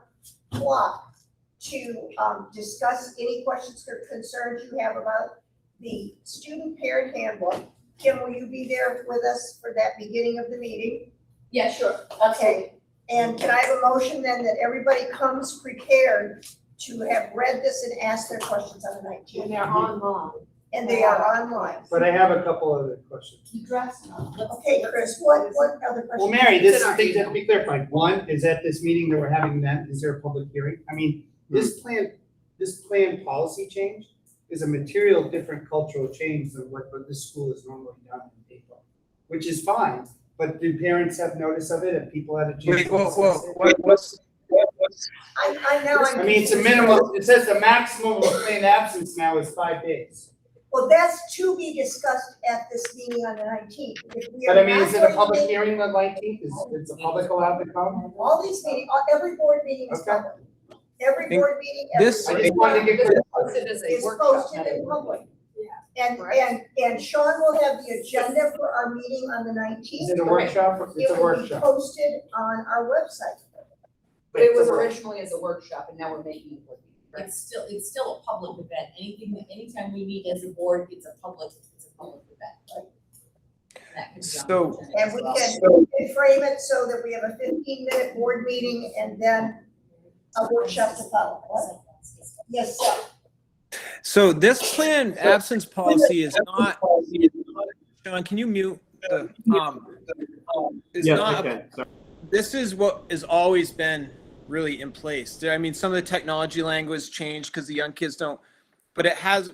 o'clock to discuss any questions or concerns you have about the student parent handbook. Kim, will you be there with us for that beginning of the meeting? Yeah, sure. Okay, and can I have a motion then that everybody comes prepared to have read this and ask their questions on the 19th? and they're online. And they are online. but I have a couple other questions. You dressed up. Okay, Chris, what other questions? Well, Mary, this is things that have to be clarified. One, is at this meeting that we're having then, is there a public hearing? I mean, this plan policy change is a material different cultural change than what this school is normally done in April, which is fine, but do parents have notice of it? Have people had a chance? Wait, to whoa, discuss whoa, it? what's, I know. I mean, it's a minimum, it says the maximum of planned absence now is 5 days. Well, that's to be discussed at this meeting on the 19th. If we are But I mean, not is it a going to public make- hearing on the 19th? Is the public allowed to come? All these meetings, every board meeting is Okay. public. Every Think board meeting, every. this- I just wanted to get clear. Posted as a Is workshop. posted in public. And Correct. Sean will have the agenda for our meeting on the Is 19th. it a workshop? It's It a will be workshop. posted on our website. But it was It's a work- originally as a workshop and now we're making it work. It's still a public event. Anytime we meet as a board, it's a public event. That can be on the So- agenda And as we well. can frame it so that we have a 15-minute board meeting and then a workshop to follow. What? Yes, sir. so this plan absence policy is not, Sean, can you mute the, is Yes, not, okay, sorry. this is what has always been really in place. I mean, some of the technology language changed because the young kids don't, but it has,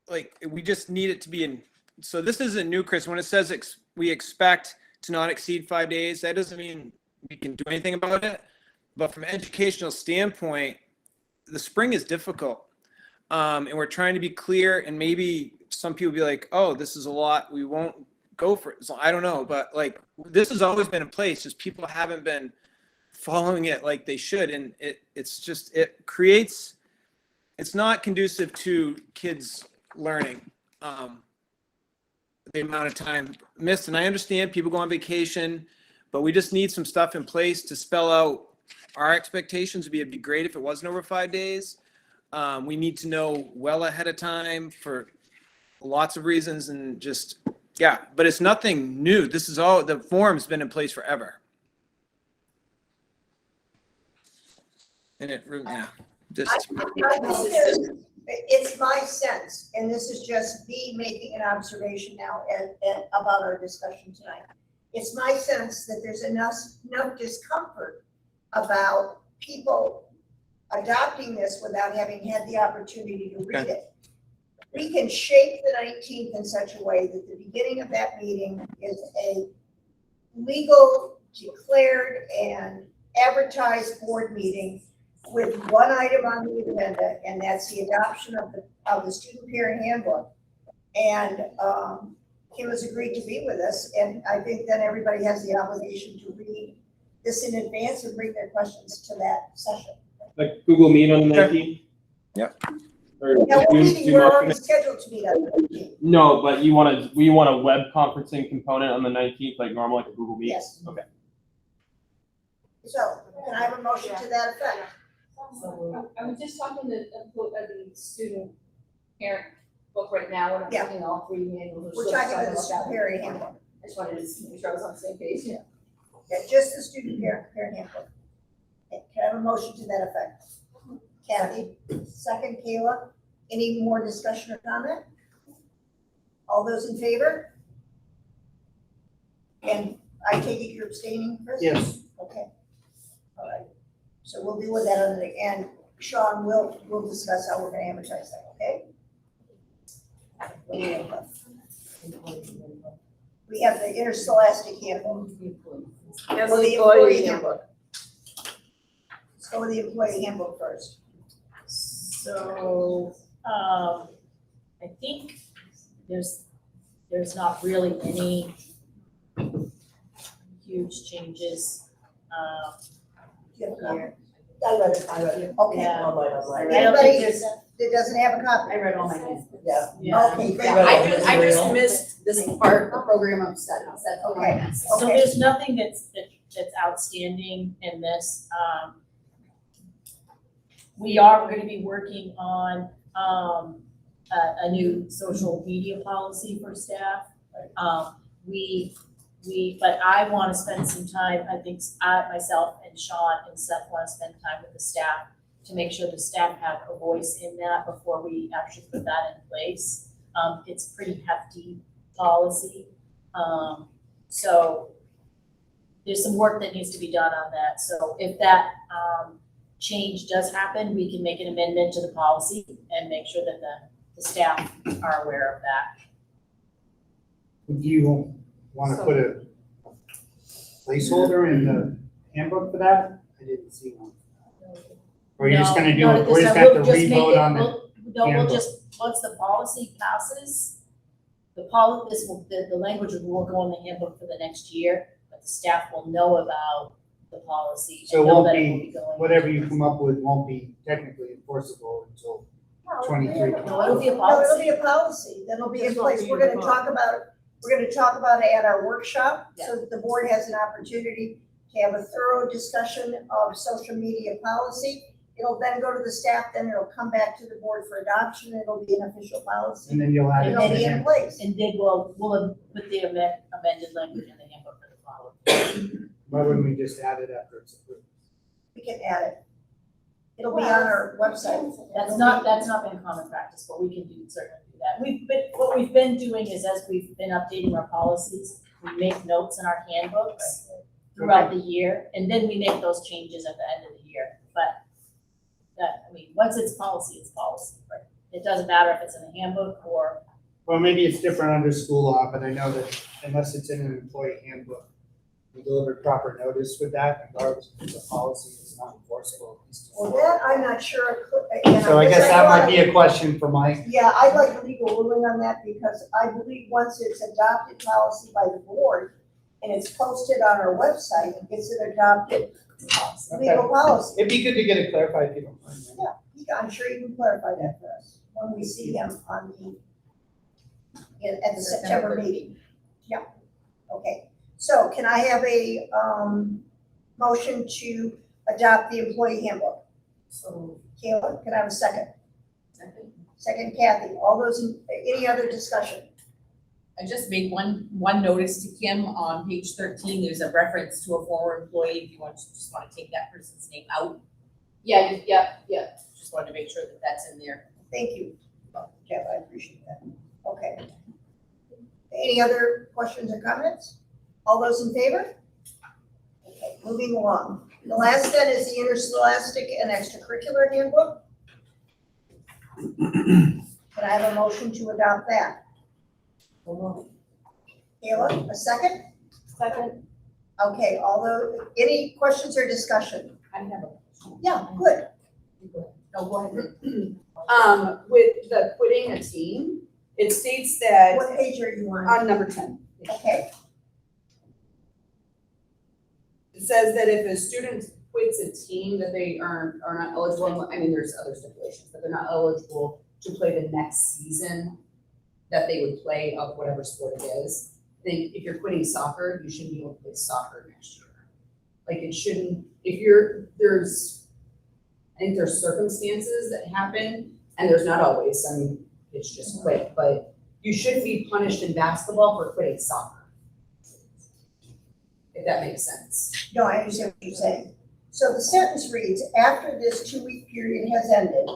like, we just need it to be in, so this isn't new, Chris. When it says we expect to not exceed 5 days, that doesn't mean we can do anything about it. But from an educational standpoint, the spring is difficult. And we're trying to be clear, and maybe some people be like, oh, this is a lot, we won't go for it. So I don't know, but like, this has always been in place, just people haven't been following it like they should. And it creates, it's not conducive to kids learning. The amount of time missed, and I understand people go on vacation, but we just need some stuff in place to spell out our expectations. It'd be great if it wasn't over 5 days. We need to know well ahead of time for lots of reasons, and just, yeah, but it's nothing new. This is all, the form's been in place forever. And it, yeah, just, It's my sense, and this is just me making an observation now about our discussion tonight. It's my sense that there's enough discomfort about people adopting this without having had the opportunity to read it. We can shape the 19th in such a way that the beginning of that meeting is a legal, declared, and advertised board meeting with one item on the agenda, and that's the adoption of the student parent handbook. And Kim has agreed to be with us, and I think then everybody has the obligation to read this in advance and bring their questions to that session. like Google Meet on the 19th? Yep. Or Yeah, we're Zoom- meeting, Zoom we're up- already scheduled to meet on the 19th. No, but we want a web conferencing component on the 19th, like normal, like a Google Meet? Yes. Okay. So, can I have a motion to that effect? I was just talking to the student parent book right now, and I'm Yeah. looking at all three manuals. We're talking about the student parent handbook. I just wanted to make sure I was on the same page. Yeah. Yeah, just the student parent handbook. Okay, can I have a motion to that effect? Kathy, second, Kayla. Any more discussion or comment? All those in favor? And I take it you're abstaining, Chris? Yes. Okay. All right. So we'll deal with that on the, and Sean, we'll discuss how we're gonna advertise that, okay? What do we have left? We have the interscholastic handbook. That's Well, the the employee employee handbook. Let's go with the employee handbook first. So, I think there's not really any huge changes, Do you have a copy? here. I read it. Okay. Yeah. Online. I don't Anybody think there's, that doesn't have a copy? I read all my names. Yeah. yeah. Okay, Yeah, thank you. I just missed this part, the program of studies, that's all I Okay. missed. So there's nothing that's outstanding in this. We are gonna be working on, a new social media policy for staff. But I wanna spend some time, I think myself and Sean and Seth wanna spend time with the staff to make sure the staff have a voice in that before we actually put that in place. It's a pretty hefty policy. So there's some work that needs to be done on that. So if that, change does happen, we can make an amendment to the policy and make sure that the staff are aware of that. Do you want to put a placeholder in the handbook for that? I didn't see one. Or are you just gonna do, No, it? not we're at just this gonna time. have to We'll just make re-vote it- on the, we'll handbook. just, once the policy passes, the language will go in the handbook for the next year, but the staff will know about the policy So it and know won't that it be- will be going. whatever you come up with won't be technically enforceable until 23. No, it'll be a No, it'll policy. be a policy, that'll be in Just place, like we're you gonna talk about it at our workshop, so that the board has an opportunity to have a thorough discussion of social media policy. It'll then go to the staff, then it'll come back to the board for adoption, it'll be an official policy, And then you'll add it and to it'll the be in handbook. place. And then we'll put the amended language in the handbook for the following. Why wouldn't we just add it after it's approved? We can add it. It'll be on our website. That's not been common practice, but we can certainly do that. What we've been doing is as we've been updating our policies, we make notes in our handbooks throughout the year, and then we make those changes at the end of the year. But once it's policy, right? It doesn't matter if it's in the handbook or, Well, maybe it's different under school law, but I know that unless it's in an employee handbook, we deliver proper notice with that, regardless if it's a policy, it's not enforceable. Well, that I'm not sure, and So I guess I that wanna- might be a question for Mike. Yeah, I'd like a legal ruling on that because I believe once it's adopted policy by the board and it's posted on our website, it's an adopted legal policy. It'd be good to get it clarified if you don't mind. I'm sure you can clarify that for us when we see him on at the September meeting. Yeah, okay. So can I have a, motion to adopt the employee handbook? so. Kayla, can I have a second? Second Kathy, all those, any other discussion? I just made one notice to Kim on page 13, there's a reference to a former employee, if you just want to take that person's name out. Yeah. Just wanted to make sure that that's in there. Thank you, Jeff, I appreciate that. Okay. Any other questions or comments? All those in favor? Okay, moving along. The last then is the interscholastic and extracurricular handbook. Can I have a motion to adopt that? Kayla, a second? Second. Okay, any questions or discussion? I have a Yeah, good. No, go ahead. With the quitting a team, it states that What page are you on? on number 10. Okay, It says that if a student quits a team, that they are not eligible, I mean, there's other stipulations, but they're not eligible to play the next season that they would play of whatever sport it is. I think if you're quitting soccer, you shouldn't be able to play soccer next year. Like it shouldn't, I think there's circumstances that happen, and there's not always, I mean, it's just quit, but you shouldn't be punished in basketball for quitting soccer. If that makes sense. No, I understand what you're saying. So the sentence reads, after this 2-week period has ended,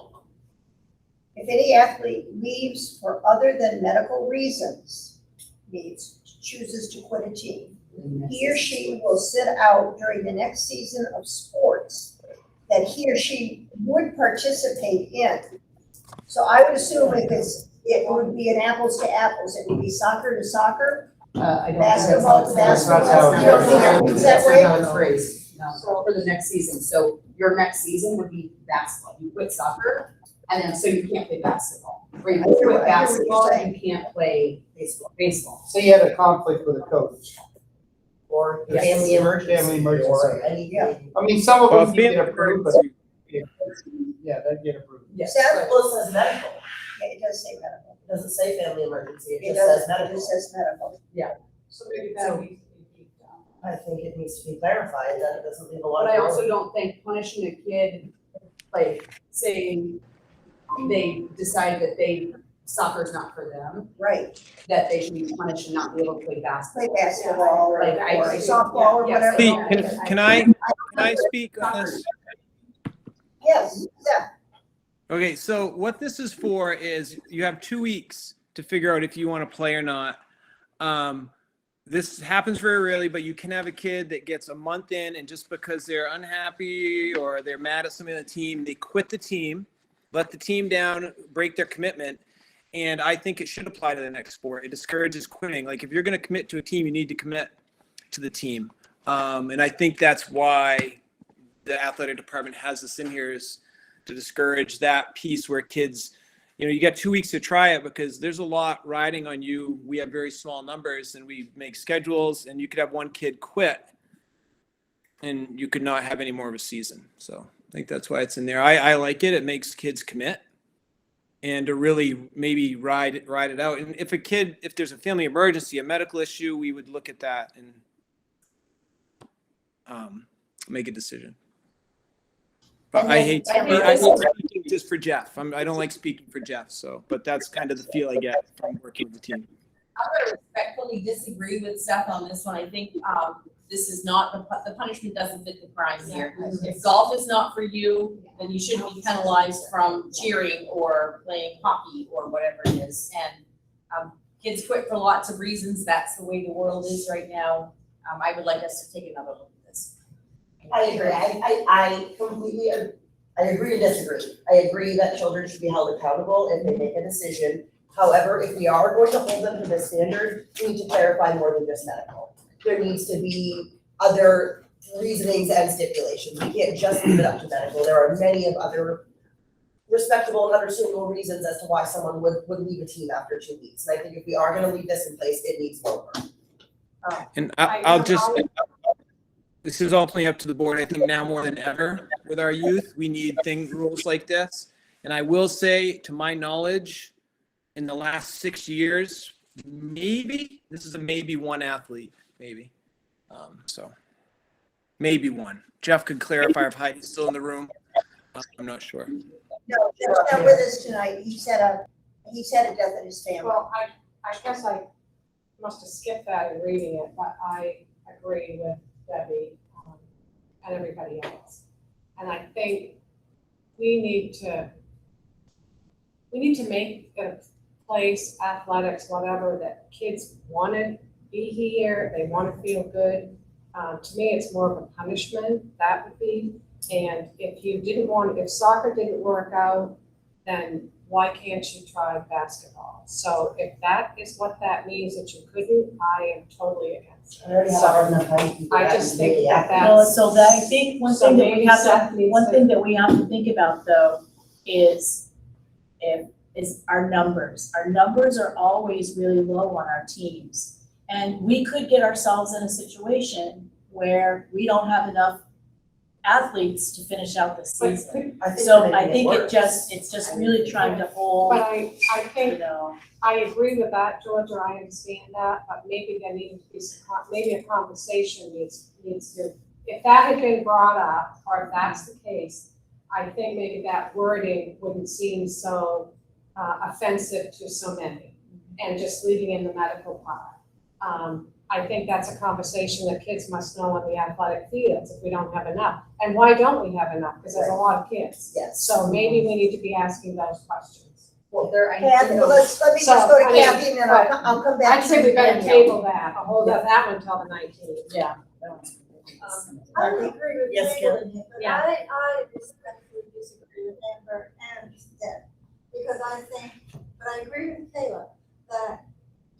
if any athlete leaves for other than medical reasons, chooses to quit a team, he or she will sit out during the next season of sports that he or she would participate in. So I would assume it would be an apples to apples, it would be soccer to soccer, I don't. basketball to That's not basketball. how it You don't think that works. is that way? That's not how it's phrased, no, for the next season, so your next season would be basketball, you quit soccer, and then, so you can't play basketball. Or you I hear quit what you're basketball, saying. you can't play baseball. Say you had a conflict with a coach. Or Yes. family emergency. Family emergency. Or anything. I mean, some of Well, them you get family approved, but yeah, that'd get approved. Yes, That- well, it says medical. Yeah, it does say medical. It doesn't say family emergency, it It just does, says medical. it says medical. So maybe that needs to be beefed up. I think it needs to be clarified, that it doesn't leave a lot But of. I also room. don't think punishing a kid, like, saying they decide that soccer's not for them, Right, that they should be punished and not be able to play basketball. play basketball or Like, I or think- softball or yeah, whatever. See, yeah. can I speak on this? Yes, yeah, Okay, so what this is for is you have 2 weeks to figure out if you want to play or not. This happens very rarely, but you can have a kid that gets a month in and just because they're unhappy or they're mad at somebody on the team, they quit the team, let the team down, break their commitment. And I think it should apply to the next sport. It discourages quitting. Like if you're going to commit to a team, you need to commit to the team. And I think that's why the athletic department has this in here, is to discourage that piece where kids, you got 2 weeks to try it because there's a lot riding on you. We have very small numbers and we make schedules, and you could have one kid quit and you could not have any more of a season. So I think that's why it's in there. I like it. It makes kids commit and to really maybe ride it out. And if there's a family emergency, a medical issue, we would look at that and make a decision. But And I then- hate and then- I hate speaking just for Jeff. I don't like speaking for Jeff. So, but that's kind of the feel I get from working with the team. I'm gonna respectfully disagree with Seth on this one. I think, this is not, the punishment doesn't fit the crime here. If golf is not for you, then you shouldn't be penalized from cheering or playing hockey or whatever it is. And, kids quit for lots of reasons. That's the way the world is right now. I would like us to take another look at this. I agree. I completely, I agree and disagree. I agree that children should be held accountable if they make a decision. However, if we are going to hold them to this standard, we need to clarify more than just medical. There needs to be other reasonings and stipulations. We can't just leave it up to medical. There are many of other respectable and understandable reasons as to why someone would leave a team after 2 weeks. And I think if we are gonna leave this in place, it needs more work. And I'll just, this is ultimately up to the board. I think now more than ever with our youth, we need rules like this. And I will say, to my knowledge, in the last 6 years, this is a maybe one athlete, maybe. So maybe one. Jeff could clarify if Heidi's still in the room. I'm not sure. no, Jeff's not with us tonight, he's had a death in his family. Well, I guess I must have skipped that in reading it, but I agree with Debbie, and everybody else. And I think we need to make a place, athletics, whatever, that kids want to be here, they want to feel good. To me, it's more of a punishment, that would be. And if soccer didn't work out, then why can't you try basketball? So if that is what that means that you couldn't, I am totally against I already it. have hard enough time to do I that just and think make it that happen. that's. So that I think one thing that we maybe have Seth to, needs one to- thing that we have to think about though is our numbers. Our numbers are always really low on our teams. And we could get ourselves in a situation where we don't have enough athletes to finish out the season. I think So we're I making it think worse. it's just really trying to hold, But I you think, know. I agree with that, Georgia, I understand that, but maybe there needs to be maybe a conversation needs to, if that had been brought up, or if that's the case, I think maybe that wording wouldn't seem so offensive to so many, and just leaving in the medical part. I think that's a conversation that kids must know on the athletic fields if we don't have enough. And why don't we have enough? Because there's a lot of kids. Yes. So maybe we need to be asking those questions. Well, there, Kathy, let me just go to Kathy and then I'll come back I'd to say you, we better Danielle. table that, I'll hold up that one till the 19th. Yeah. I would agree with Yes, David, but Yeah. I respectfully disagree with Amber and Deb. Because I think, but I agree with Taylor, that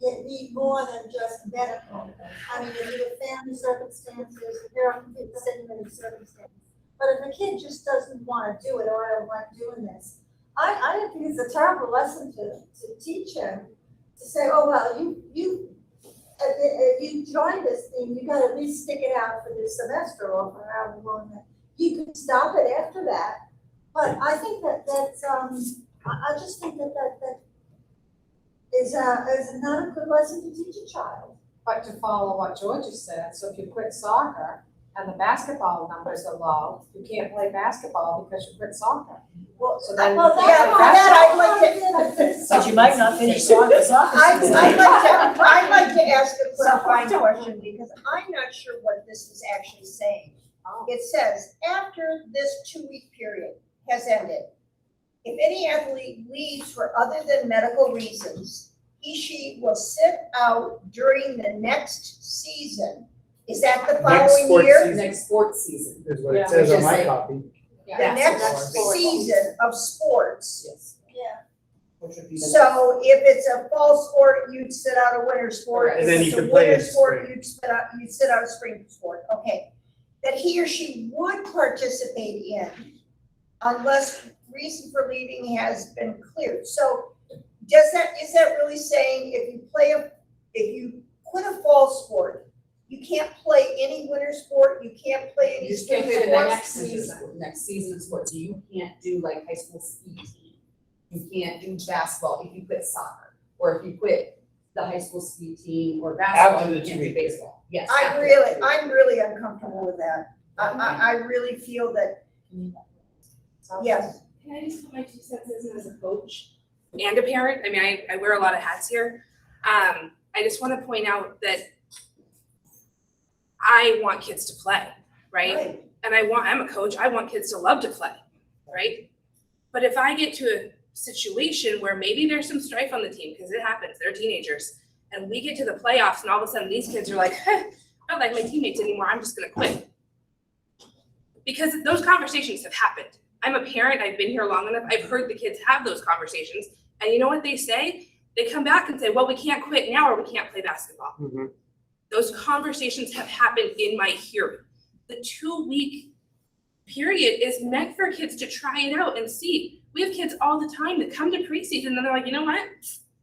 it need more than just medical. I mean, you need a family circumstances, there are people sitting in circumstances. But if a kid just doesn't wanna do it, or I don't like doing this, I don't think it's a terrible lesson to teach him, to say, oh, well, if you join this thing, you gotta at least stick it out for this semester or for however long that, you could stop it after that. But I think that's, I just think that is not a good lesson to teach a child. But to follow what George has said, so if you quit soccer and the basketball numbers are low, you can't play basketball because you quit soccer. Well, So then. well, that I'd like to. But you might not finish soccer season. I'd like to ask a clarifying question, because I'm not sure what this is actually saying. It says, after this 2-week period has ended, if any athlete leaves for other than medical reasons, she will sit out during the next season. Is that the Next following sports year? season. next sports season. Is what Yeah, it says which on is my like- copy. The next season of sports. Yes. Yeah. Which would be the So if it's a fall sport, you'd sit out a winter sport. Correct. And then If you it's a could play winter in sport, spring. you'd sit out a spring sport, okay. That he or she would participate in unless reason for leaving has been cleared. So is that really saying if you quit a fall sport, you can't play any winter sport, you can't play any You spring can't play the sports? next season of sports, so you can't do like high school ski team. You can't do basketball if you quit soccer, or if you quit the high school ski team or basketball, After the you can't do 2 week. baseball. Yes. I'm really uncomfortable with that. I really feel that, yes. Can I just put my 2 cents in as a coach and a parent? I mean, I wear a lot of hats here. I just want to point out that I want kids to play, right? And I'm a coach, I want kids to love to play, right? But if I get to a situation where maybe there's some strife on the team, because it happens, they're teenagers, and we get to the playoffs and all of a sudden these kids are like, I don't like my teammates anymore, I'm just gonna quit. Because those conversations have happened. I'm a parent, I've been here long enough, I've heard the kids have those conversations, and you know what they say? They come back and say, well, we can't quit now or we can't play basketball. Mhm. Those conversations have happened in my hearing. The 2-week period is meant for kids to try it out and see. We have kids all the time that come to preseason and they're like, you know what?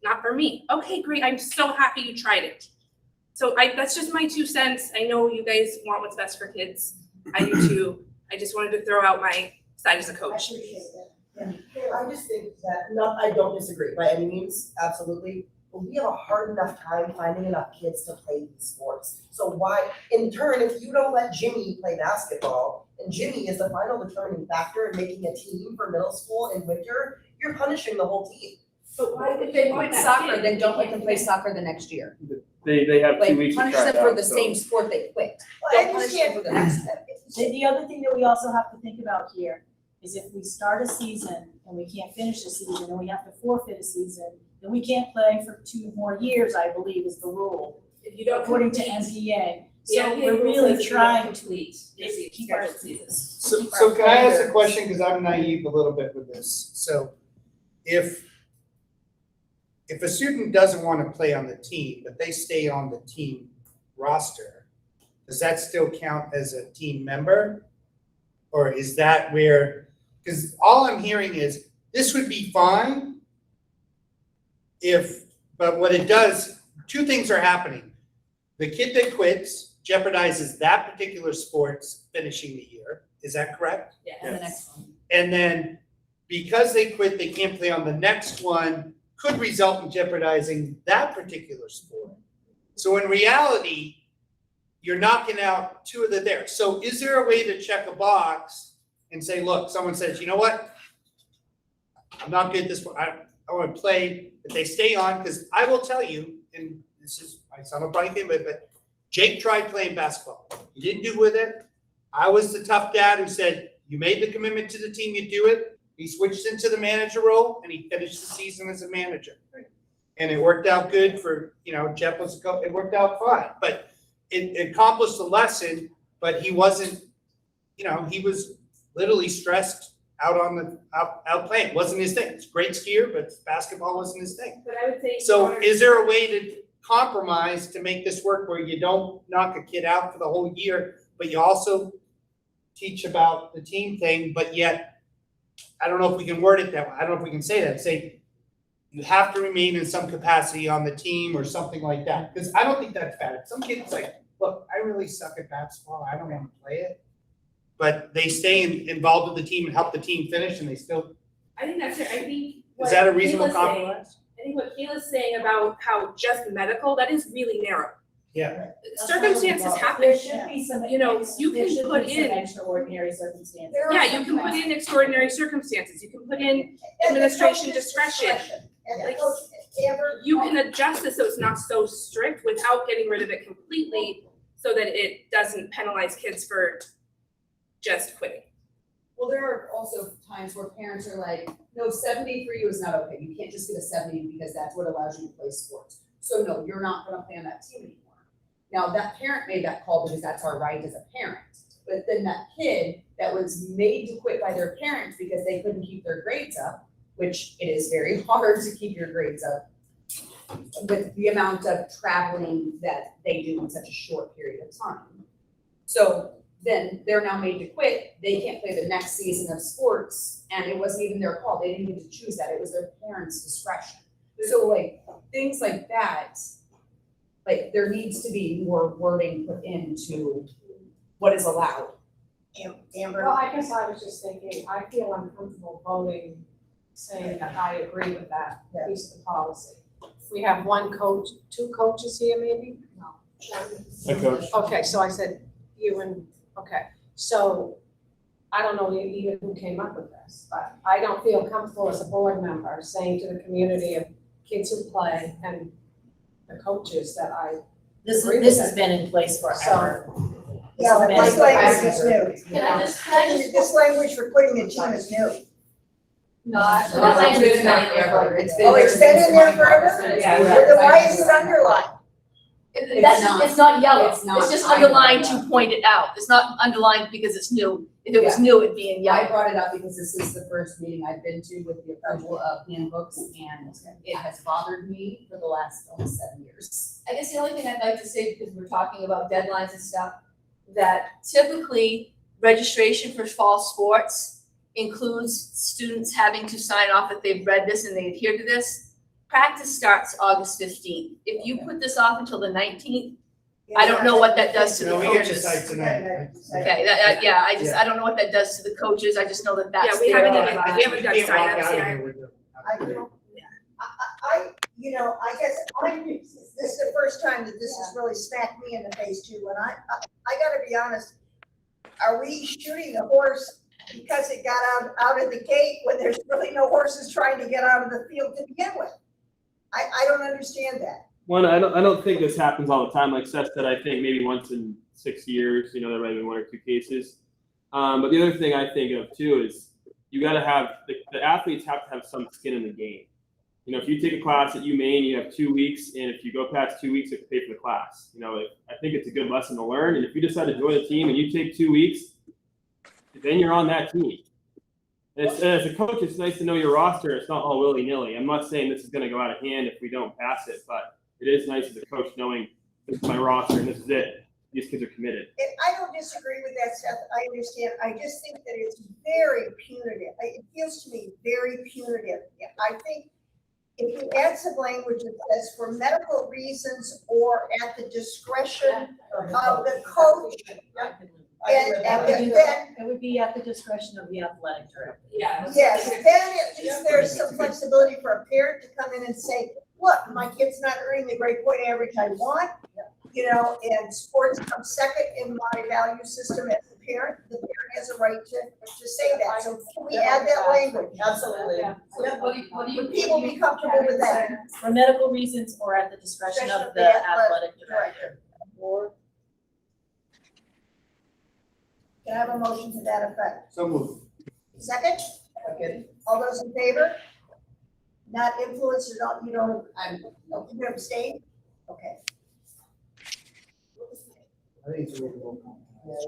Not for me. Okay, great. I'm so happy you tried it. So that's just my 2 cents. I know you guys want what's best for kids. I do too. I just wanted to throw out my side as a I coach. appreciate that. I just think that, I don't disagree by any means, absolutely, but we have a hard enough time finding enough kids to play these sports. So why, in turn, if you don't let Jimmy play basketball, and Jimmy is the final determining factor in making a team for middle school in winter, you're punishing the whole team. But why if they quit soccer, then don't let them play soccer the next year? They have 2 Like, weeks to punish try them it for out, the so. same sport they quit. Well, I Don't punish them understand. for the next one. The other thing that we also have to think about here is if we start a season and we can't finish the season and we have to forfeit a season, then we can't play for 2 more years, I believe is the rule, If you don't according to complete- NPA. Yeah, So NPA we're rule really says you trying don't to complete your keep our scheduled seasons. So can I ask a question, because I'm naive a little bit with this? So if a student doesn't want to play on the team, but they stay on the team roster, does that still count as a team member? Or is that where, because all I'm hearing is, this would be fine but what it does, 2 things are happening. The kid that quits, jeopardizes that particular sport's finishing the year. Is that correct? Yeah, and the next one. And then because they quit, they can't play on the next one, could result in jeopardizing that particular sport. So in reality, you're knocking out two of the there. So is there a way to check a box and say, look, someone says, you know what? I'm not good at this one. I want to play, but they stay on, because I will tell you, and this is, I sound like Brian, but Jake tried playing basketball. He didn't do with it. I was the tough dad who said, you made the commitment to the team, you do it. He switched into the manager role and he finished the season as a manager. And it worked out good for, Jeff was, it worked out fine, but it accomplished the lesson, but he wasn't, he was literally stressed out on the, out playing. It wasn't his thing. It's a great skier, but basketball wasn't his thing. But I would say. So is there a way to compromise to make this work where you don't knock a kid out for the whole year, but you also teach about the team thing, but yet, I don't know if we can word it that way. I don't know if we can say that. Say, you have to remain in some capacity on the team or something like that. Because I don't think that's bad. Some kids like, look, I really suck at basketball. I don't want to play it. But they stay involved with the team and help the team finish, and they still. I think that's it. I think. Is that a reasonable Kayla's saying- compromise? I think what Kayla's saying about how just medical, that is really narrow. Yeah. Circumstances happen. There should be some. You know, you there can should put be some in- extraordinary circumstances. Yeah, you can put in extraordinary circumstances. You can put in administration discretion. And the Like, coach ever. You can adjust this so it's not so strict without getting rid of it completely so that it doesn't penalize kids for just quitting. Well, there are also times where parents are like, no, 70 for you is not okay. You can't just get a 70 because that's what allows you to play sports. So no, you're not gonna play on that team anymore. Now, that parent made that call because that's our right as a parent. But then that kid that was made to quit by their parents because they couldn't keep their grades up, which it is very hard to keep your grades up with the amount of traveling that they do in such a short period of time. So then they're now made to quit. They can't play the next season of sports, and it wasn't even their call. They didn't get to choose that. It was their parents' discretion. So like things like that, like there needs to be more wording put into what is allowed. Amber. Well, I guess I was just thinking, I feel uncomfortable voting, saying that I agree with that piece of the policy. We have one coach, two coaches here maybe? No. A coach. Okay, so I said you and, okay, so I don't know even who came up with this, but I don't feel comfortable as a board member saying to the community of kids who play and the coaches that This has been in place forever. Yeah, but this language is new. Can I just- This language for quitting a team is new. Not. That language has been in there forever. It's been Oh, it's been in there forever? Yeah. Then why is it underlined? It's not yellow, It's not. it's just underlined to point it out, it's not underlined because it's new. If it was new, it'd be in I yellow. brought it up because this is the first meeting I've been to with the approval of handbooks, and it has bothered me for the last almost 7 years. I guess the only thing I'd like to say, because we're talking about deadlines and stuff, that typically registration for fall sports includes students having to sign off that they've read this and they adhere to this. Practice starts August 15th. If you put this off until the 19th, I don't know what that does to the No, we get coaches. to decide tonight. Okay, I don't know what that does to the coaches, I just know that that's. Yeah, we their- haven't done we haven't done You can't walk signups out of yet. here with the- I guess this is the first time that this has really smacked me in the face too, and I gotta be honest, are we shooting the horse because it got out of the gate when there's really no horses trying to get out of the field to begin with? I don't understand that. One, I don't think this happens all the time. Like Seth said, I think maybe once in 6 years, there might be 1 or 2 cases. But the other thing I think of too is you got to have the athletes have to have some skin in the game. If you take a class at UMaine, you have 2 weeks, and if you go past 2 weeks, you have to pay for the class. I think it's a good lesson to learn. And if you decide to join the team and you take 2 weeks, then you're on that team. As a coach, it's nice to know your roster. It's not all willy-nilly. I'm not saying this is going to go out of hand if we don't pass it, but it is nice as a coach knowing this is my roster and this is it. These kids are committed. And I don't disagree with that, Seth, I understand, I just think that it's very punitive, it feels to me very punitive. I think if you add some language that says for medical reasons or at the discretion of the coach, and then, It would be at the discretion of the athletic director. Yeah. yes, then at least there's some flexibility for a parent to come in and say, look, my kid's not earning the grade point average I want. You know, and sports comes second in my value system as a parent, the parent has a right to say that, so can we add that language? Absolutely. Yeah. What do you? Would people be comfortable with that? For medical reasons or at the discretion of the athletic director. Can I have a motion to that effect? So moved. Second? Okay. All those in favor? Not influenced, you don't, you abstain? Okay. I think it's a reasonable.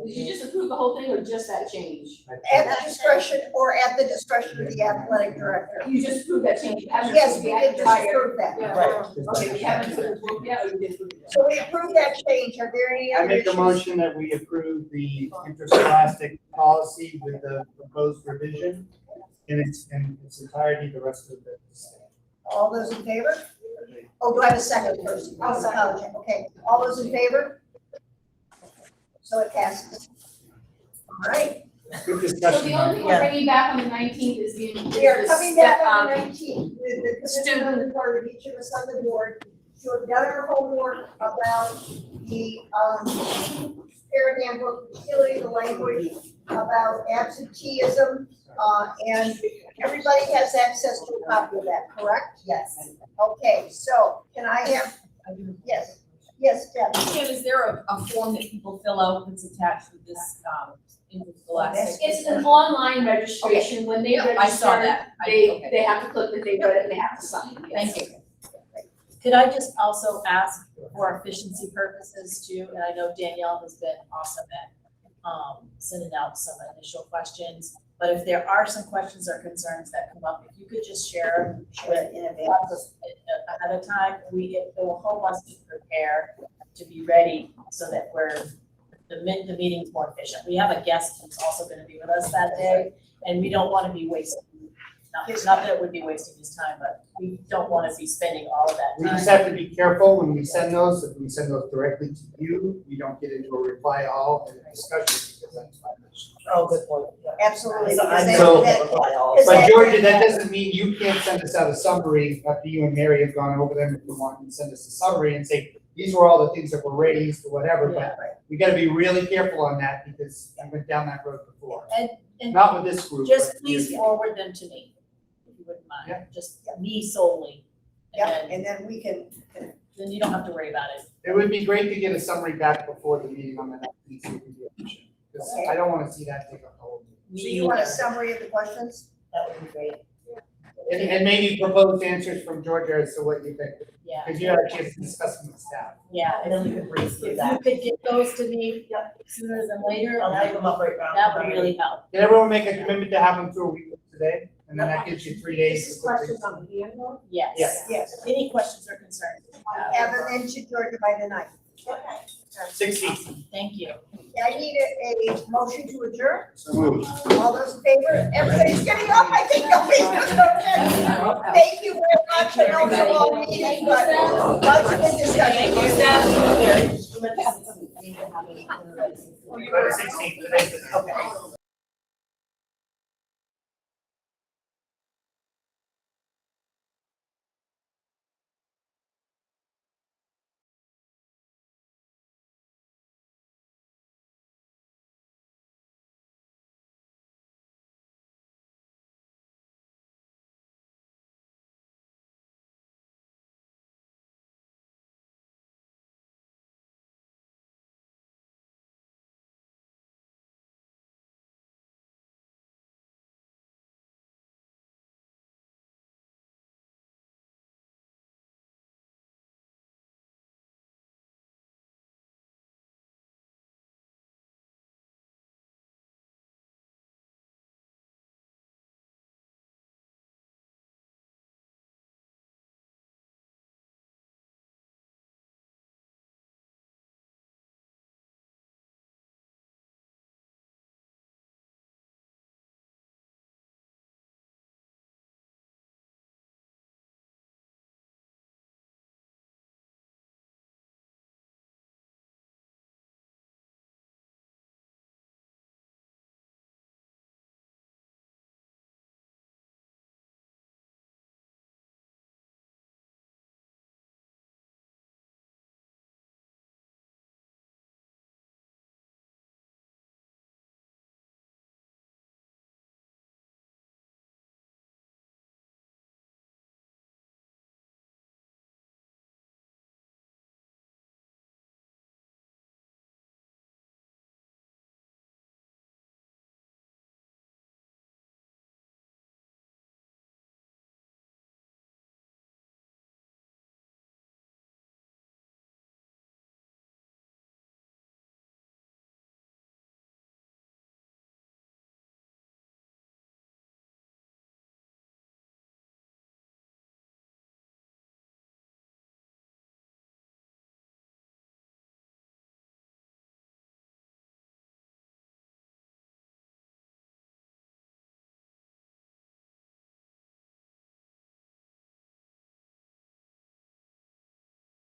Did you just approve the whole thing or just that change? At the discretion or at the discretion of the athletic director? You just approved that change. You haven't Yes, approved we the did just entire- approve that. Right. Okay, we haven't approved yet, or you did approve it? So we approved that change, are there any I other make a issues? motion that we approve the interscholastic policy with the proposed revision in its entirety, the rest of it. All those in favor? Oh, do I have a second first? I'll second. Okay, all those in favor? So it passes. All right, Good So discussion. the only thing we're bringing back on the 19th is the. we are coming back on the um, 19th, with the commitment on the part of each of us on the board to have done our homework about the, parent handbook, particularly the language about absenteeism, and everybody has access to a copy of that, correct? Yes. Okay, so can I have, yes, Deb? Kim, is there a form that people fill out that's attached with this, interscholastic? It's an online registration. When they register, I saw that. they have to click that they read it and they have to sign. Thank you. Could I just also ask for efficiency purposes too, and I know Danielle has been awesome at sending out some initial questions, but if there are some questions or concerns that come up, if you could just share with in advance ahead of time, it will help us to prepare to be ready so that the meeting's more efficient. We have a guest who's also gonna be with us that day, and we don't wanna be wasting, not that it would be wasting his time, but we don't wanna be spending all of that We time. just have to be careful when we send those, if we send those directly to you, we don't get into a reply all and a discussion, because that's not much. Oh, good point. Absolutely. So I because So- that- reply all. Is But that- Georgia, that doesn't mean you can't send us out a summary after you and Mary have gone over them, if you want, and send us a summary and say, these were all the things that were raised or whatever, but we gotta be really careful on that, because I went down that road before. And Not with this group. just but please you- forward them to me, if you wouldn't Yeah. mind, just me solely. Yeah, And and then we can, then you don't have to worry about it. It would be great to get a summary back before the meeting on the next week, so we can be efficient, because I don't wanna see that take up the whole. so you want a summary of the questions? That would be great. And maybe proposed answers from Georgia as to what you think, Yeah, because you have a chance to discuss them with staff. yeah, And then we could breeze if through you that. could get those to me sooner than later, I'll type them up right now. that would really help. Did everyone make a commitment to have them through a week from today? And then that gives you 3 days. This is to put questions things- on the handbook. Yes. Yes. Yes. Any questions or concerns? Have them into Georgia by the night. 16. Thank you. I need a motion to adjourn. So moved. All those in favor? Everybody's getting up, I think nobody's gonna go. Thank you very much. I know it's a long meeting, but lots of good discussion. Thank you, Steph. By the 16th, today. Okay.